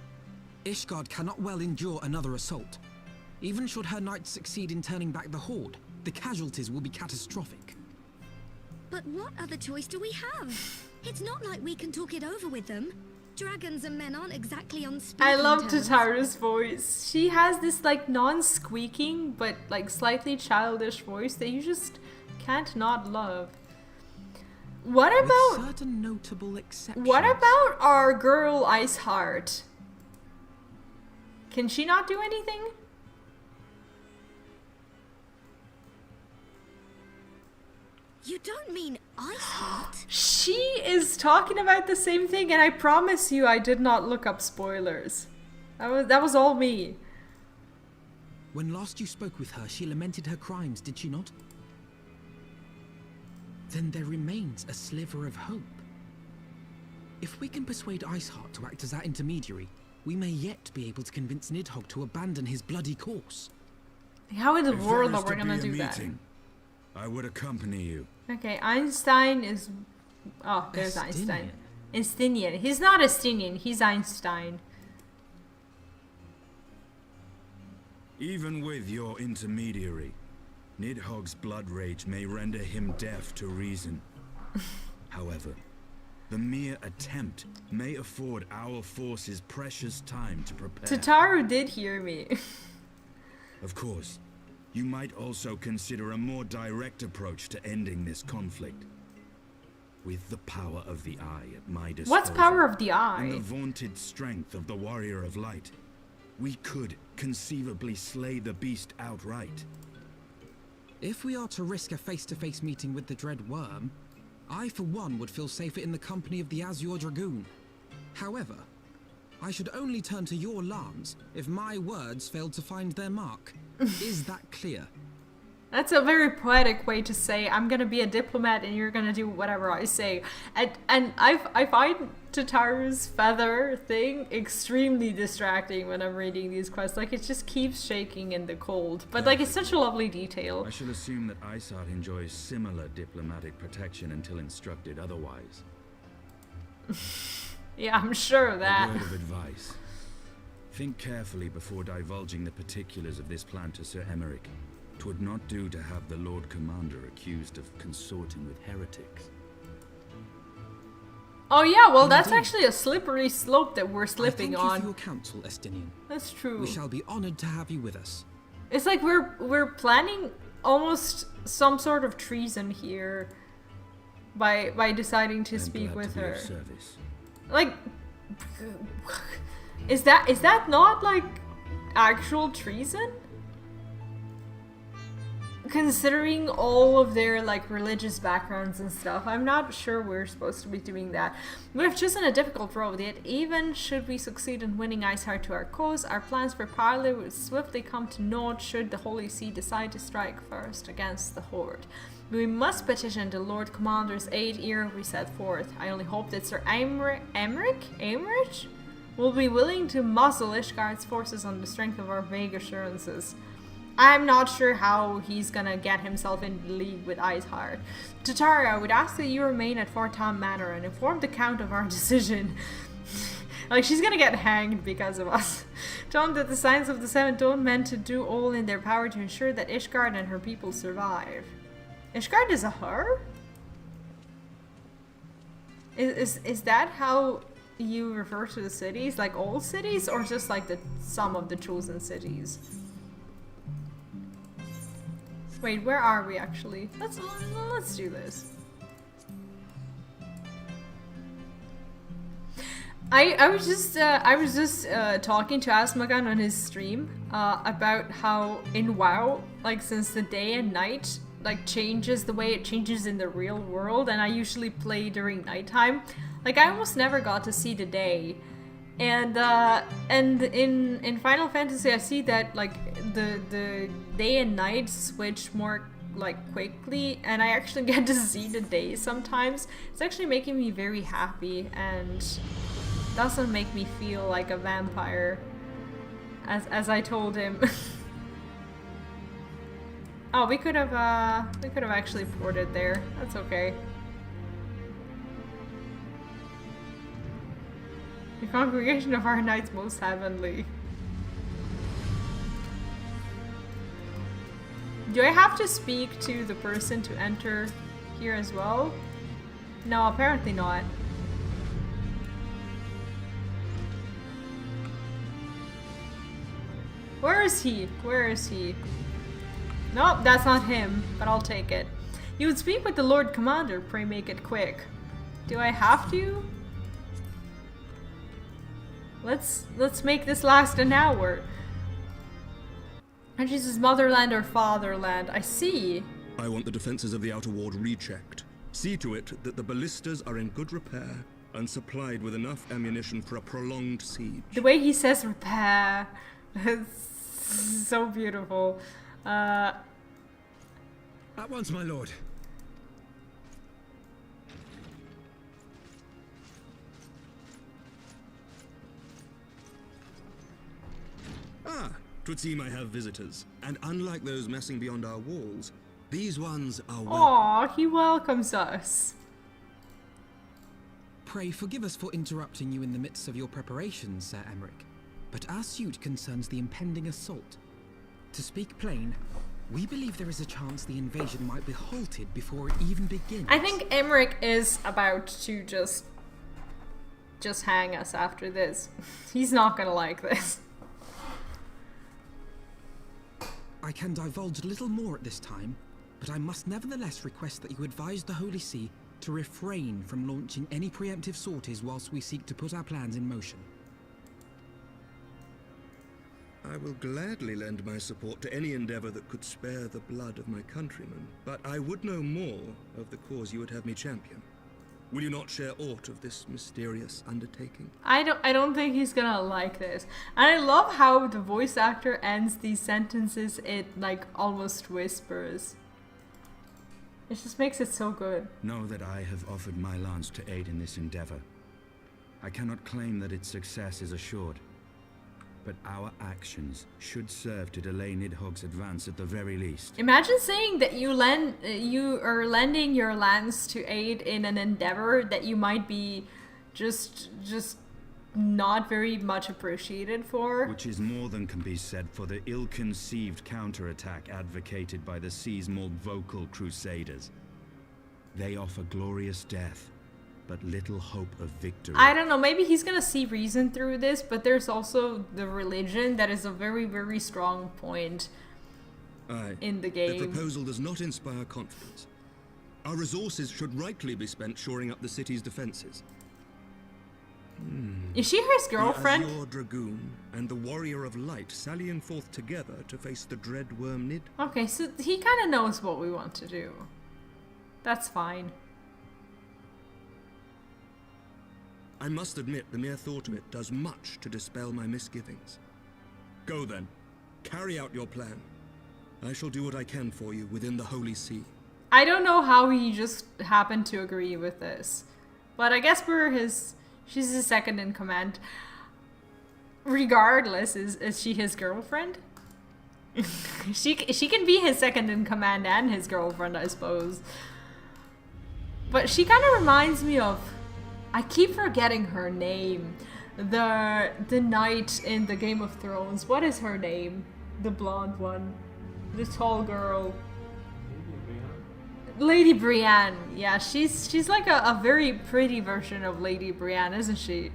Ishgard cannot well endure another assault. Even should her knights succeed in turning back the Horde, the casualties will be catastrophic. But what other choice do we have? It's not like we can talk it over with them. Dragons and men aren't exactly on speaking I love terms. Tataru's voice. She has this like non-squeaking but like slightly childish voice that you just can't not love. What about certain notable exceptions? What about our girl Iceheart? Can she not do anything? You don't mean Iceheart? She is talking about the same thing, and I promise you I did not look up spoilers. That was all me. When last you spoke with her, she lamented her crimes, did she not? Then there remains a sliver of hope. If we can persuade Iceheart to act as our intermediary, we may yet be able to convince Nidhogg to abandon his bloody course. How in the If world there are is we to gonna be a do that? meeting, I would accompany you. Okay, Einstein is... Oh, there's Einstein. Estinian. He's not Estinian, he's Einstein. Even with your intermediary, Nidhogg's blood rage may render him deaf to reason. However, the mere attempt may afford our forces precious time to prepare. Tataru did hear me. Of course, you might also consider a more direct approach to ending this conflict. With the power of the Eye at my disposal. What's power of the Eye? And the vaunted strength of the Warrior of Light, we could conceivably slay the beast outright. If we are to risk a face-to-face meeting with the Dread Worm, I for one would feel safer in the company of the Azure Dragoon. However, I should only turn to your lance if my words failed to find their mark. Is that clear? That's a very poetic way to say I'm gonna be a diplomat and you're gonna do whatever I say. And I find Tataru's feather thing extremely distracting when I'm reading these quests. Like, it just keeps shaking in the cold. But like, it's such a lovely detail. I shall assume that Isart enjoys similar diplomatic protection until instructed otherwise. Yeah, I'm sure of that. A word of advice. Think carefully before divulging the particulars of this plan to Sir Emeric. 'Twould not do to have the Lord Commander accused of consorting with heretics. Oh yeah, well that's actually a slippery slope that we're slipping Thank you on. for your counsel, Estinian. That's true. We shall be honored to have you with us. It's like we're planning almost some sort of treason here by deciding to speak with her. Like, is that not like actual treason? Considering all of their like religious backgrounds and stuff, I'm not sure we're supposed to be doing that. We have chosen a difficult road, yet even should we succeed in winning Iceheart to our cause, our plans for parley would swiftly come to naught should the Holy See decide to strike first against the Horde. We must petition the Lord Commander's aid ere we set forth. I only hope that Sir Emeric will be willing to muzzle Ishgard's forces on the strength of our vague assurances. I'm not sure how he's gonna get himself in the league with Iceheart. Tataru, I would ask that you remain at Fort Tom Manor and inform the Count of our decision. Like, she's gonna get hanged because of us. Tell him that the Signs of the Seven don't meant to do all in their power to ensure that Ishgard and her people survive. Ishgard is a her? Is that how you refer to the cities? Like all cities, or just like some of the chosen cities? Wait, where are we actually? Let's do this. I was just talking to Asmagan on his stream about how in WoW, like since the day and night like changes the way it changes in the real world, and I usually play during nighttime. Like I almost never got to see the day, and in Final Fantasy I see that like the day and night switch more like quickly, and I actually get to see the day sometimes. It's actually making me very happy and doesn't make me feel like a vampire, as I told him. Oh, we could have actually ported there. That's okay. The congregation of our knights most heavenly. Do I have to speak to the person to enter here as well? No, apparently not. Where is he? Where is he? Nope, that's not him, but I'll take it. You would speak with the Lord Commander, pray make it quick. Do I have to? Let's make this last an hour. And Jesus, motherland or fatherland? I see. I want the defenses of the Outer Ward rechecked. See to it that the ballistas are in good repair and supplied with enough ammunition for a prolonged siege. The way he says repair. It's so beautiful. At once, my lord. Ah, 'twould seem I have visitors. And unlike those messing beyond our walls, these ones are welcome. Aw, he welcomes us. Pray forgive us for interrupting you in the midst of your preparations, Sir Emmerich, but our suit concerns the impending assault. To speak plain, we believe there is a chance the invasion might be halted before it even begins. I think Emmerich is about to just hang us after this. He's not gonna like this. I can divulge little more at this time, but I must nevertheless request that you advise the Holy See to refrain from launching any preemptive sorties whilst we seek to put our plans in motion. I will gladly lend my support to any endeavor that could spare the blood of my countrymen, but I would know more of the cause you would have me champion. Will you not share aught of this mysterious undertaking? I don't think he's gonna like this. And I love how the voice actor ends these sentences, it like almost whispers. It just makes it so good. Know that I have offered my lance to aid in this endeavor. I cannot claim that its success is assured, but our actions should serve to delay Nidhogg's advance at the very least. Imagine saying that you are lending your lance to aid in an endeavor that you might be just not very much appreciated for. Which is more than can be said for the ill-conceived counterattack advocated by the sea's more vocal crusaders. They offer glorious death, but little hope of victory. I don't know, maybe he's gonna see reason through this, but there's also the religion that is a very, very strong point in the game. The proposal does not inspire confidence. Our resources should rightly be spent shoring up the city's defenses. Is she his girlfriend? The Azure Dragoon and the Warrior of Light sallying forth together to face the dread Wormnid. Okay, so he kind of knows what we want to do. That's fine. I must admit, the mere thought of it does much to dispel my misgivings. Go then. Carry out your plan. I shall do what I can for you within the Holy See. I don't know how he just happened to agree with this. But I guess she's his second in command. Regardless, is she his girlfriend? she can be his second in command and his girlfriend, I suppose. But she kind of reminds me of... I keep forgetting her name. The knight in the Game of Thrones. What is her name? The blonde one. The tall girl. Lady Brienne. Yeah, she's like a very pretty version of Lady Brienne, isn't she?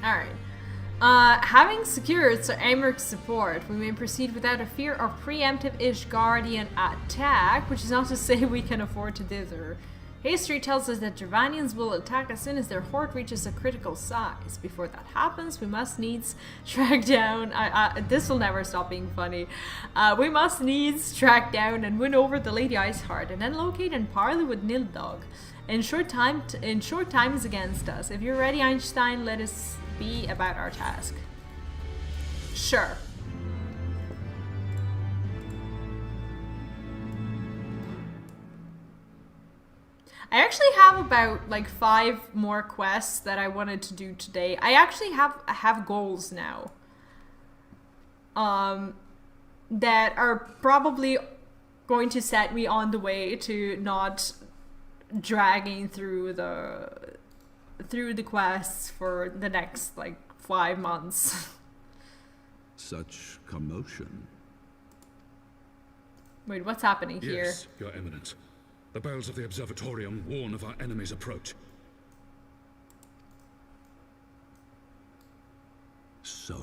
Alright. Having secured Sir Aymric's support, we may proceed without a fear of preemptive Ishgardian attack, which is not to say we can afford to dither. History tells us that Dravanians will attack as soon as their horde reaches a critical size. Before that happens, we must needs track down... this will never stop being funny. We must needs track down and win over the Lady Iceheart, and then locate and parley with Nildog. In short time is against us. If you're ready, Einstein, let us be about our task. Sure. I actually have about like 5 more quests that I wanted to do today. I actually have goals now. That are probably going to set me on the way to not dragging through the quests for the next like 5 months. Such commotion. Wait, what's happening here? Yes, Your Eminence. The bells of the observatorium warn of our enemy's approach. So,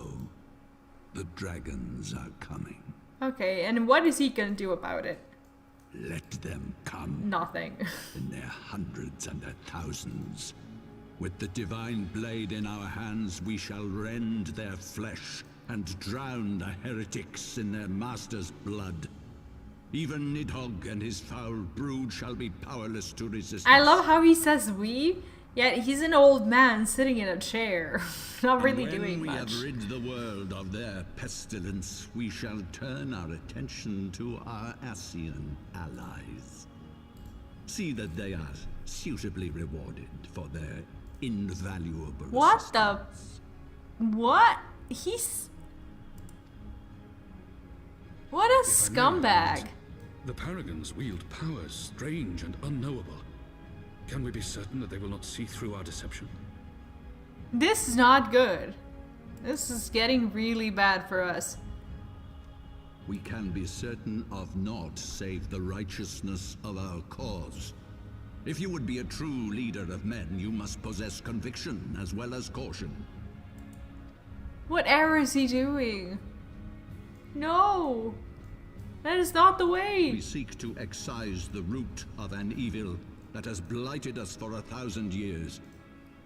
the dragons are coming. Okay, and what is he gonna do about it? Let them come. Nothing. In their hundreds and their thousands. With the divine blade in our hands, we shall rend their flesh and drown the heretics in their master's blood. Even Nidhogg and his foul brood shall be powerless to resist. I love how he says we, yet he's an old man sitting in a chair, not really doing much. When we have rid the world of their pestilence, we shall turn our attention to our Ascian allies. See that they are suitably rewarded for their invaluable What the? assistance. What? He's... What a scumbag. The Paragons wield powers strange and unknowable. Can we be certain that they will not see through our deception? This is not good. This is getting really bad for us. We can be certain of naught save the righteousness of our cause. If you would be a true leader of men, you must possess conviction as well as caution. What error is he doing? No! That is not the way! We seek to excise the root of an evil that has blighted us for 1,000 years.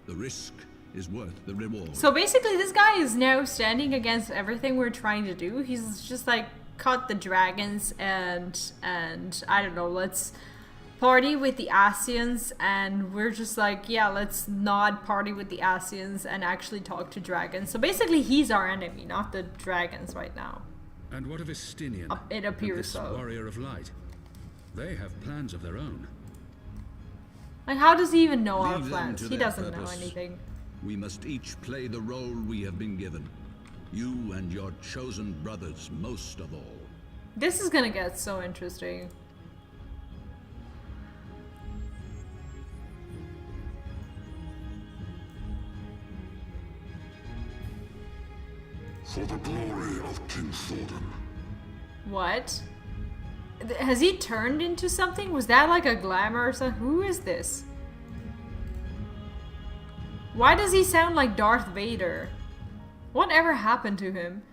The risk is worth the reward. So basically this guy is now standing against everything we're trying to do. He's just like, cut the dragons and I don't know, let's party with the Ascians, and we're just like, yeah, let's not party with the Ascians and actually talk to dragons. So basically he's our enemy, not the dragons right now. And what of Estinian? It appears this so. warrior of light? They have plans of their own. Like, how does he even know our Leave them plans? to He their doesn't know purpose. anything. We must each play the role we have been given. You and your chosen brothers most of all. This is gonna get so interesting. For the glory of King Thordan. What? Has he turned into something? Was that like a glamour or something? Who is this? Why does he sound like Darth Vader? Whatever happened to him?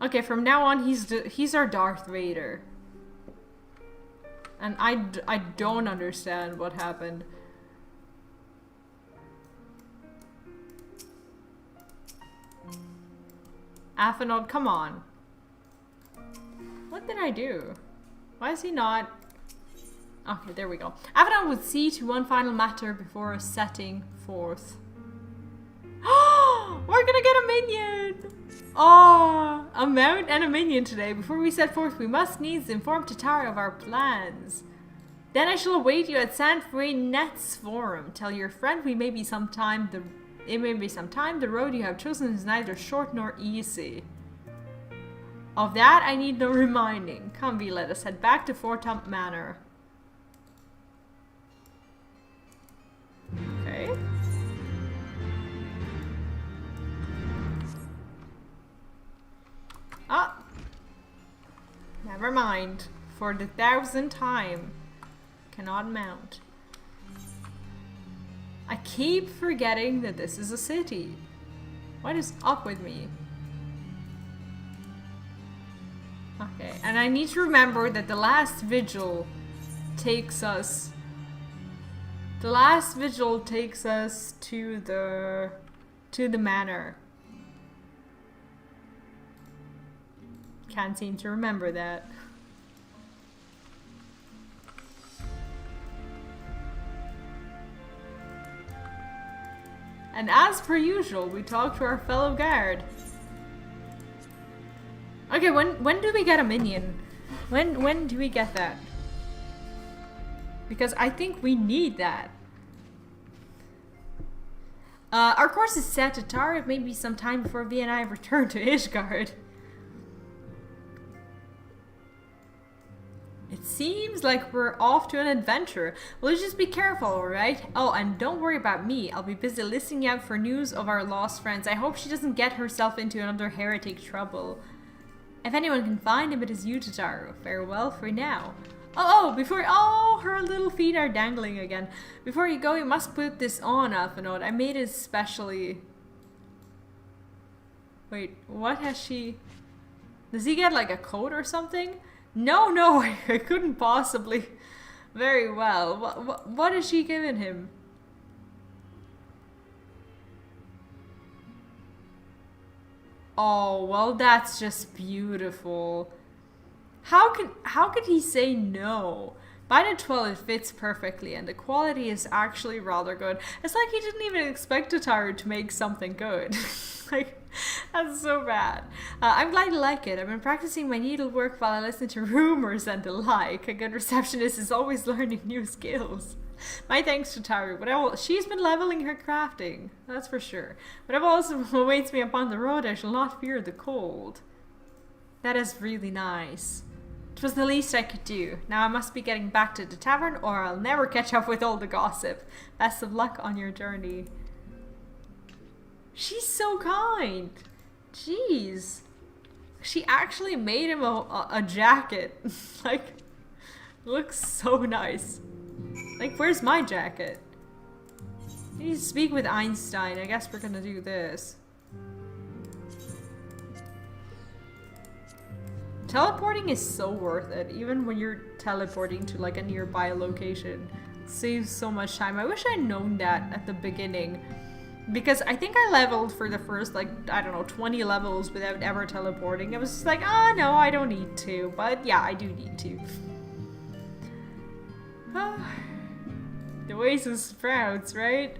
Okay, from now on he's our Darth Vader. And I don't understand what happened. Athenod, come on. What did I do? Why is he not... Okay, there we go. Athenod would see to one final matter before setting forth. We're gonna get a minion! Oh, a mount and a minion today. Before we set forth, we must needs inform Tatara of our plans. Then I shall await you at San Net's Forum. Tell your friend it may be some time. The road you have chosen is neither short nor easy. Of that I need no reminding. Come, V, let us head back to Fortump Manor. Okay. Ah! Never mind. For the 1,000th time. Cannot mount. I keep forgetting that this is a city. What is up with me? Okay, and I need to remember that the last vigil takes us... The last vigil takes us to the manor. Can't seem to remember that. And as per usual, we talk to our fellow guard. Okay, when do we get a minion? When do we get that? Because I think we need that. Our course is set to Tara. It may be some time before V and I return to Ishgard. It seems like we're off to an adventure. Well, just be careful, alright? Oh, and don't worry about me. I'll be busy listening out for news of our lost friends. I hope she doesn't get herself into another heretic trouble. If anyone can find him, it is you, Tataru. Farewell for now. Oh, her little feet are dangling again. Before you go, you must put this on, Alphinaud. I made it specially. Wait, what has she... Does he get like a coat or something? No, I couldn't possibly. Very well. What has she given him? Oh, well, that's just beautiful. How could he say no? By the 12, it fits perfectly, and the quality is actually rather good. It's like he didn't even expect Tataru to make something good. Like, that's so bad. I'm glad you like it. I've been practicing my needlework while I listen to rumors and the like. A good receptionist is always learning new skills. My thanks to Taru, but she's been leveling her crafting, that's for sure. Whatever also awaits me upon the road, I shall not fear the cold. That is really nice. It was the least I could do. Now I must be getting back to the tavern, or I'll never catch up with all the gossip. Best of luck on your journey. She's so kind. Jeez. She actually made him a jacket. Like, looks so nice. Like, where's my jacket? I need to speak with Einstein. I guess we're gonna do this. Teleporting is so worth it, even when you're teleporting to like a nearby location. It saves so much time. I wish I'd known that at the beginning. Because I think I leveled for the first, like, I don't know, 20 levels without ever teleporting. I was just like, oh no, I don't need to. But yeah, I do need to. The ways of sprouts, right?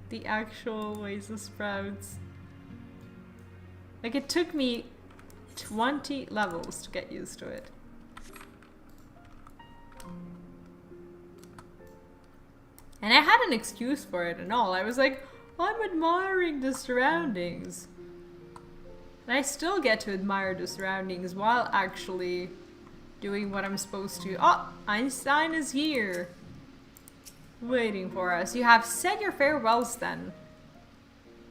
The actual ways of sprouts. Like, it took me 20 levels to get used to it. And I had an excuse for it and all. I was like, I'm admiring the surroundings. And I still get to admire the surroundings while actually doing what I'm supposed to. Oh, Einstein is here. Waiting for us. You have said your farewells then.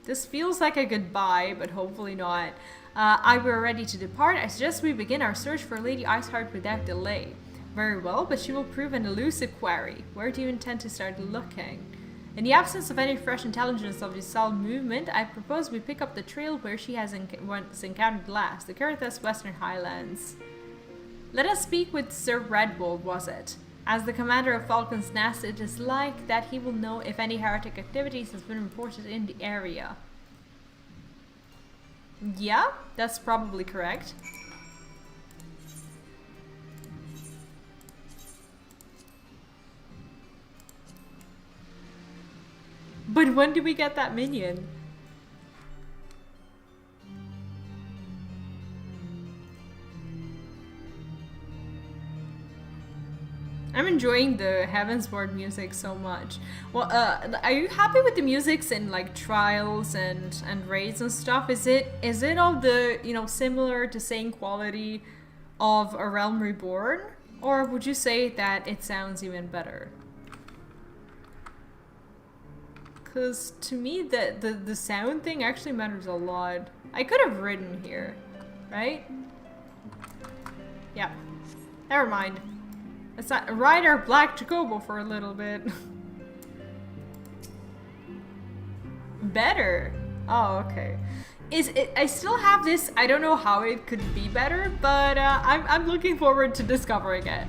This feels like a goodbye, but hopefully not. We're ready to depart. I suggest we begin our search for Lady Ishgard without delay. Very well, but she will prove an elusive quarry. Where do you intend to start looking? In the absence of any fresh intelligence of the Sal movement, I propose we pick up the trail where she has once encountered last, the Kurithas Western Highlands. Let us speak with Sir Redwold, was it? As the commander of Falcon's Nest, it is like that he will know if any heretic activities has been reported in the area. Yeah, that's probably correct. But when do we get that minion? I'm enjoying the Heavensward music so much. Well, are you happy with the musics in like Trials and Raids and stuff? Is it of the, you know, similar to same quality of A Realm Reborn? Or would you say that it sounds even better? Because to me, the sound thing actually matters a lot. I could have ridden here, right? Yeah. Never mind. Let's not ride our black Chocobo for a little bit. better. Oh, okay. I still have this. I don't know how it could be better, but I'm looking forward to discovering it.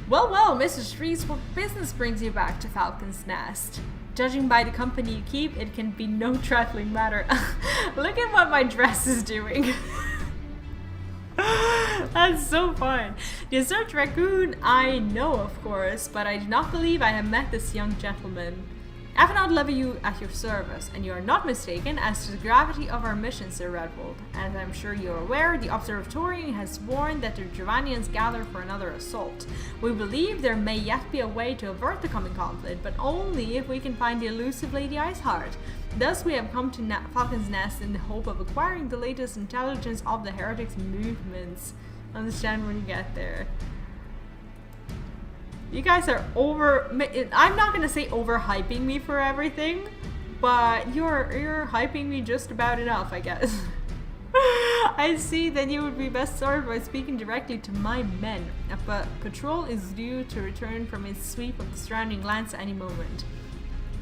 Well, Mr. Streets, what business brings you back to Falcon's Nest? Judging by the company you keep, it can be no trifling matter. Look at what my dress is doing. That's so fun. The Desert Dragoon I know, of course, but I do not believe I have met this young gentleman. I have not left you at your service, and you are not mistaken as to the gravity of our mission, Sir Redwold. As I'm sure you are aware, the Observatorium has warned that the Dravanians gather for another assault. We believe there may yet be a way to avert the coming conflict, but only if we can find the elusive Lady Iceheart. Thus, we have come to Falcon's Nest in the hope of acquiring the latest intelligence of the heretics' movements. Understand when you get there. You guys are I'm not gonna say overhyping me for everything, but you're hyping me just about enough, I guess. I see that you would be best served by speaking directly to my men. A patrol is due to return from its sweep of the surrounding lands any moment.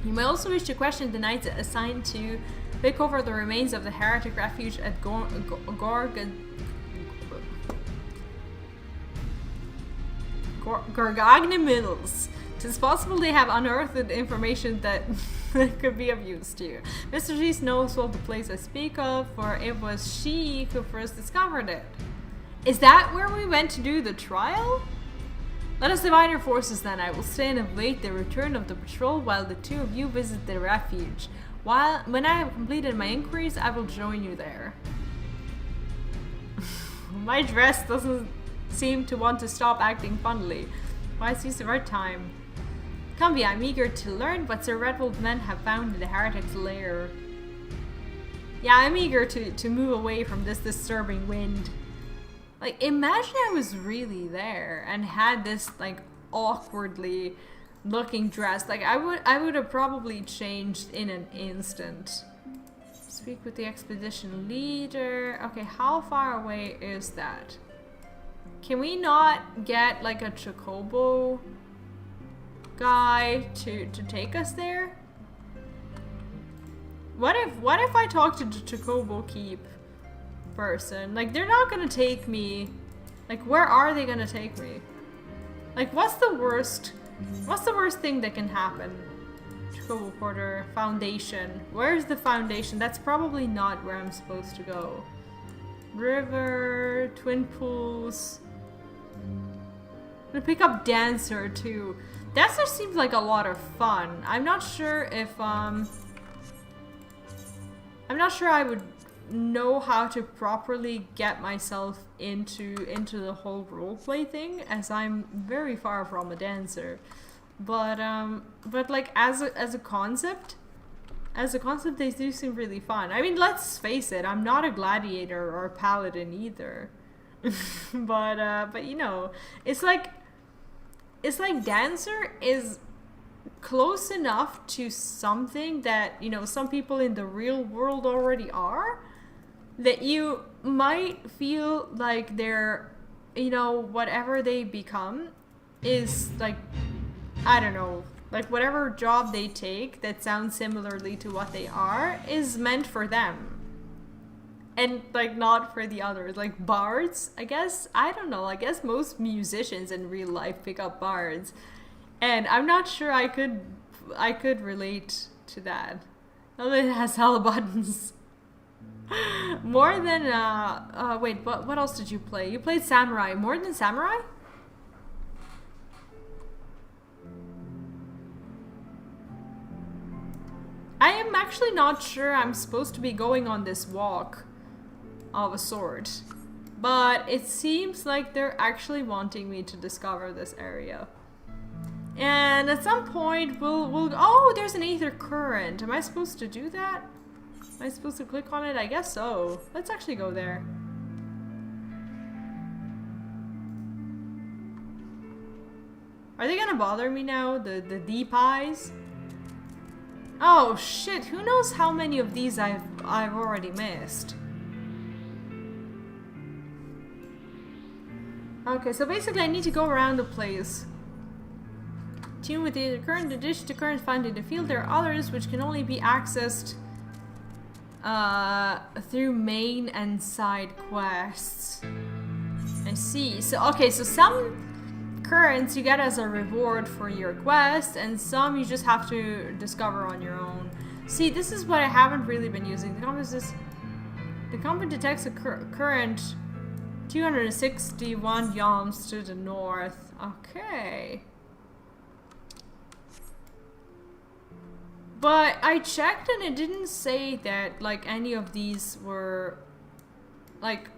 You may also wish to question the knights assigned to pick over the remains of the heretic refuge at Gorgagna Mills. It is possible they have unearthed information that could be of use to you. Mr. Reese knows of the place I speak of, for it was she who first discovered it. Is that where we went to do the trial? Let us divide our forces then. I will stay and await the return of the patrol while the two of you visit the refuge. When I have completed my inquiries, I will join you there. My dress doesn't seem to want to stop acting funnily. Why is this the right time? Comby, I'm eager to learn what Sir Redwold's men have found in the heretic's lair. Yeah, I'm eager to move away from this disturbing wind. Like, imagine I was really there and had this, like, awkwardly looking dress. Like, I would have probably changed in an instant. Speak with the expedition leader. Okay, how far away is that? Can we not get, like, a Chocobo guy to take us there? What if I talk to the Chocobo Keep person? Like, they're not gonna take me. Like, where are they gonna take me? Like, what's the worst thing that can happen? Chocobo Porter, Foundation. Where's the Foundation? That's probably not where I'm supposed to go. River, Twin Pools. I'm gonna pick up Dancer too. Dancer seems like a lot of fun. I'm not sure if I'm not sure I would know how to properly get myself into the whole roleplay thing, as I'm very far from a dancer. But like as a concept, they do seem really fun. I mean, let's face it, I'm not a gladiator or a paladin either. but you know, it's like dancer is close enough to something that, you know, some people in the real world already are, that you might feel like they're, you know, whatever they become is like, I don't know, like whatever job they take that sounds similarly to what they are is meant for them. And like not for the others. Like bards, I guess, I don't know, I guess most musicians in real life pick up bards. And I'm not sure I could relate to that. Although it has hella buttons. More than wait, what else did you play? You played Samurai. More than Samurai? I am actually not sure I'm supposed to be going on this walk of a sort, but it seems like they're actually wanting me to discover this area. And at some point we'll oh, there's an Aether Current. Am I supposed to do that? Am I supposed to click on it? I guess so. Let's actually go there. Are they gonna bother me now? The deep eyes? Oh shit, who knows how many of these I've already missed. Okay, so basically I need to go around the place. Tune with the current, the dish to current found in the field. There are others which can only be accessed through main and side quests. I see. So okay, so some currents you get as a reward for your quest, and some you just have to discover on your own. See, this is what I haven't really been using. The compass detects a current 261 yalms to the north. Okay. But I checked and it didn't say that like any of these were like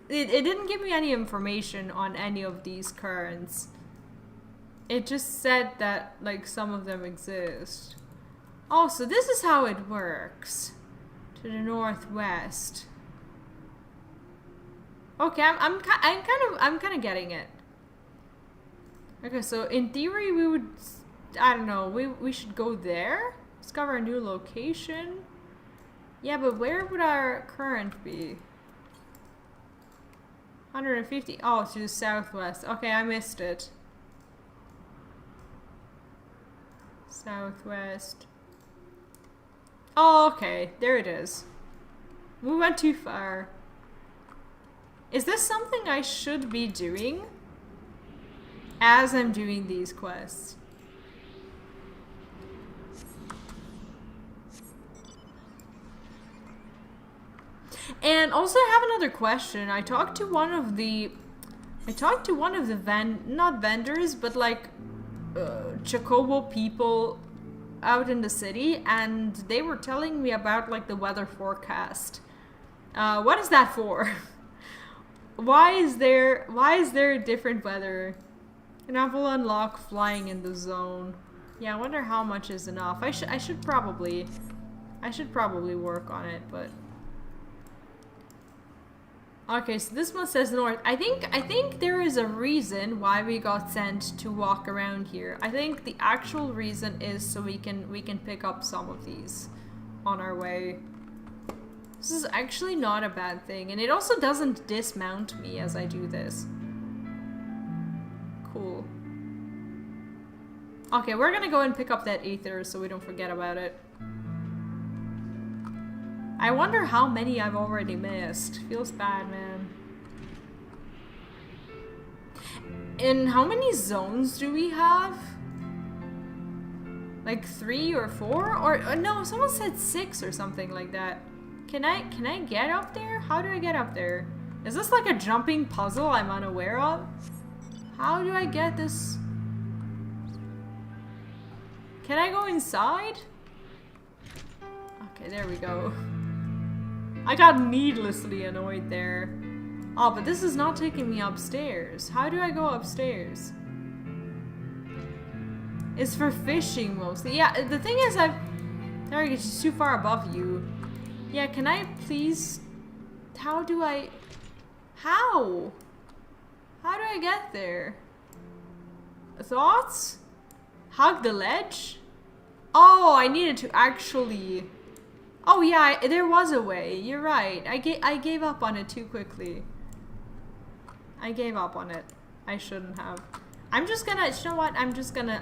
it didn't give me any information on any of these currents. It just said that like some of them exist. Oh, so this is how it works. To the northwest. Okay, I'm kind of getting it. Okay, so in theory we would, I don't know, we should go there. Discover a new location. Yeah, but where would our current be? 150. Oh, to the southwest. Okay, I missed it. Southwest. Oh, okay. There it is. We went too far. Is this something I should be doing as I'm doing these quests? And also I have another question. I talked to one of the not vendors, but like Chocobo people out in the city, and they were telling me about like the weather forecast. What is that for? Why is there different weather? And I will unlock flying in the zone. Yeah, I wonder how much is enough. I should probably work on it, but okay, so this one says north. I think there is a reason why we got sent to walk around here. I think the actual reason is so we can pick up some of these on our way. This is actually not a bad thing, and it also doesn't dismount me as I do this. Cool. Okay, we're gonna go and pick up that ether so we don't forget about it. I wonder how many I've already missed. Feels bad, man. And how many zones do we have? Like 3 or 4? Or no, someone said 6 or something like that. Can I get up there? How do I get up there? Is this like a jumping puzzle I'm unaware of? How do I get this? Can I go inside? Okay, there we go. I got needlessly annoyed there. Oh, but this is not taking me upstairs. How do I go upstairs? It's for fishing mostly. Yeah, the thing is there, it's too far above you. Yeah, can I please... How do I get there? Thoughts? Hug the ledge? Oh, I needed to actually... Oh yeah, there was a way. You're right. I gave up on it too quickly. I gave up on it. I shouldn't have. I'm just gonna, you know what? I'm just gonna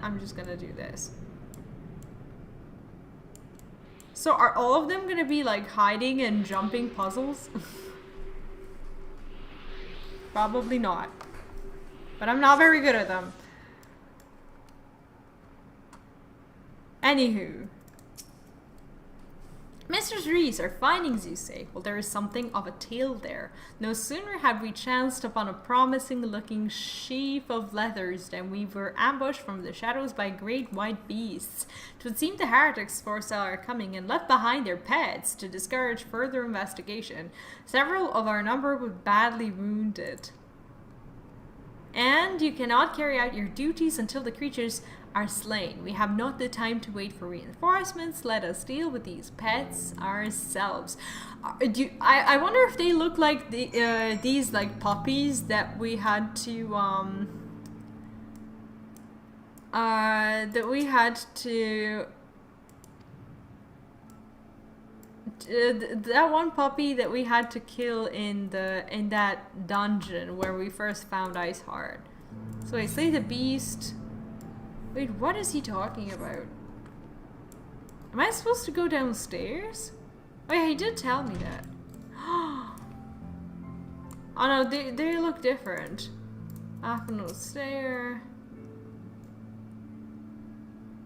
do this. So are all of them gonna be like hiding and jumping puzzles? Probably not. But I'm not very good at them. Anywho. Mr. Reese, our findings, you say? Well, there is something of a tale there. No sooner had we chanced upon a promising-looking sheaf of leathers than we were ambushed from the shadows by great white beasts. 'Twould seem the heretics foresaw our coming and left behind their pets to discourage further investigation. Several of our number were badly wounded. And you cannot carry out your duties until the creatures are slain. We have not the time to wait for reinforcements. Let us deal with these pets ourselves. I wonder if they look like these like puppies that we had to that one puppy that we had to kill in that dungeon where we first found Iceheart. So I slay the beast. Wait, what is he talking about? Am I supposed to go downstairs? Oh yeah, he did tell me that. Oh no, they look different. Afternoon stare.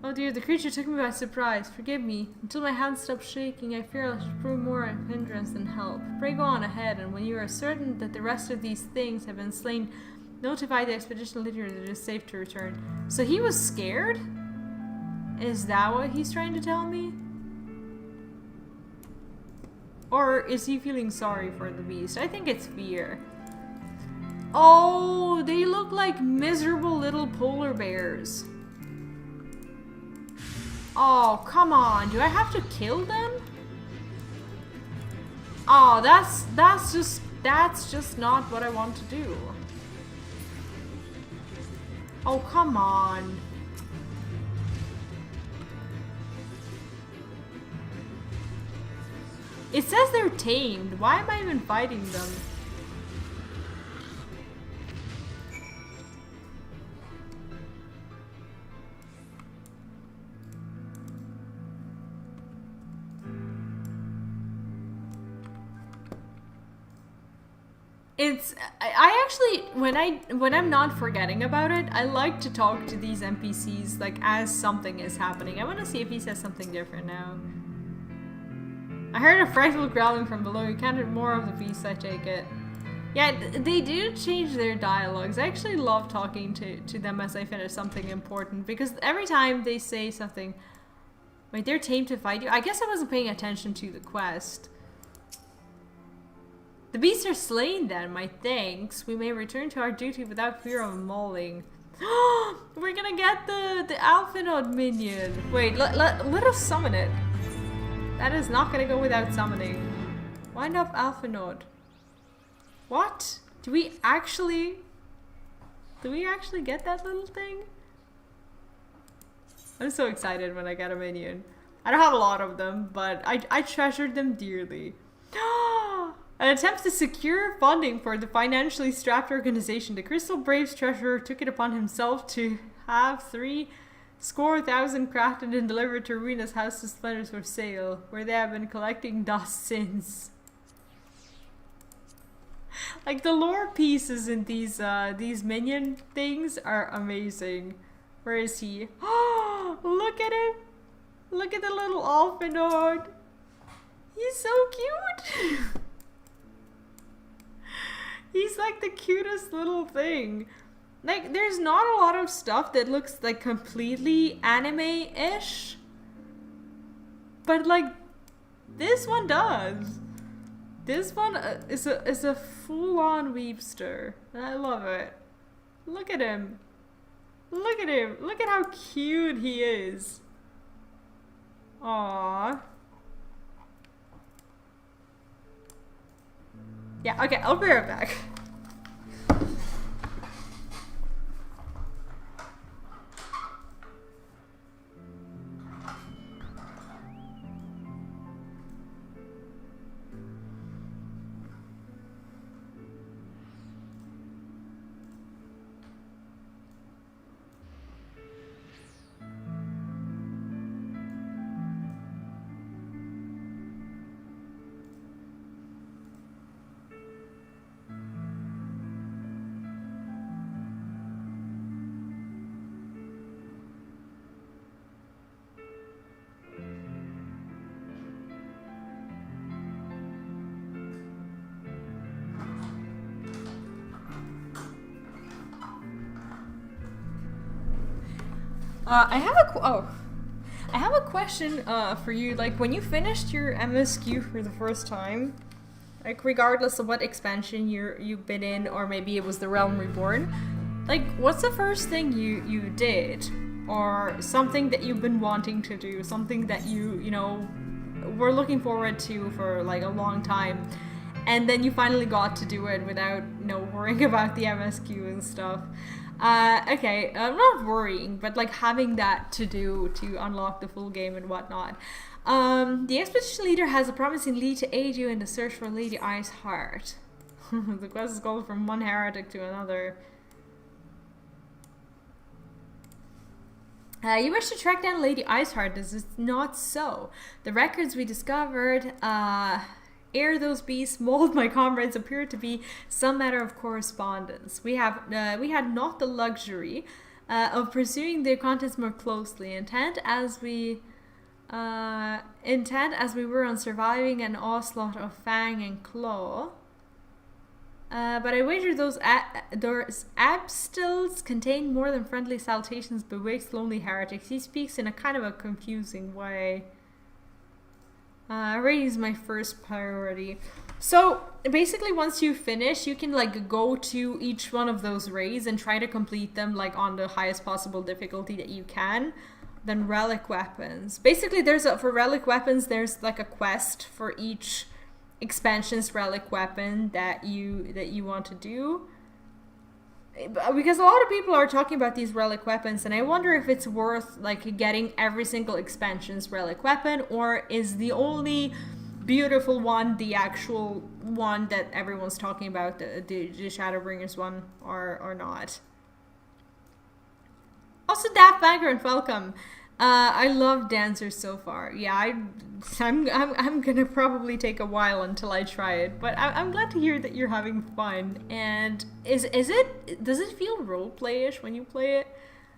Oh dear, the creature took me by surprise. Forgive me. Until my hand stopped shaking, I fear I should prove more a hindrance than help. Pray go on ahead, and when you are certain that the rest of these things have been slain, notify the expedition leader that it is safe to return. So he was scared? Is that what he's trying to tell me? Or is he feeling sorry for the beast? I think it's fear. Oh, they look like miserable little polar bears. Oh, come on. Do I have to kill them? Oh, that's just not what I want to do. Oh, come on. It says they're tamed. Why am I even fighting them? I actually, when I'm not forgetting about it, I like to talk to these NPCs like as something is happening. I want to see if he says something different now. I heard a frightful growling from below. You can't hear more of the beast, I take it. Yeah, they do change their dialogues. I actually love talking to them as I finish something important, because every time they say something, wait, they're tamed to fight you? I guess I wasn't paying attention to the quest. The beasts are slain then, my thanks. We may return to our duty without fear of mauling. We're gonna get the Alphinod minion. Wait, let us summon it. That is not gonna go without summoning. Wind up Alphinod. What? Do we actually get that little thing? I'm so excited when I get a minion. I don't have a lot of them, but I treasured them dearly. An attempt to secure funding for the financially strapped organization, the Crystal Braves treasurer took it upon himself to have 3,000 crafted and delivered to Ruina's House of Splendors for sale, where they have been collecting dust since. Like, the lore pieces in these minion things are amazing. Where is he? Oh, look at him! Look at the little Alphinod! He's so cute! He's like the cutest little thing. Like, there's not a lot of stuff that looks like completely anime-ish. But like, this one does. This one is a full-on weepster. And I love it. Look at him. Look at him. Look at how cute he is. Aww. Yeah, okay, I'll be right back. I have a question for you. Like, when you finished your MSQ for the first time, like regardless of what expansion you've been in, or maybe it was the Realm Reborn, like, what's the first thing you did, or something that you've been wanting to do, something that you know were looking forward to for like a long time, and then you finally got to do it without worrying about the MSQ and stuff? Okay, I'm not worrying, but like having that to do to unlock the full game and whatnot. The expedition leader has a promising lead to aid you in the search for Lady Ice Heart. The quest is called from one heretic to another. You wish to track down Lady Iceheart. This is not so. The records we discovered ere those beasts mauled my comrades appear to be some matter of correspondence. We had not the luxury of pursuing their contents more closely, intent as we were on surviving an onslaught of fang and claw. But I wager those abstills contain more than friendly salutations bewitched lonely heretics. He speaks in a kind of a confusing way. Raid is my first priority. So basically, once you finish, you can like go to each one of those raids and try to complete them like on the highest possible difficulty that you can. Then relic weapons. Basically, for relic weapons, there's like a quest for each expansion's relic weapon that you want to do. Because a lot of people are talking about these relic weapons, and I wonder if it's worth like getting every single expansion's relic weapon, or is the only beautiful one the actual one that everyone's talking about, the Shadowbringers one, or not. Also, Daft Vagrant, welcome. I love dancers so far. Yeah, I'm gonna probably take a while until I try it, but I'm glad to hear that you're having fun. And does it feel roleplay-ish when you play it?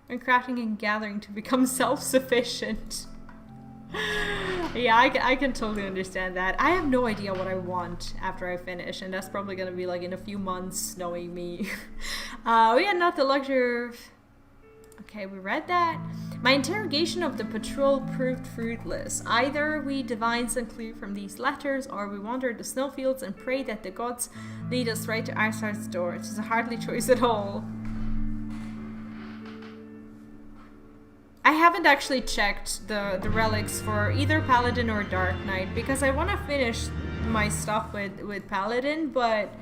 When crafting and gathering to become self-sufficient. Yeah, I can totally understand that. I have no idea what I want after I finish, and that's probably gonna be like in a few months, knowing me. We had not the luxury of... Okay, we read that. My interrogation of the patrol proved fruitless. Either we divine some clue from these letters, or we wander the snowfields and pray that the gods lead us right to Iceheart's door. It is a hardly choice at all. I haven't actually checked the relics for either Paladin or Dark Knight, because I want to finish my stuff with Paladin, but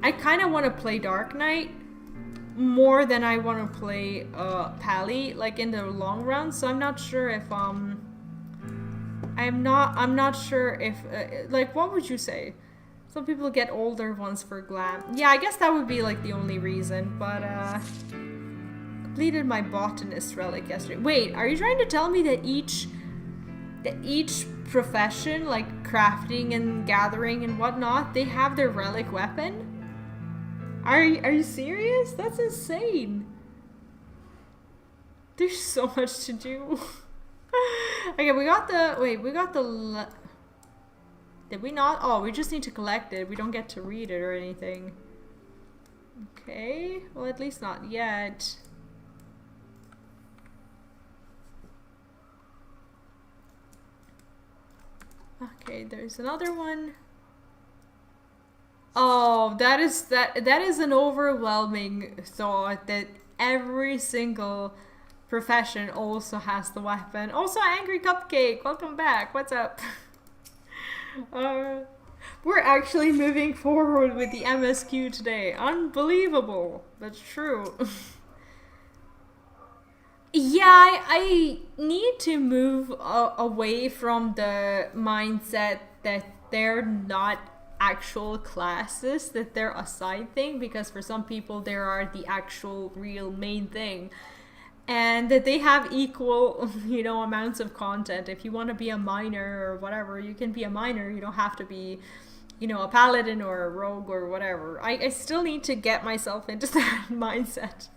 I kind of want to play Dark Knight more than I want to play Pally, like in the long run. So I'm not sure if I'm not sure if like, what would you say? Some people get older ones for glam. Yeah, I guess that would be like the only reason. But completed my botanist relic yesterday. Wait, are you trying to tell me that each profession, like crafting and gathering and whatnot, they have their relic weapon? Are you serious? That's insane. There's so much to do. Okay, we got the... Did we not? Oh, we just need to collect it. We don't get to read it or anything. Okay, well, at least not yet. Okay, there's another one. Oh, that is an overwhelming thought that every single profession also has the weapon. Also, Angry Cupcake, welcome back. What's up? We're actually moving forward with the MSQ today. Unbelievable. That's true. Yeah, I need to move away from the mindset that they're not actual classes, that they're a side thing, because for some people they are the actual real main thing, and that they have equal, amounts of content. If you want to be a miner or whatever, you can be a miner. You don't have to be, a paladin or a rogue or whatever. I still need to get myself into that mindset.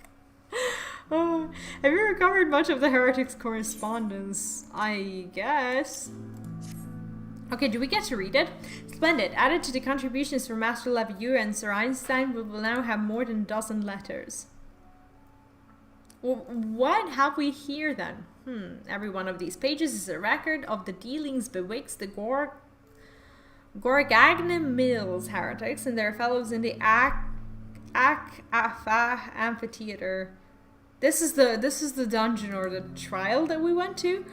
Have you recovered much of the heretics' correspondence? I guess. Okay, do we get to read it? Splendid. Added to the contributions from Master Levieux and Sir Einstein, we will now have more than a dozen letters. Well, what have we here then? Every one of these pages is a record of the dealings betwixt the Gorgagna Mills heretics and their fellows in the Akafa Amphitheater. This is the dungeon or the trial that we went to.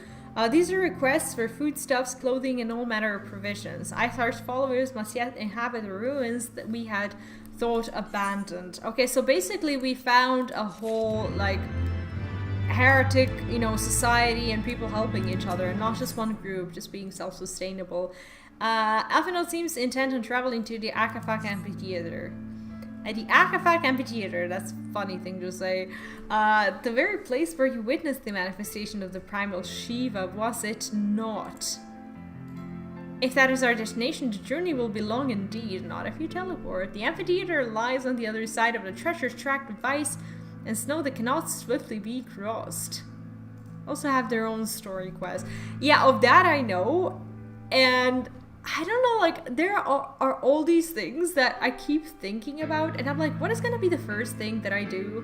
These are requests for foodstuffs, clothing, and all manner of provisions. Iceheart's followers must yet inhabit the ruins that we had thought abandoned. Okay, so basically we found a whole, like, heretic, society and people helping each other, and not just one group, just being self-sustainable. Alphinaud seems intent on traveling to the Akafak Amphitheater. At the Akafak Amphitheater, that's a funny thing to say. The very place where you witnessed the manifestation of the primal Shiva, was it not? If that is our destination, the journey will be long indeed, not if you teleport. The amphitheater lies on the other side of the treacherous tract of ice and snow that cannot swiftly be crossed. Also have their own story quest. Yeah, of that I know. And I don't know, like, there are all these things that I keep thinking about, and I'm like, what is gonna be the first thing that I do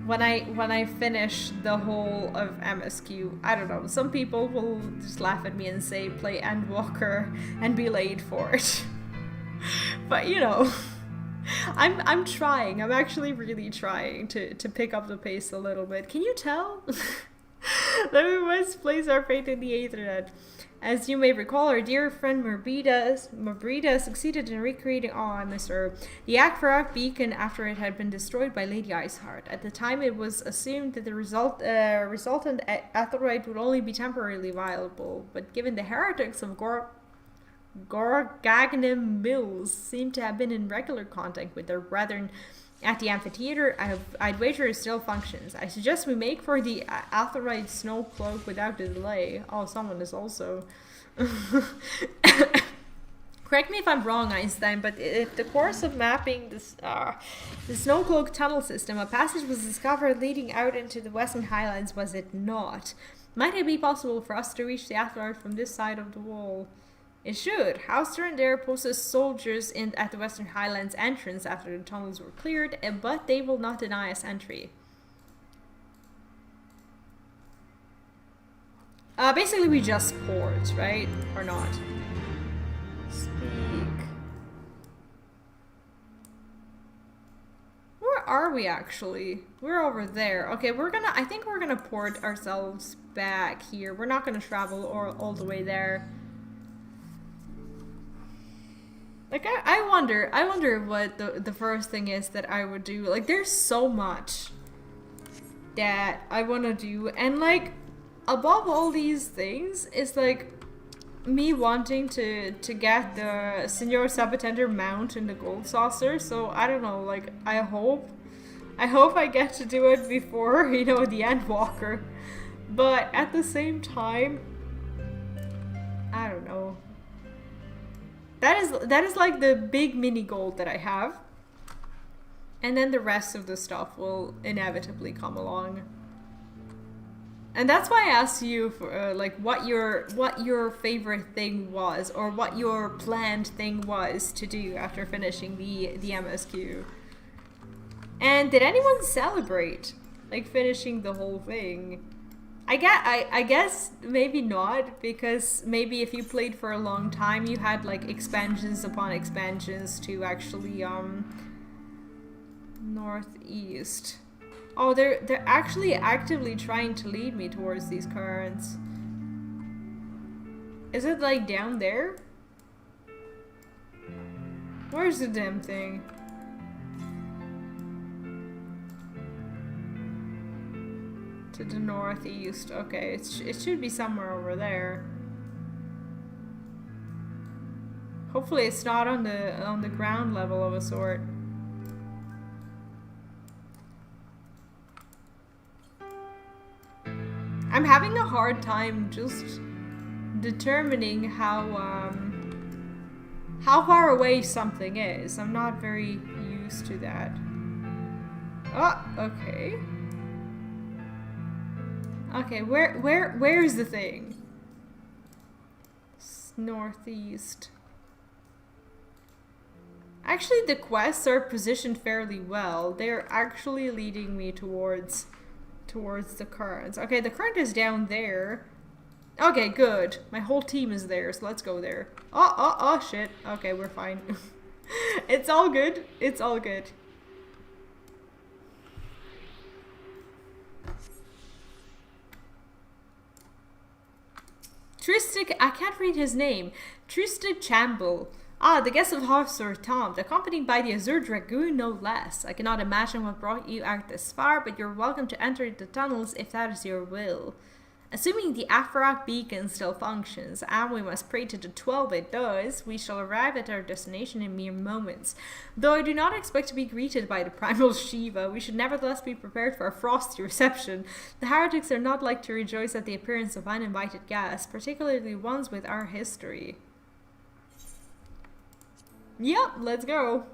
when I finish the whole of MSQ? I don't know. Some people will just laugh at me and say play Endwalker and be late for it. But you know, I'm trying. I'm actually really trying to pick up the pace a little bit. Can you tell? That we must place our faith in the Aethernet. As you may recall, our dear friend Mabrida succeeded in recreating the Akfarak beacon after it had been destroyed by Lady Iceheart. At the time, it was assumed that the resultant aetheroid would only be temporarily viable, but given the heretics of Gorgagnim Mills seem to have been in regular contact with their brethren at the amphitheater, I'd wager it still functions. I suggest we make for the aetheroid snow cloak without delay. Oh, someone is also... Correct me if I'm wrong, Einstein, but in the course of mapping this, the snow cloak tunnel system, a passage was discovered leading out into the Western Highlands, was it not? Might it be possible for us to reach the aetheroid from this side of the wall? It should. House Durandare posted soldiers at the Western Highlands entrance after the tunnels were cleared, but they will not deny us entry. Basically we just port, right? Or not? Speak. Where are we actually? We're over there. Okay, I think we're gonna port ourselves back here. We're not gonna travel all the way there. Like, I wonder what the first thing is that I would do. Like, there's so much that I want to do. And, like, above all these things is, like, me wanting to get the Senor Sabatender mount in the gold saucer. So, I don't know, like, I hope I get to do it before, you know, the Endwalker. But at the same time, I don't know. That is like the big mini goal that I have. And then the rest of the stuff will inevitably come along. And that's why I asked you for like what your favorite thing was, or what your planned thing was to do after finishing the MSQ. And did anyone celebrate like finishing the whole thing? I guess maybe not, because maybe if you played for a long time, you had like expansions upon expansions to actually northeast. Oh, they're actually actively trying to lead me towards these currents. Is it like down there? Where's the damn thing? To the northeast. Okay, it should be somewhere over there. Hopefully it's not on the ground level of a sort. I'm having a hard time just determining how far away something is. I'm not very used to that. Oh, okay. Okay, where's the thing? It's northeast. Actually, the quests are positioned fairly well. They're actually leading me towards the currents. Okay, the current is down there. Okay, good. My whole team is there, so let's go there. Oh, shit. Okay, we're fine. It's all good. It's all good. Tristic, I can't read his name. Tristic Chamble. Ah, the guest of Officer Tom, accompanied by the Azure Dragoon, no less. I cannot imagine what brought you out this far, but you're welcome to enter the tunnels if that is your will. Assuming the Afarak beacon still functions, and we must pray to the 12 it does, we shall arrive at our destination in mere moments. Though I do not expect to be greeted by the primal Shiva, we should nevertheless be prepared for a frosty reception. The heretics are not like to rejoice at the appearance of uninvited guests, particularly ones with our history. Yep, let's go.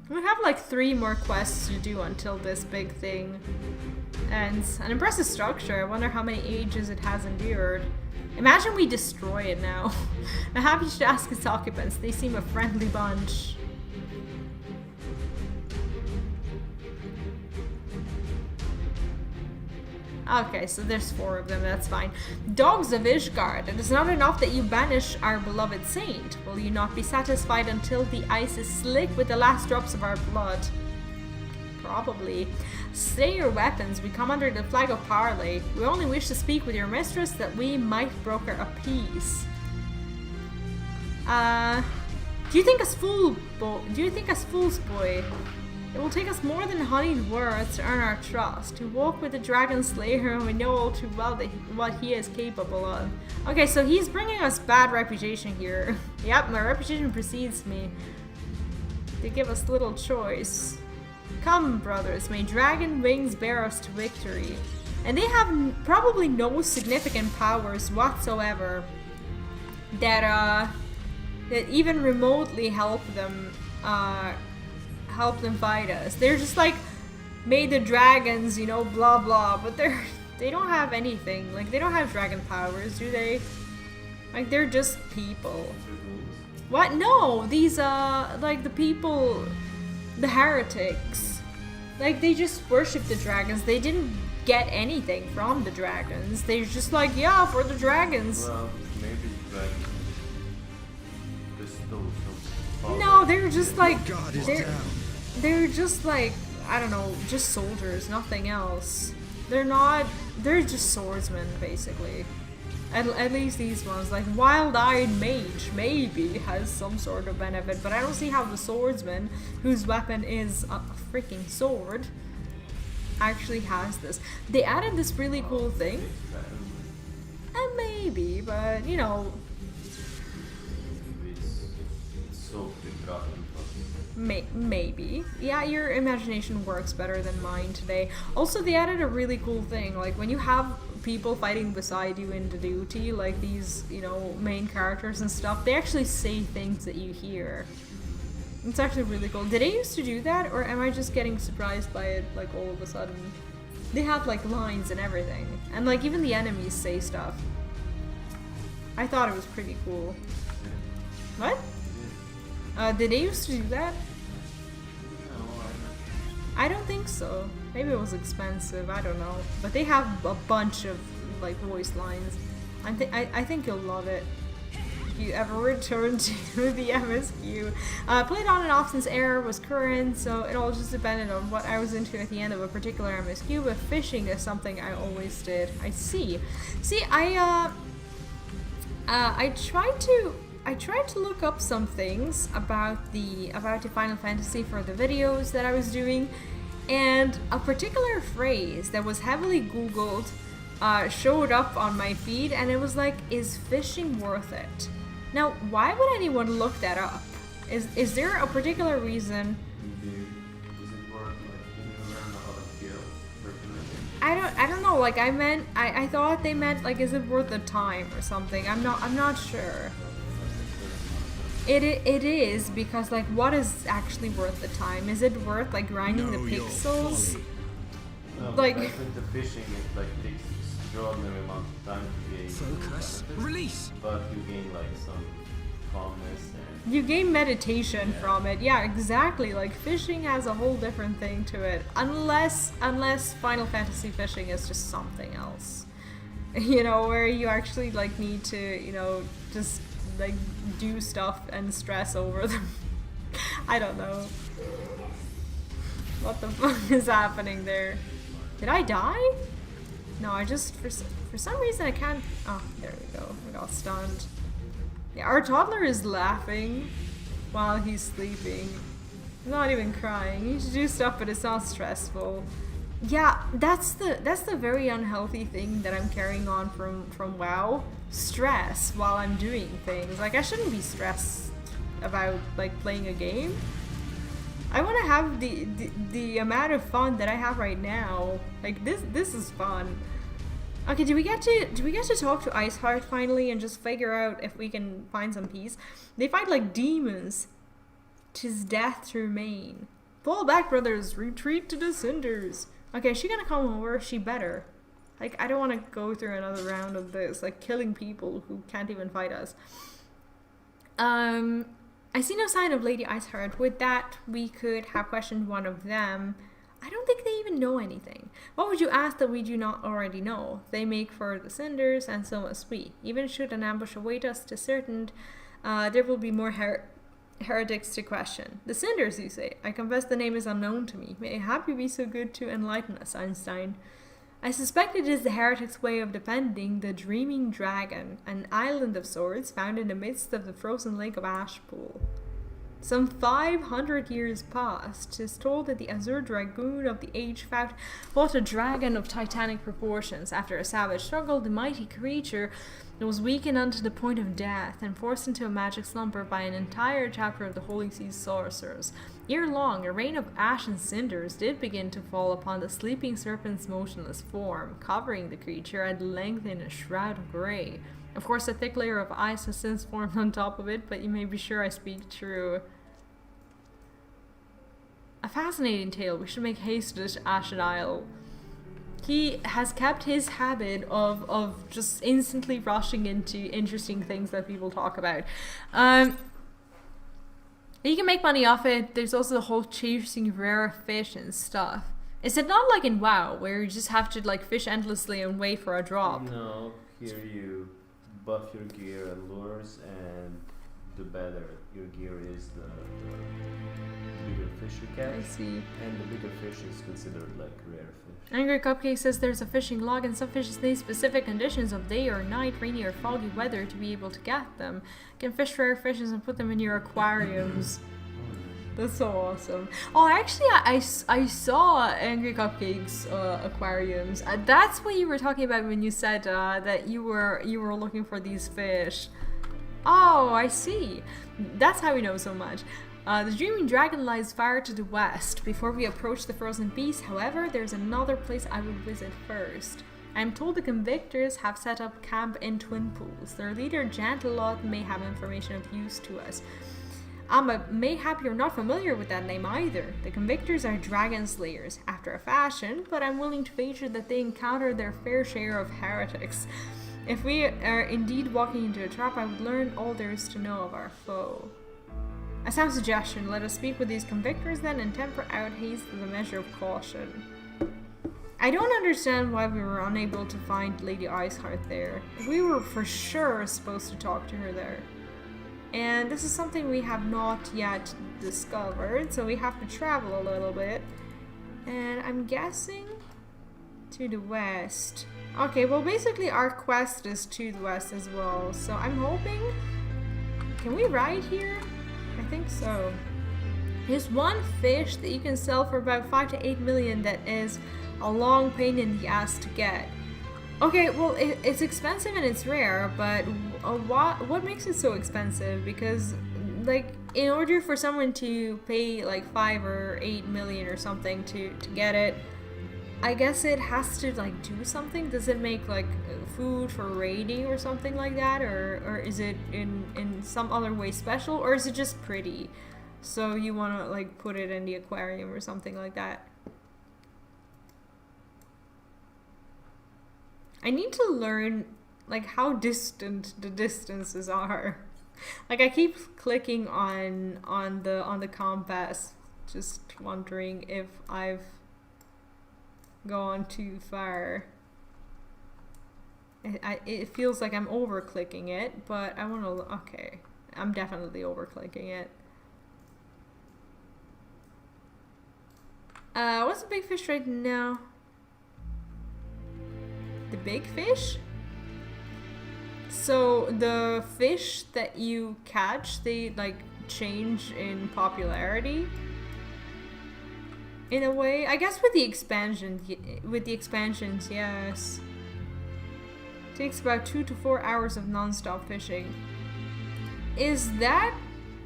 We have like 3 more quests to do until this big thing ends. An impressive structure. I wonder how many ages it has endured. Imagine we destroy it now. I'm happy to ask its occupants. They seem a friendly bunch. Okay, so there's 4 of them, that's fine. Dogs of Ishgard, it is not enough that you banish our beloved saint. Will you not be satisfied until the ice is slick with the last drops of our blood? Probably. Stay your weapons, we come under the flag of parley. We only wish to speak with your mistress that we might broker a peace. Do you think as fool's boy, it will take us more than honeyed words to earn our trust, to walk with the Dragon Slayer and we know all too well what he is capable of. Okay, so he's bringing us bad reputation here. Yep, my reputation precedes me. They give us little choice. Come, brothers, may dragon wings bear us to victory. And they have probably no significant powers whatsoever that even remotely help them fight us. They're just like, may the dragons, you know, blah blah, but they don't have anything. Like, they don't have dragon powers, do they? Like, they're just people. What? No, these like the people, the heretics, like they just worship the dragons. They didn't get anything from the dragons. They're just like, yeah, for the dragons. Well, maybe dragons bestow some. No, they're just like they're just like, I don't know, just soldiers, nothing else. They're just swordsmen, basically. At least these ones, like Wild-Eyed Mage, maybe has some sort of benefit, but I don't see how the swordsman, whose weapon is a freaking sword, actually has this. They added this really cool thing. And maybe, but you know. It's so forgotten. Maybe. Yeah, your imagination works better than mine today. Also, they added a really cool thing. Like, when you have people fighting beside you in the duty, like these, you know, main characters and stuff, they actually say things that you hear. It's actually really cool. Did they used to do that, or am I just getting surprised by it, like, all of a sudden? They have, like, lines and everything. And, like, even the enemies say stuff. I thought it was pretty cool. What? Did they used to do that? I don't think so. Maybe it was expensive, I don't know. But they have a bunch of, like, voice lines. I think you'll love it. If you ever return to the MSQ. Played on and off since Air was current, so it all just depended on what I was into at the end of a particular MSQ, but fishing is something I always did. I see. See, I tried to look up some things about the Final Fantasy for the videos that I was doing, and a particular phrase that was heavily Googled showed up on my feed, and it was like, is fishing worth it? Now, why would anyone look that up? Is there a particular reason? Is it worth, like, you learn how to kill? I don't know, like, I thought they meant, like, is it worth the time or something? I'm not sure. It is, because, like, what is actually worth the time? Is it worth, like, grinding the pixels? No, like, I think the fishing is, like, takes extraordinary amount of time to gain. Focus. Release. But you gain, like, some calmness and you gain meditation from it. Yeah, exactly. Like, fishing has a whole different thing to it. Unless Final Fantasy fishing is just something else. You know, where you actually, like, need to, you know, just, like, do stuff and stress over them. I don't know. What the fuck is happening there? Did I die? No, I just, for some reason I can't. Oh, there we go. I got stunned. Yeah, our toddler is laughing while he's sleeping. He's not even crying. He should do stuff, but it's not stressful. Yeah, that's the very unhealthy thing that I'm carrying on from WoW. Stress while I'm doing things. Like, I shouldn't be stressed about like playing a game. I want to have the amount of fun that I have right now. Like, this is fun. Okay, do we get to talk to Ishgard finally and just figure out if we can find some peace? They fight like demons. 'Tis death to remain. Fall back, brothers. Retreat to the cinders. Okay, is she gonna come over? She better. Like, I don't want to go through another round of this, like killing people who can't even fight us. I see no sign of Lady Ishgard. With that, we could have questioned one of them. I don't think they even know anything. What would you ask that we do not already know? They make for the cinders, and so must we. Even should an ambush await us, 'tis certain, there will be more heretics to question. The cinders, you say? I confess the name is unknown to me. May happy be so good to enlighten us, Einstein. I suspect it is the heretics' way of defending the Dreaming Dragon, an island of sorts found in the midst of the frozen lake of Ashpool. Some 500 years past, 'tis told that the Azure Dragoon of the Age fought a dragon of titanic proportions. After a savage struggle, the mighty creature was weakened unto the point of death and forced into a magic slumber by an entire chapter of the Holy Sea's sorcerers. Ere long, a rain of ash and cinders did begin to fall upon the sleeping serpent's motionless form, covering the creature at length in a shroud of grey. Of course, a thick layer of ice has since formed on top of it, but you may be sure I speak true. A fascinating tale. We should make haste to this Ashen Isle. He has kept his habit of just instantly rushing into interesting things that people talk about. You can make money off it. There's also the whole chasing rare fish and stuff. Is it not like in WoW, where you just have to like fish endlessly and wait for a drop? No, here you buff your gear and lures, and the better your gear is, the bigger fish you catch. I see. And the bigger fish is considered like rare fish. Angry Cupcake says there's a fishing log, and some fishes need specific conditions of day or night, rainy or foggy weather to be able to get them. You can fish rare fishes and put them in your aquariums. That's so awesome. Oh, actually, I saw Angry Cupcake's aquariums. That's what you were talking about when you said that you were looking for these fish. Oh, I see. That's how we know so much. The Dreaming Dragon lies far to the west. Before we approach the Frozen Beast, however, there's another place I would visit first. I'm told the Convictors have set up camp in Twin Pools. Their leader, Jantelot, may have information of use to us. Mayhap you're not familiar with that name either. The Convictors are dragon slayers, after a fashion, but I'm willing to wager that they encounter their fair share of heretics. If we are indeed walking into a trap, I would learn all there is to know of our foe. A sound suggestion. Let us speak with these Convictors then and temper out haste with a measure of caution. I don't understand why we were unable to find Lady Ishgard there. We were for sure supposed to talk to her there. And this is something we have not yet discovered, so we have to travel a little bit. And I'm guessing to the west. Okay, well basically our quest is to the west as well, so I'm hoping... Can we ride here? I think so. There's one fish that you can sell for about 5 to 8 million that is a long pain in the ass to get. Okay, well, it's expensive and it's rare, but what makes it so expensive? Because, like, in order for someone to pay, like, 5 or 8 million or something to get it, I guess it has to, like, do something? Does it make, like, food for raiding or something like that? Or is it in some other way special? Or is it just pretty? So you want to, like, put it in the aquarium or something like that? I need to learn, like, how distant the distances are. Like, I keep clicking on the compass, just wondering if I've gone too far. It feels like I'm over clicking it, but I want to. Okay, I'm definitely over clicking it. What's the big fish right now? The big fish? So the fish that you catch, they like change in popularity in a way. I guess with the expansions, yes. Takes about 2 to 4 hours of non-stop fishing. Is that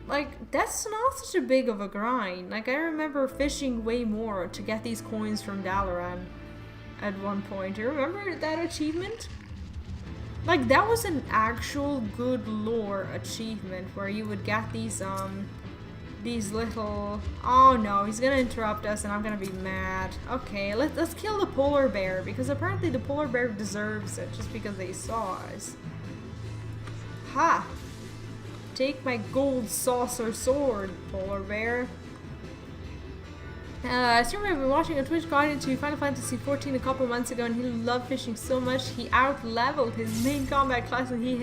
like, that's not such a big of a grind. Like, I remember fishing way more to get these coins from Dalaran at one point. Do you remember that achievement? Like, that was an actual good lore achievement where you would get these little... Oh no, he's gonna interrupt us and I'm gonna be mad. Okay, let's kill the polar bear, because apparently the polar bear deserves it just because they saw us. Ha! Take my gold saucer sword, polar bear. I still remember watching a Twitch guide into Final Fantasy XIV a couple months ago, and he loved fishing so much he out-leveled his main combat class and he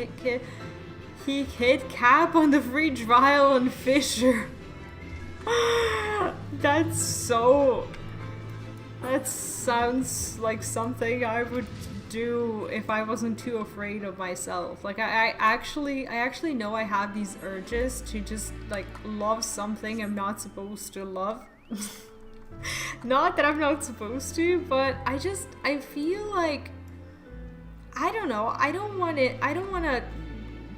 hit cap on the free trial on Fisher. That sounds like something I would do if I wasn't too afraid of myself. Like, I actually know I have these urges to just like love something I'm not supposed to love. Not that I'm not supposed to, but I feel like, I don't know, I don't want to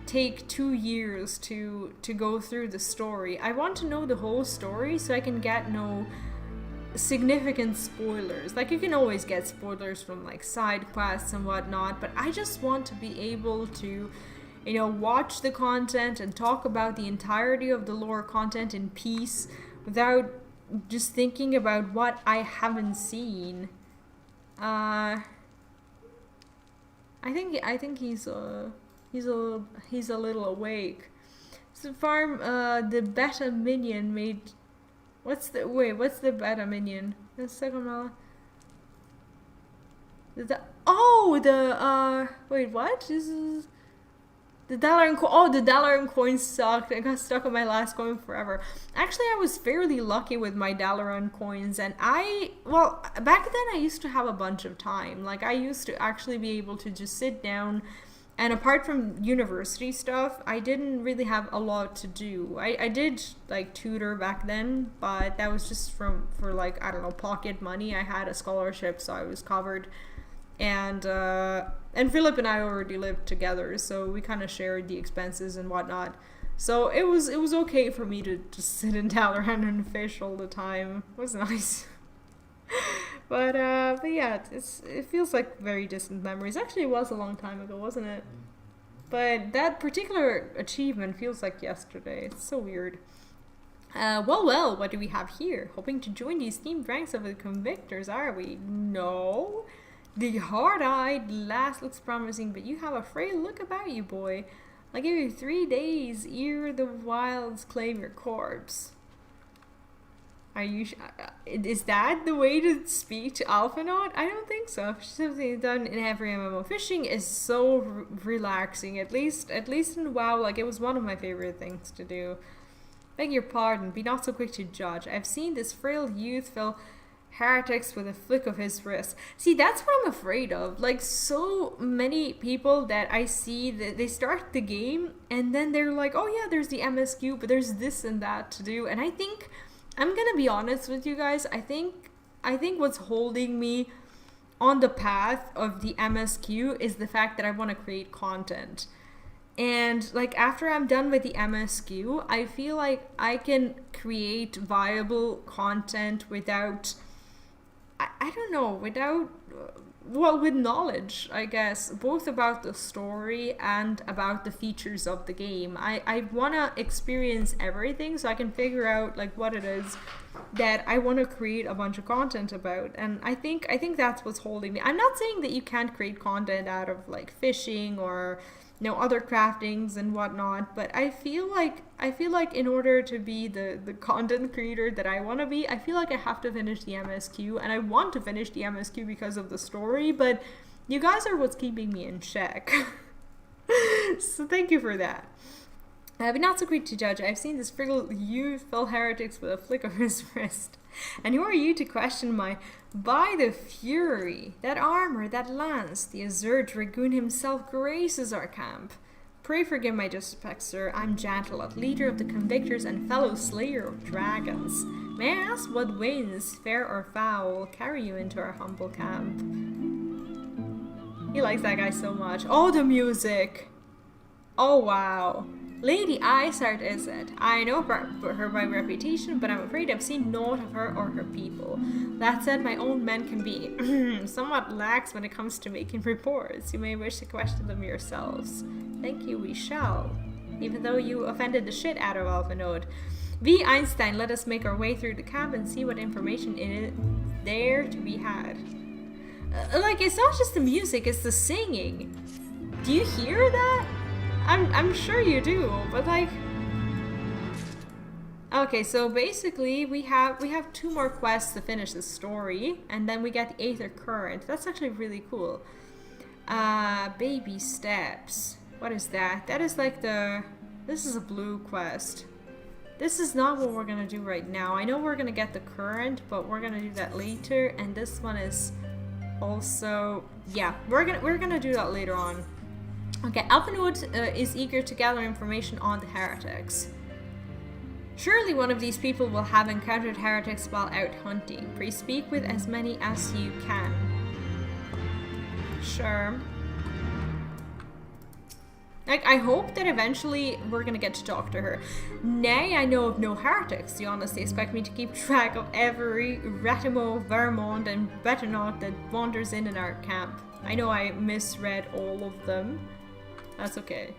take 2 years to go through the story. I want to know the whole story so I can get no significant spoilers. Like, you can always get spoilers from like side quests and whatnot, but I just want to be able to, you know, watch the content and talk about the entirety of the lore content in peace without just thinking about what I haven't seen. I think he's a little awake. So farm the beta minion made. What's the beta minion? The second one. Wait, what? This is the Dalaran. The Dalaran coin sucked. I got stuck on my last coin forever. Actually, I was fairly lucky with my Dalaran coins, and back then I used to have a bunch of time. Like, I used to actually be able to just sit down, and apart from university stuff, I didn't really have a lot to do. I did like tutor back then, but that was just for like, I don't know, pocket money. I had a scholarship, so I was covered. And Philip and I already lived together, so we kind of shared the expenses and whatnot. So it was okay for me to just sit in Dalaran and fish all the time. It was nice. But yeah, it feels like very distant memories. Actually, it was a long time ago, wasn't it? But that particular achievement feels like yesterday. It's so weird. Well, what do we have here? Hoping to join the esteemed ranks of the Convictors, are we? No. The hard-eyed lass looks promising, but you have a frail look about you, boy. I'll give you 3 days ere the wilds claim your corpse. Are you? Is that the way to speak to Alphanaut? I don't think so. Something done in every MMO. Fishing is so relaxing. At least in WoW, like, it was one of my favorite things to do. Beg your pardon. Be not so quick to judge. I've seen this frail youth fell heretics with a flick of his wrist. See, that's what I'm afraid of. Like, so many people that I see, that they start the game and then they're like, oh yeah, there's the MSQ, but there's this and that to do. And I think, I'm gonna be honest with you guys, I think what's holding me on the path of the MSQ is the fact that I want to create content. And like, after I'm done with the MSQ, I feel like I can create viable content without, I don't know, with knowledge, I guess, both about the story and about the features of the game. I want to experience everything so I can figure out like what it is that I want to create a bunch of content about. And I think that's what's holding me. I'm not saying that you can't create content out of like fishing or, you know, other craftings and whatnot, but I feel like in order to be the content creator that I want to be, I feel like I have to finish the MSQ, and I want to finish the MSQ because of the story, but you guys are what's keeping me in check. So thank you for that. Be not so quick to judge. I've seen this frizzled youth fell heretics with a flick of his wrist. And who are you to question my... By the fury, that armor, that lance, the azure dragoon himself graces our camp. Pray forgive my disrespect, sir. I'm Jantelot, leader of the convictors and fellow slayer of dragons. May I ask what winds, fair or foul, carry you into our humble camp? He likes that guy so much. Oh, the music! Oh, wow. Lady Ishgard is it? I know her by reputation, but I'm afraid I've seen naught of her or her people. That said, my own men can be somewhat lax when it comes to making reports. You may wish to question them yourselves. Thank you, we shall. Even though you offended the shit out of Alphenode. V. Einstein, let us make our way through the camp and see what information is there to be had. Like, it's not just the music, it's the singing. Do you hear that? I'm sure you do, but like... Okay, so basically we have 2 more quests to finish the story, and then we get the Aether Current. That's actually really cool. Baby steps. What is that? That is like the... This is a blue quest. This is not what we're gonna do right now. I know we're gonna get the current, but we're gonna do that later, and this one is also... Yeah, we're gonna do that later on. Okay, Alphenwood is eager to gather information on the heretics. Surely one of these people will have encountered heretics while out hunting. Please speak with as many as you can. Sure. Like, I hope that eventually we're gonna get to talk to her. Nay, I know of no heretics. You honestly expect me to keep track of every Ratimo, Vermont, and Betternaut that wanders in our camp. I know I misread all of them. That's okay.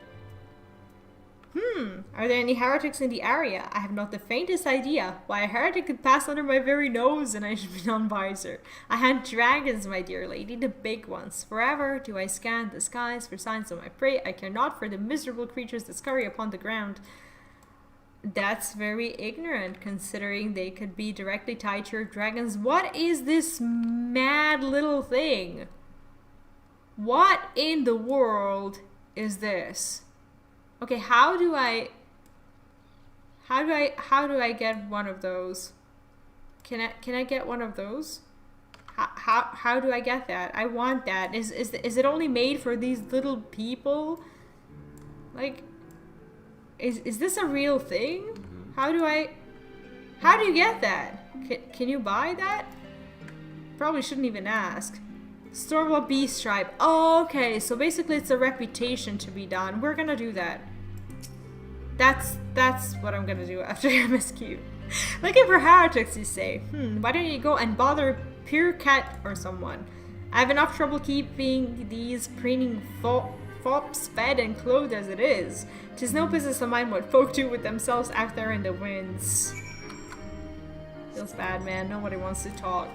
Are there any heretics in the area? I have not the faintest idea. Why, a heretic could pass under my very nose and I should be none wiser. I hunt dragons, my dear lady, the big ones. Forever do I scan the skies for signs of my prey. I care not for the miserable creatures that scurry upon the ground. That's very ignorant, considering they could be directly tied to your dragons. What is this mad little thing? What in the world is this? Okay, how do I get one of those? Can I get one of those? How do I get that? I want that. Is it only made for these little people? Like, is this a real thing? How do you get that? Can you buy that? Probably shouldn't even ask. Stormwall Beast Stripe. Oh, okay, so basically it's a reputation to be done. We're gonna do that. That's what I'm gonna do after MSQ. Looking for heretics, you say. Why don't you go and bother Pure Cat or someone? I have enough trouble keeping these preening fops fed and clothed as it is. 'Tis no business of mine what folk do with themselves out there in the winds. Feels bad, man. Nobody wants to talk.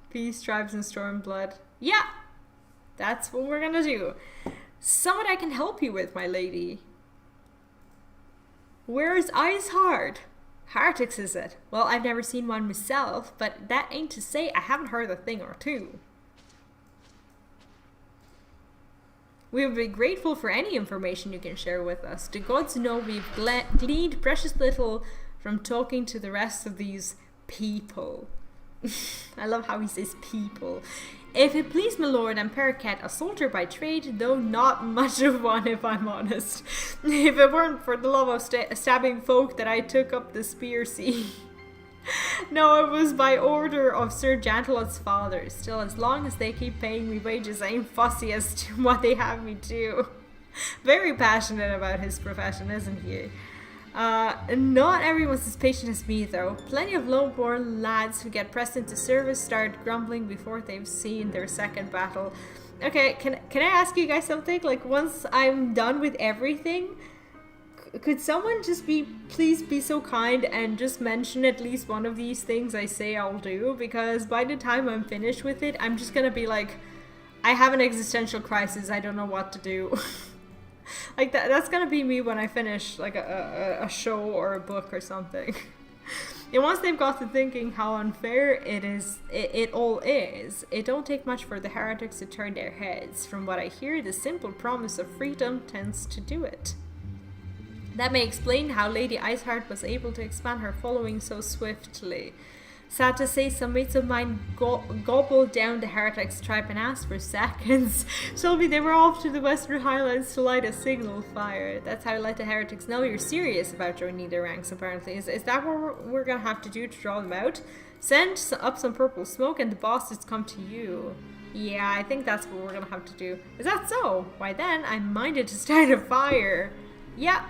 Peace, tribes, and Stormblood. Yeah! That's what we're gonna do. Somewhat I can help you with, my lady. Where's Ishgard? Heretics, is it? Well, I've never seen one myself, but that ain't to say I haven't heard a thing or two. We would be grateful for any information you can share with us. The gods know we've gleaned precious little from talking to the rest of these people. I love how he says people. If it please my lord, I'm Paracat, a soldier by trade, though not much of one if I'm honest. If it weren't for the love of stabbing folk that I took up the spear sea. No, it was by order of Sir Jantelot's father. Still, as long as they keep paying me wages, I ain't fussy as to what they have me do. Very passionate about his profession, isn't he? Not everyone's as patient as me, though. Plenty of low-born lads who get pressed into service start grumbling before they've seen their second battle. Okay, can I ask you guys something? Like, once I'm done with everything, could someone just please be so kind and just mention at least one of these things I say I'll do? Because by the time I'm finished with it, I'm just gonna be like, I have an existential crisis, I don't know what to do. Like, that's gonna be me when I finish, like, a show or a book or something. And once they've got to thinking how unfair it all is, it don't take much for the heretics to turn their heads. From what I hear, the simple promise of freedom tends to do it. That may explain how Lady Iceheart was able to expand her following so swiftly. Sad to say, some mates of mine gobbled down the heretics' tribe and asked for seconds. Told me they were off to the Western Highlands to light a signal fire. That's how I let the heretics know you're serious about joining their ranks, apparently. Is that what we're gonna have to do to draw them out? Send up some purple smoke and the bosses come to you. Yeah, I think that's what we're gonna have to do. Is that so? Why then, I'm minded to start a fire. Yep,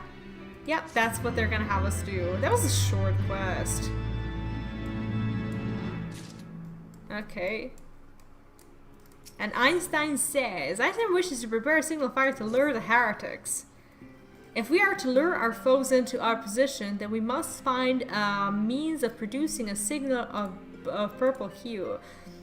that's what they're gonna have us do. That was a short quest. Okay. And Einstein says, Einstein wishes to prepare a signal fire to lure the heretics. If we are to lure our foes into our position, then we must find a means of producing a signal of purple hue.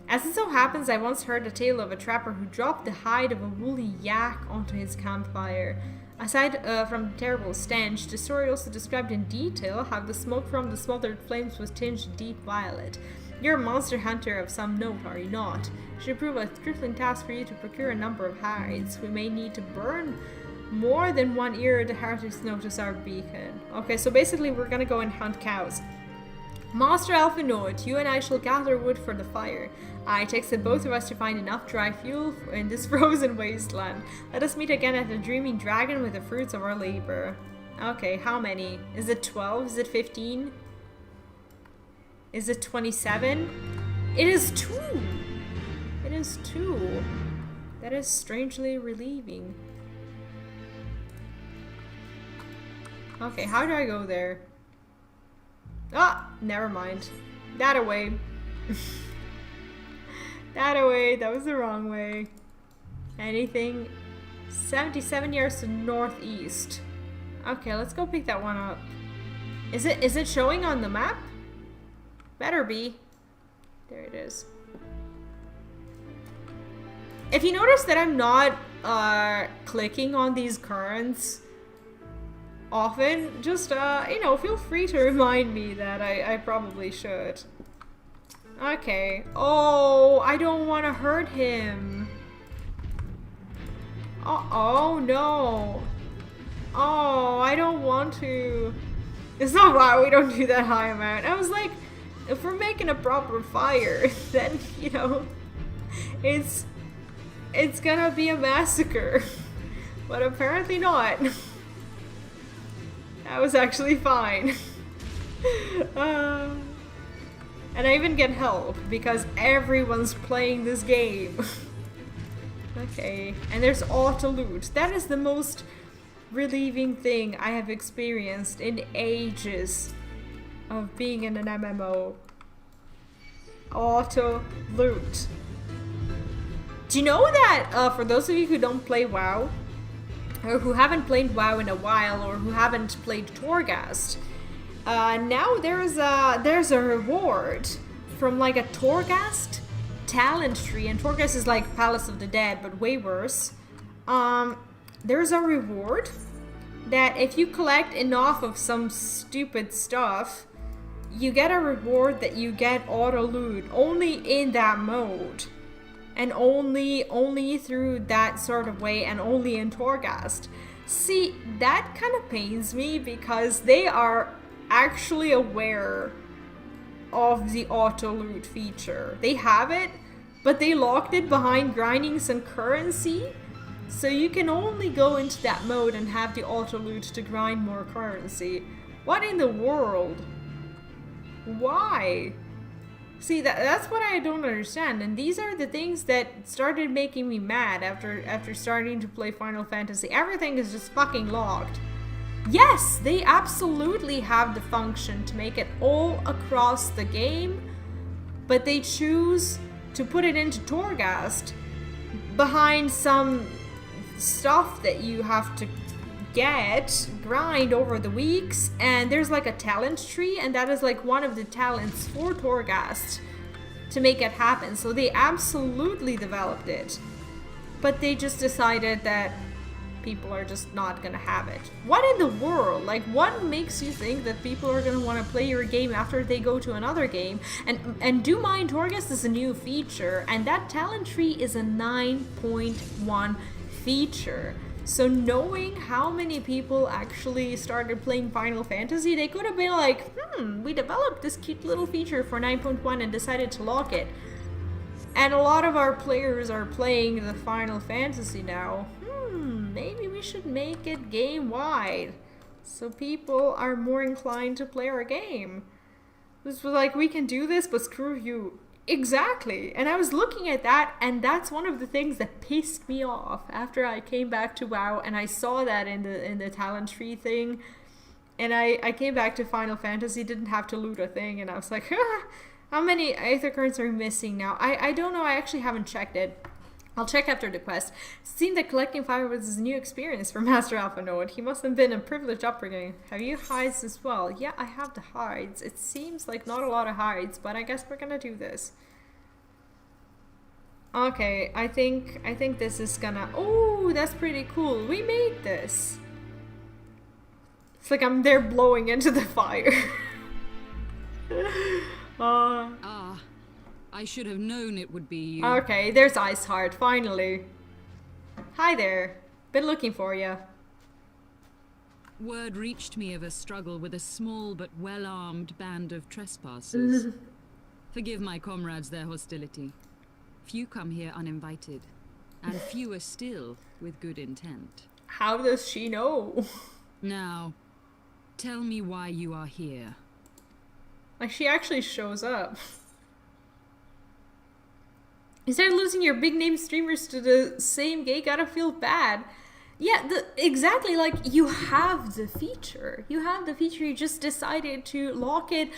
As it so happens, I once heard a tale of a trapper who dropped the hide of a woolly yak onto his campfire. Aside from the terrible stench, the story also described in detail how the smoke from the smothered flames was tinged deep violet. You're a monster hunter of some note, are you not? It should prove a trifling task for you to procure a number of hides. We may need to burn more than one ear the heretics notice our beacon. Okay, so basically we're gonna go and hunt cows. Master Alphinoid, you and I shall gather wood for the fire. It takes both of us to find enough dry fuel in this frozen wasteland. Let us meet again at the Dreaming Dragon with the fruits of our labor. Okay, how many? Is it 12? Is it 15? Is it 27? It is 2! It is 2. That is strangely relieving. Okay, how do I go there? Ah, never mind. That away. That away, that was the wrong way. Anything 77 yards to northeast. Okay, let's go pick that one up. Is it showing on the map? Better be. There it is. If you notice that I'm not clicking on these currents often, just you know, feel free to remind me that I probably should. Okay. Oh, I don't want to hurt him. Oh no. Oh, I don't want to. It's not why we don't do that high amount. I was like, if we're making a proper fire, then, you know, it's gonna be a massacre. But apparently not. That was actually fine. And I even get help because everyone's playing this game. Okay, and there's auto loot. That is the most relieving thing I have experienced in ages of being in an MMO. Auto loot. Do you know that for those of you who don't play WoW, or who haven't played WoW in a while, or who haven't played Torghast, now there's a reward from like a Torghast talent tree, and Torghast is like Palace of the Dead, but way worse. There's a reward that if you collect enough of some stupid stuff, you get a reward that you get auto loot only in that mode. And only through that sort of way, and only in Torghast. See, that kind of pains me because they are actually aware of the auto loot feature. They have it, but they locked it behind grinding some currency. So you can only go into that mode and have the auto loot to grind more currency. What in the world? Why? See, that's what I don't understand, and these are the things that started making me mad after starting to play Final Fantasy. Everything is just fucking locked. Yes, they absolutely have the function to make it all across the game, but they choose to put it into Torghast behind some stuff that you have to grind over the weeks, and there's like a talent tree, and that is like one of the talents for Torghast to make it happen. So they absolutely developed it, but they just decided that people are just not gonna have it. What in the world? Like, what makes you think that people are gonna want to play your game after they go to another game? And do mind, Torghast is a new feature, and that talent tree is a 9.1 feature. So knowing how many people actually started playing Final Fantasy, they could have been like, we developed this cute little feature for 9.1 and decided to lock it. And a lot of our players are playing the Final Fantasy now. Maybe we should make it game-wide, so people are more inclined to play our game. This was like, we can do this, but screw you. Exactly. And I was looking at that, and that's one of the things that pissed me off after I came back to WoW, and I saw that in the talent tree thing. And I came back to Final Fantasy, didn't have to loot a thing, and I was like, how many Aether Currents are missing now? I don't know, I actually haven't checked it. I'll check after the quest. It seemed that collecting fireworks is a new experience for Master Alpha Node. He must have been a privileged upbringing. Have you hides as well? Yeah, I have the hides. It seems like not a lot of hides, but I guess we're gonna do this. Okay, I think this is gonna... Oh, that's pretty cool. We made this. It's like I'm there blowing into the fire. I should have known it would be you. Okay, there's Iceheart, finally. Hi there. Been looking for you. Word reached me of a struggle with a small but well-armed band of trespassers. Forgive my comrades their hostility. Few come here uninvited, and fewer still with good intent. How does she know? Now, tell me why you are here. Like, she actually shows up. You started losing your big name streamers to the same gay, gotta feel bad. Yeah, exactly, like, you have the feature. You have the feature, you just decided to lock it.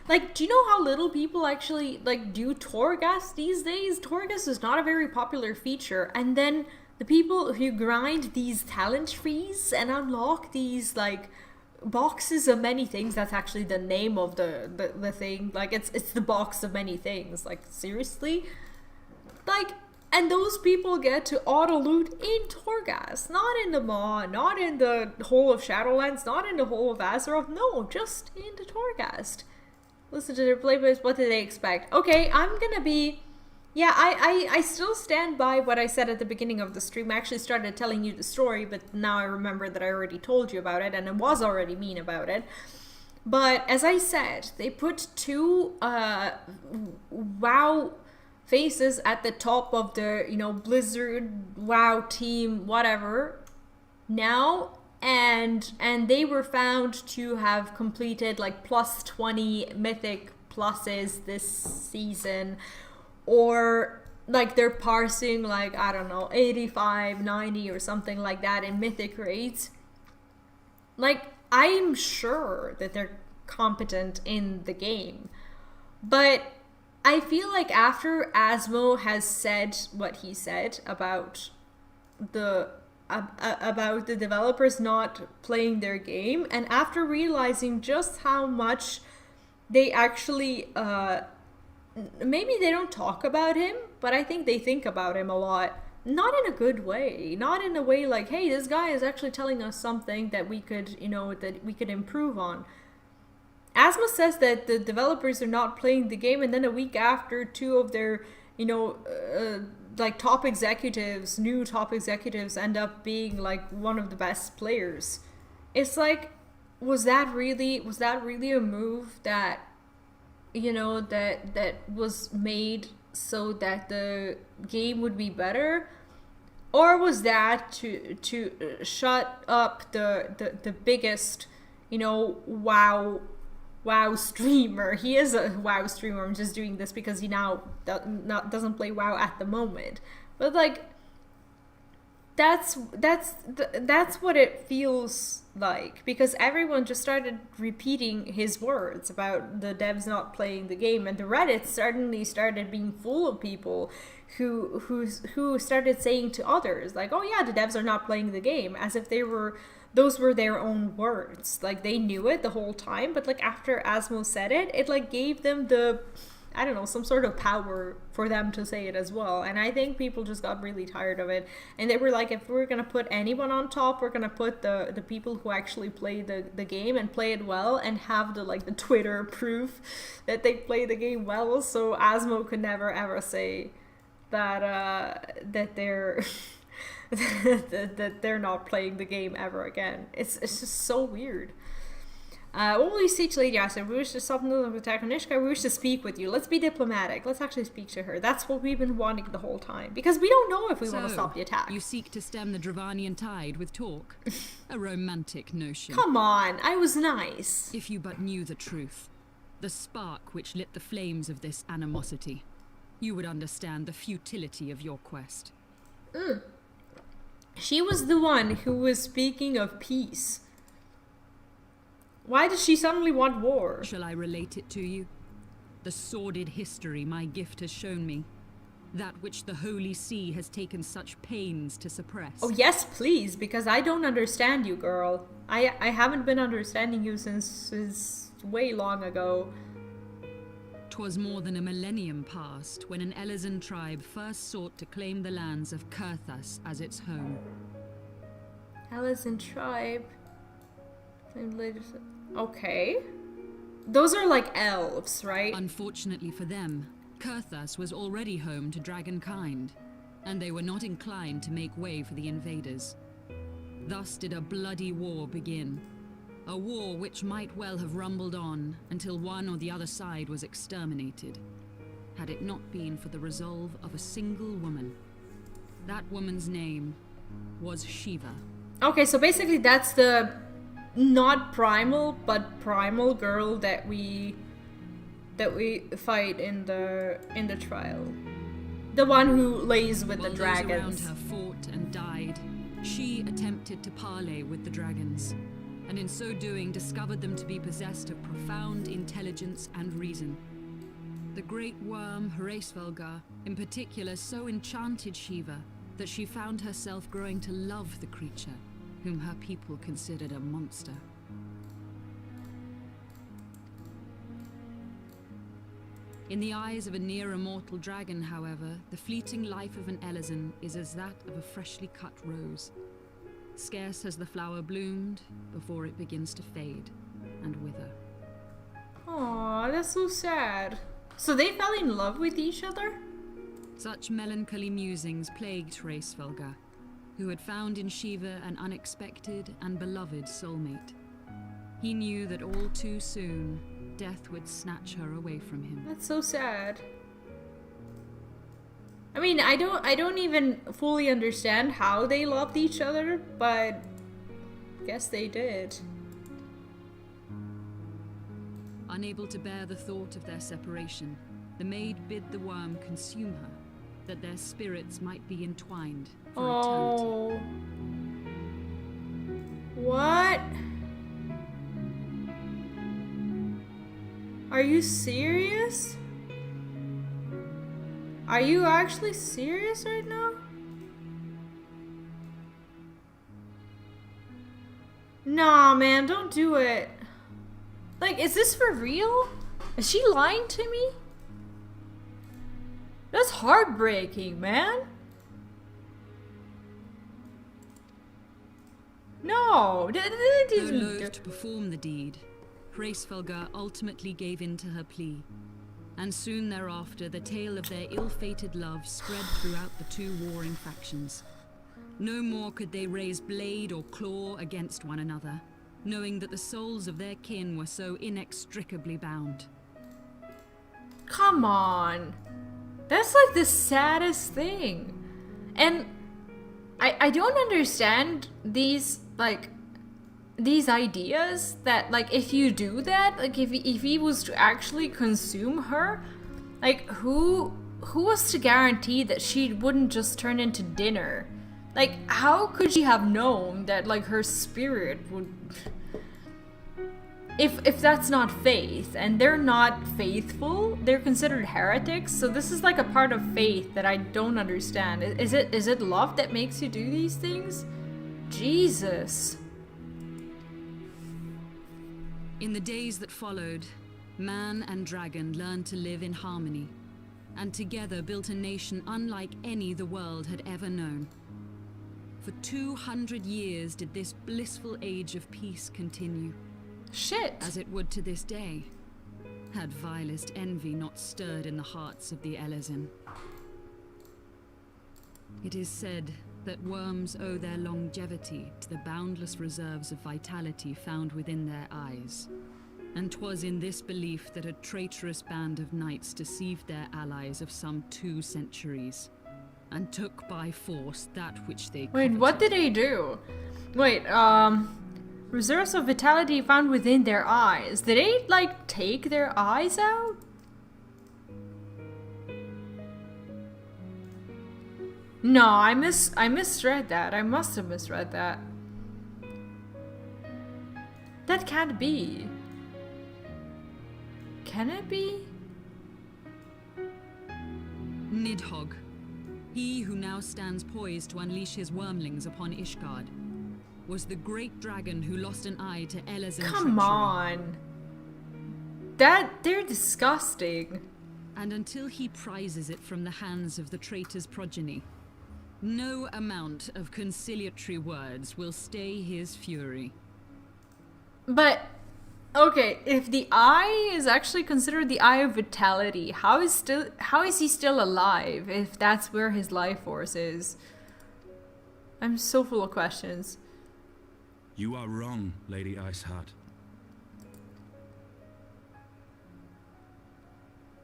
Like, do you know how little people actually, like, do Torghast these days? Torghast is not a very popular feature, and then the people who grind these talent trees and unlock these, like, boxes of many things, that's actually the name of the thing. Like, it's the box of many things. Like, seriously? Like, and those people get to auto-loot in Torghast, not in the Maw, not in the whole of Shadowlands, not in the whole of Azeroth, no, just in the Torghast. Listen to their playlists, what did they expect? Okay, I'm gonna be... Yeah, I still stand by what I said at the beginning of the stream. I actually started telling you the story, but now I remember that I already told you about it, and I was already mean about it. But, as I said, they put two, WoW faces at the top of the, you know, Blizzard, WoW team, whatever, now, and they were found to have completed, like, plus 20 mythic pluses this season, or, like, they're parsing, like, I don't know, 85, 90 or something like that in mythic raids. Like, I'm sure that they're competent in the game, but I feel like after Asmo has said what he said about the developers not playing their game, and after realizing just how much they actually maybe they don't talk about him, but I think they think about him a lot. Not in a good way. Not in a way like, hey, this guy is actually telling us something that we could, you know, that we could improve on. Asma says that the developers are not playing the game, and then a week after, two of their, you know, like top executives, new top executives, end up being like one of the best players. It's like, was that really a move that, you know, that was made so that the game would be better, or was that to shut up the biggest, you know, WoW streamer? He is a WoW streamer. I'm just doing this because he now doesn't play WoW at the moment. But like, that's what it feels like, because everyone just started repeating his words about the devs not playing the game, and the Reddit suddenly started being full of people who started saying to others like, oh yeah, the devs are not playing the game, as if those were their own words. Like, they knew it the whole time, but like after Asmo said it, it like gave them the I don't know, some sort of power for them to say it as well. And I think people just got really tired of it. And they were like, if we're going to put anyone on top, we're going to put the people who actually play the game and play it well and have the Twitter proof that they play the game well. So Asmo could never ever say that they're that they're not playing the game ever again. It's just so weird. What will you say to Lady Astrid? We wish to stop the attack on Ishgard. We wish to speak with you. Let's be diplomatic. Let's actually speak to her. That's what we've been wanting the whole time. Because we don't know if we want to stop the attack. You seek to stem the Dravanian tide with talk? A romantic notion. Come on, I was nice. If you but knew the truth, the spark which lit the flames of this animosity, you would understand the futility of your quest. She was the one who was speaking of peace. Why does she suddenly want war? Shall I relate it to you? The sordid history my gift has shown me. That which the Holy See has taken such pains to suppress. Oh yes, please, because I don't understand you, girl. I haven't been understanding you since way long ago. 'Twas more than a millennium past when an Elizan tribe first sought to claim the lands of Kurthas as its home. Elizan tribe. Okay. Those are like elves, right? Unfortunately for them, Kurthas was already home to dragonkind, and they were not inclined to make way for the invaders. Thus did a bloody war begin. A war which might well have rumbled on until one or the other side was exterminated, had it not been for the resolve of a single woman. That woman's name was Shiva. Okay, so basically that's the not primal, but primal girl that we fight in the trial. The one who lays with the dragons. Those around her fought and died. She attempted to parley with the dragons, and in so doing discovered them to be possessed of profound intelligence and reason. The great worm Heavensward in particular so enchanted Shiva that she found herself growing to love the creature, whom her people considered a monster. In the eyes of a near-immortal dragon, however, the fleeting life of an Elizan is as that of a freshly cut rose. Scarce has the flower bloomed before it begins to fade and wither. Aww, that's so sad. So they fell in love with each other? Such melancholy musings plagued Heavensward, who had found in Shiva an unexpected and beloved soulmate. He knew that all too soon, death would snatch her away from him. That's so sad. I mean, I don't even fully understand how they loved each other, but I guess they did. Unable to bear the thought of their separation, the maid bid the worm consume her, that their spirits might be entwined for eternity. What? Are you serious? Are you actually serious right now? Nah, man, don't do it. Like, is this for real? Is she lying to me? That's heartbreaking, man. No. Though loath to perform the deed, Heavensward ultimately gave in to her plea, and soon thereafter the tale of their ill-fated love spread throughout the two warring factions. No more could they raise blade or claw against one another, knowing that the souls of their kin were so inextricably bound. Come on. That's like the saddest thing. And I don't understand these ideas that, like, if you do that, like, if he was to actually consume her, like, who was to guarantee that she wouldn't just turn into dinner? Like, how could she have known that, like, her spirit would... If that's not faith, and they're not faithful, they're considered heretics, so this is like a part of faith that I don't understand. Is it love that makes you do these things? Jesus. In the days that followed, man and dragon learned to live in harmony, and together built a nation unlike any the world had ever known. For 200 years did this blissful age of peace continue. Shit! As it would to this day, had vilest envy not stirred in the hearts of the Elezen. It is said that worms owe their longevity to the boundless reserves of vitality found within their eyes. And 'twas in this belief that a traitorous band of knights deceived their allies of some 2 centuries, and took by force that which they Wait, coveted. what did they do? Wait, reserves of vitality found within their eyes. Did they, like, take their eyes out? No, I misread that. I must have misread that. That can't be. Can it be? Nidhogg, he who now stands poised to unleash his wormlings upon Ishgard, was the great dragon who lost an eye to Elezen treachery. Come on. They're disgusting. And until he prizes it from the hands of the traitor's progeny, no amount of conciliatory words will stay his fury. But, okay, if the eye is actually considered the eye of vitality, how is he still alive if that's where his life force is? I'm so full of questions. You are wrong, Lady Iceheart.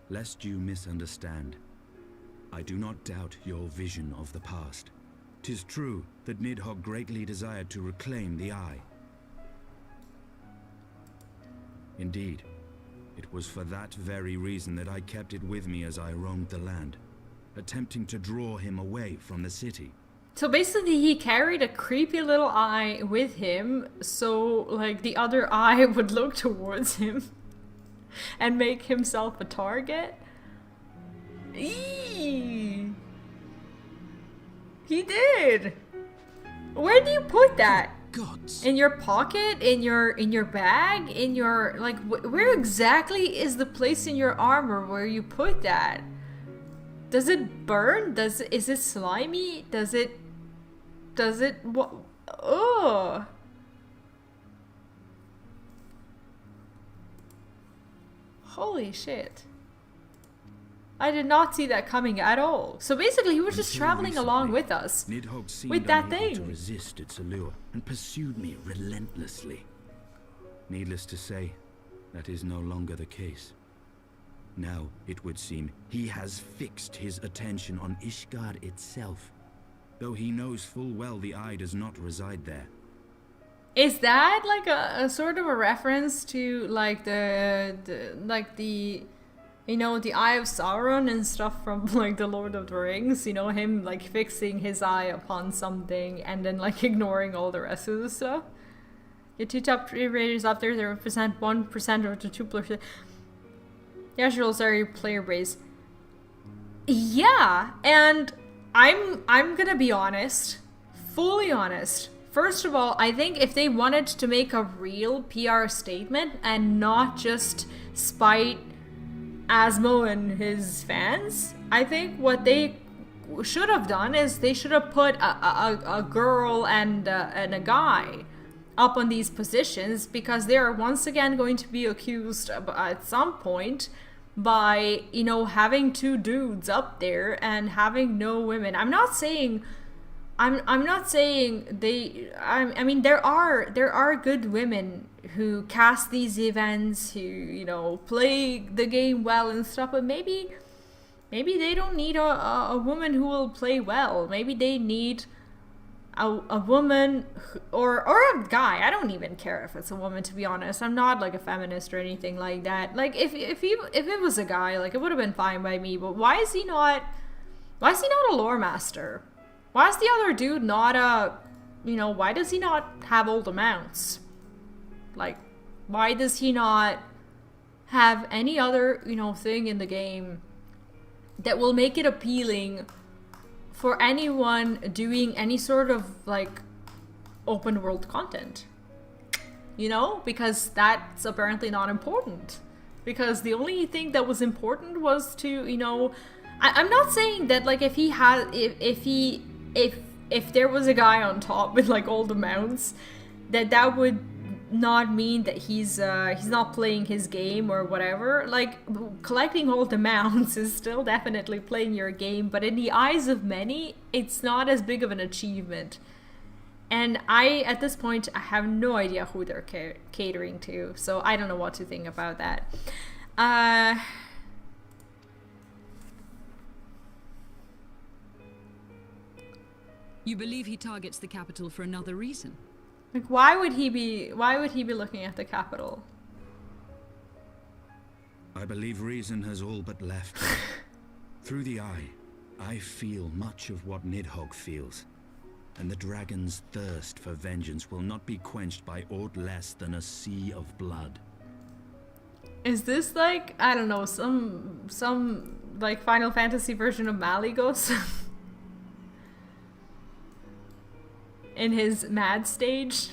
Lest you misunderstand, I do not doubt your vision of the past. 'Tis true that Nidhogg greatly desired to reclaim the eye. Indeed, it was for that very reason that I kept it with me as I roamed the land, attempting to draw him away from the city. So basically he carried a creepy little eye with him, so like the other eye would look towards him and make himself a target? Eee! He did! Where do you put that? Gods. In your pocket? In your bag? In your, like, where exactly is the place in your armor where you put that? Does it burn? Is it slimy? Does it, what? Ugh. Holy shit. I did not see that coming at all. So basically he was just traveling along with us. Nidhogg seemed with that unable to thing. resist its allure and pursued me relentlessly. Needless to say, that is no longer the case. Now, it would seem, he has fixed his attention on Ishgard itself, though he knows full well the eye does not reside there. Is that like a sort of a reference to like the you know, the Eye of Sauron and stuff from like the Lord of the Rings? You know, him like fixing his eye upon something and then like ignoring all the rest of the stuff. Your 2 top 3 raters up there, 0%, 1% or to 2%. The actual rolls are your player base. Yeah, and I'm gonna be honest, fully honest. First of all, I think if they wanted to make a real PR statement and not just spite Asmo and his fans, I think what they should have done is they should have put a girl and a guy up on these positions, because they are once again going to be accused at some point by, you know, having 2 dudes up there and having no women. I'm not saying they. I mean, there are good women who cast these events, who, you know, play the game well and stuff. But maybe they don't need a woman who will play well. Maybe they need a woman or a guy. I don't even care if it's a woman, to be honest. I'm not like a feminist or anything like that. Like if it was a guy, like it would have been fine by me. But why is he not a lore master? Why is the other dude not a, you know, why does he not have all the mounts? Like, why does he not have any other, you know, thing in the game that will make it appealing for anyone doing any sort of, like, open world content? You know? Because that's apparently not important Because the only thing that was important was to, you know, I'm not saying that like if there was a guy on top with like all the mounts, that would not mean that he's not playing his game or whatever. Like, collecting all the mounts is still definitely playing your game, but in the eyes of many, it's not as big of an achievement. And at this point, I have no idea who they're catering to, so I don't know what to think about that. You believe he targets the capital for another reason? Like, why would he be looking at the capital? I believe reason has all but left me. Through the eye, I feel much of what Nidhogg feels. And the dragon's thirst for vengeance will not be quenched by aught less than a sea of blood. Is this like, I don't know, some like Final Fantasy version of Malygos? In his mad stage?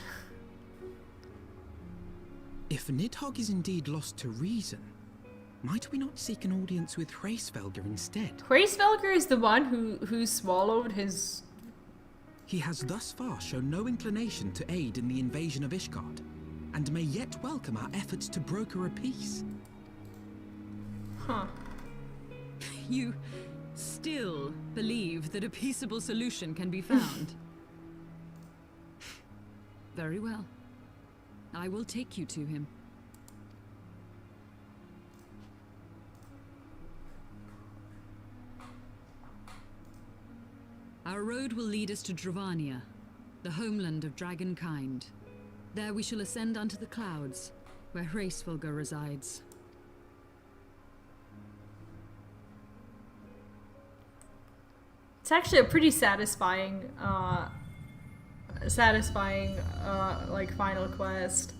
If Nidhogg is indeed lost to reason, might we not seek an audience with Hraesvelgr instead? Hraesvelgr is the one who swallowed his... He has thus far shown no inclination to aid in the invasion of Ishgard, and may yet welcome our efforts to broker a peace. Huh. You still believe that a peaceable solution can be found? Very well. I will take you to him. Our road will lead us to Dravania, the homeland of dragonkind. There we shall ascend unto the clouds, where Hraesvelgr resides. It's actually a pretty satisfying like final quest.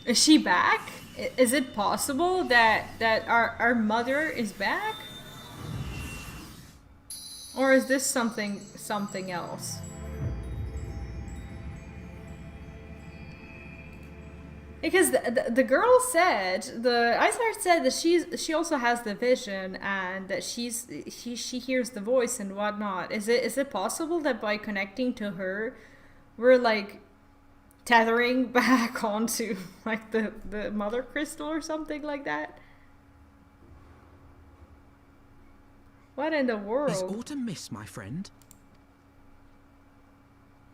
Is she back? Is it possible that our mother is back? Or is this something else? Because the girl said, the Ishgard said that she also has the vision and that she hears the voice and whatnot. Is it possible that by connecting to her, we're like tethering back onto like the mother crystal or something like that? What in the world? Is autumn miss, my friend?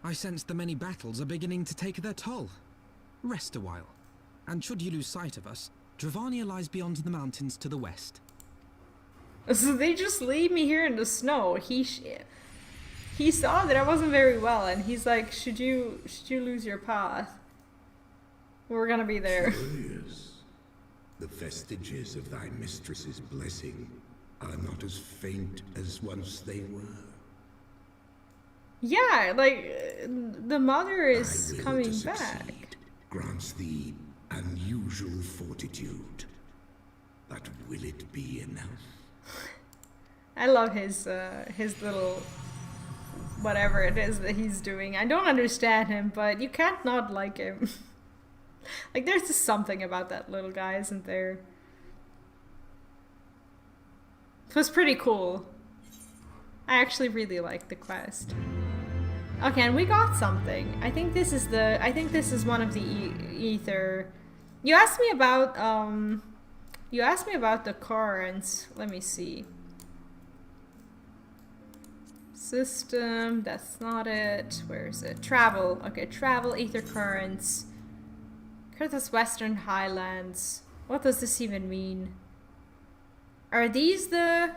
I sense the many battles are beginning to take their toll. Rest a while. And should you lose sight of us, Dravania lies beyond the mountains to the west. So they just leave me here in the snow. He saw that I wasn't very well, and he's like, "Should you lose your path? We're gonna be there." Curious. The vestiges of thy mistress's blessing are not as faint as once they were. Yeah, like the mother is coming back. Grants thee unusual fortitude. But will it be enough? I love his little whatever it is that he's doing. I don't understand him, but you can't not like him. Like, there's just something about that little guy, isn't there? It was pretty cool. I actually really liked the quest. Okay, and we got something. I think this is one of the ether. You asked me about the currents. Let me see. System, that's not it. Where is it? Travel. Okay, travel, ether currents. Curtis Western Highlands. What does this even mean? Are these the...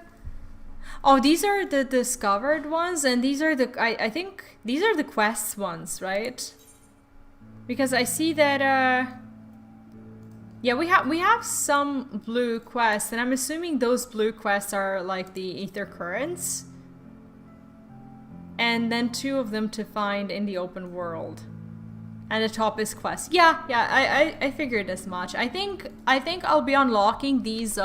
Oh, these are the discovered ones, and these are the... I think these are the quests ones, right? Because I see that, yeah, we have some blue quests, and I'm assuming those blue quests are like the ether currents. And then 2 of them to find in the open world. And the top is quest. Yeah, I figured as much. I think I'll be unlocking these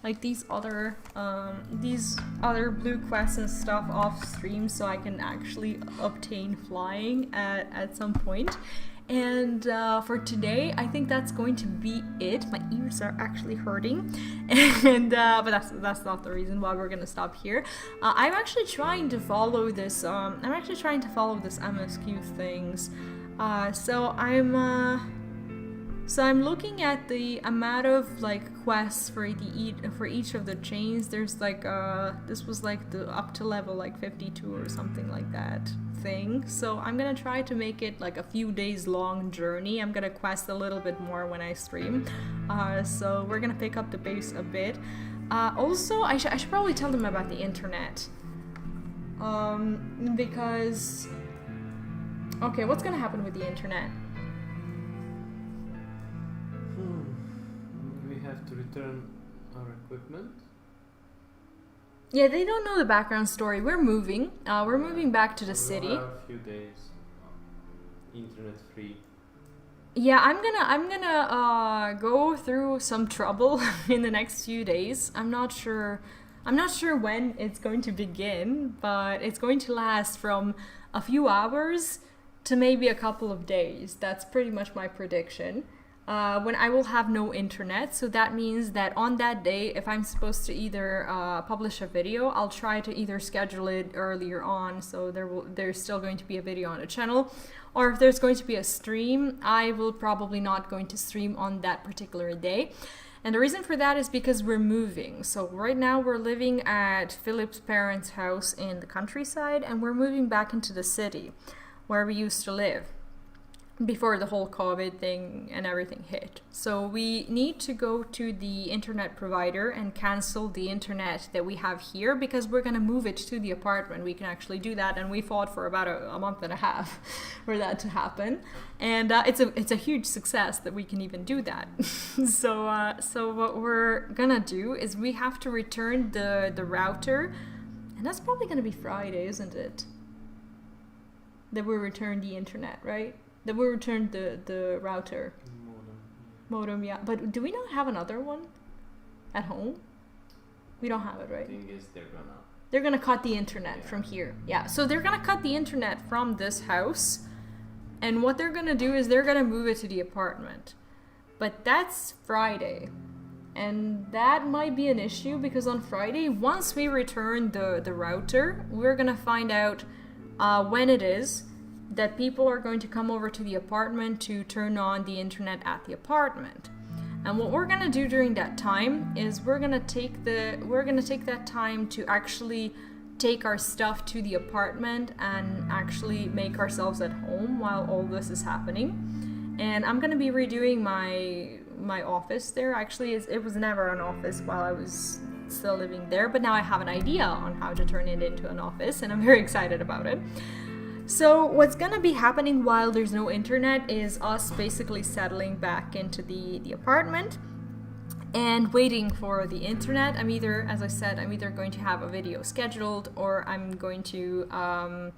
like these other blue quests and stuff off stream, so I can actually obtain flying at some point. And for today, I think that's going to be it. My ears are actually hurting, and but that's not the reason why we're gonna stop here. I'm actually trying to follow this. MSQ things. So I'm looking at the amount of like quests for each of the chains. There's like this was like the up to level like 52 or something like that thing. So I'm gonna try to make it like a few days long journey. I'm gonna quest a little bit more when I stream. So we're gonna pick up the pace a bit. Also, I should probably tell them about the internet. Because okay, what's gonna happen with the internet? We have to return our equipment. Yeah, they don't know the background story. We're moving. We're moving back to the city. We'll have a few days internet free. Yeah, I'm gonna go through some trouble in the next few days. I'm not sure when it's going to begin, but it's going to last from a few hours to maybe a couple of days. That's pretty much my prediction. When I will have no internet, so that means that on that day, if I'm supposed to either publish a video, I'll try to either schedule it earlier on, so there's still going to be a video on the channel, or if there's going to be a stream, I will probably not going to stream on that particular day. And the reason for that is because we're moving. So right now we're living at Philip's parents' house in the countryside, and we're moving back into the city where we used to live before the whole COVID thing and everything hit. So we need to go to the internet provider and cancel the internet that we have here, because we're gonna move it to the apartment. We can actually do that, and we fought for about a month and a half for that to happen. And it's a huge success that we can even do that. So what we're gonna do is we have to return the router, and that's probably gonna be Friday, isn't it? That we return the internet, right? That we returned the router. Modem, yeah. But do we not have another one at home? We don't have it, right? The thing is, they're gonna cut the internet from here. Yeah, so they're gonna cut the internet from this house, and what they're gonna do is they're gonna move it to the apartment. But that's Friday, and that might be an issue, because on Friday, once we return the router, we're gonna find out when it is that people are going to come over to the apartment to turn on the internet at the apartment. And what we're gonna do during that time is we're gonna take that time to actually take our stuff to the apartment and actually make ourselves at home while all this is happening. And I'm gonna be redoing my office there. Actually, it was never an office while I was still living there, but now I have an idea on how to turn it into an office, and I'm very excited about it. So what's gonna be happening while there's no internet is us basically settling back into the apartment and waiting for the internet. As I said, I'm either going to have a video scheduled, or I'm going to,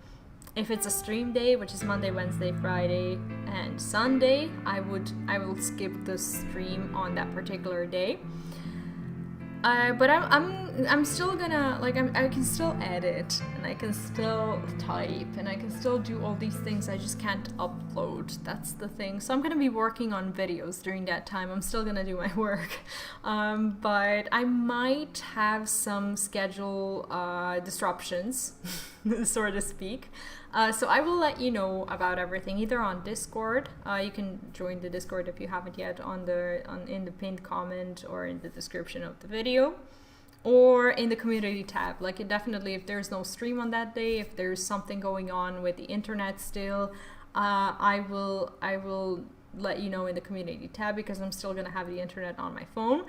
if it's a stream day, which is Monday, Wednesday, Friday, and Sunday, I will skip the stream on that particular day. But I'm still gonna, I can still edit, and I can still type, and I can still do all these things. I just can't upload. That's the thing. So I'm gonna be working on videos during that time. I'm still gonna do my work, but I might have some schedule disruptions, so to speak. So I will let you know about everything either on Discord. You can join the Discord if you haven't yet in the pinned comment or in the description of the video, or in the community tab. Definitely, if there's no stream on that day, if there's something going on with the internet still, I will let you know in the community tab, because I'm still gonna have the internet on my phone.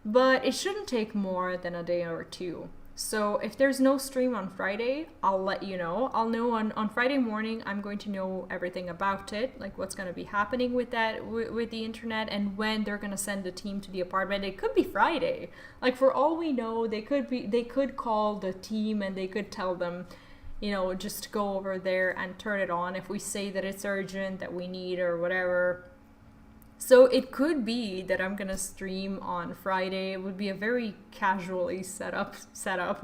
But it shouldn't take more than a day or two. So if there's no stream on Friday, I'll let you know. I'll know on Friday morning. I'm going to know everything about it, like what's going to be happening with that, with the internet, and when they're going to send the team to the apartment. It could be Friday. For all we know, they could call the team and they could tell them, just go over there and turn it on if we say that it's urgent, that we need, or whatever. So it could be that I'm gonna stream on Friday. It would be a very casually setup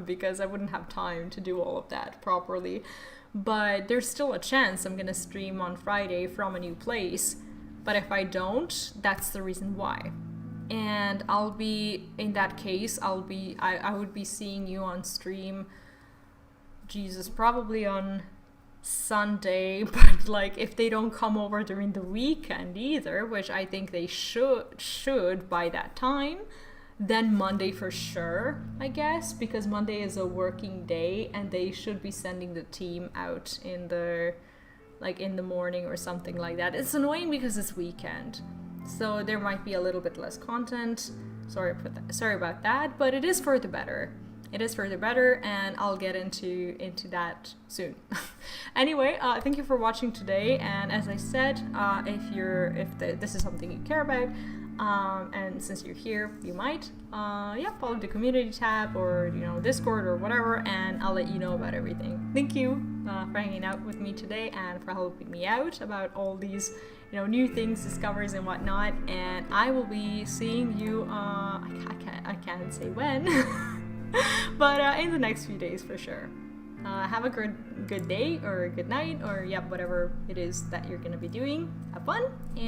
because I wouldn't have time to do all of that properly. But there's still a chance I'm gonna stream on Friday from a new place. But if I don't, that's the reason why. And I'll be, in that case, I would be seeing you on stream, Jesus, probably on Sunday, but like if they don't come over during the weekend either, which I think they should by that time, then Monday for sure, I guess, because Monday is a working day and they should be sending the team out in the morning or something like that. It's annoying because it's weekend, so there might be a little bit less content. Sorry about that, but it is for the better. It is for the better, and I'll get into that soon. Anyway, thank you for watching today, and as I said, if this is something you care about, and since you're here, you might, follow the community tab or Discord or whatever, and I'll let you know about everything. Thank you for hanging out with me today and for helping me out about all these new things, discoveries, and whatnot. And I will be seeing you. I can't say when. But in the next few days for sure. Have a good day or good night or whatever it is that you're gonna be doing. Have fun. And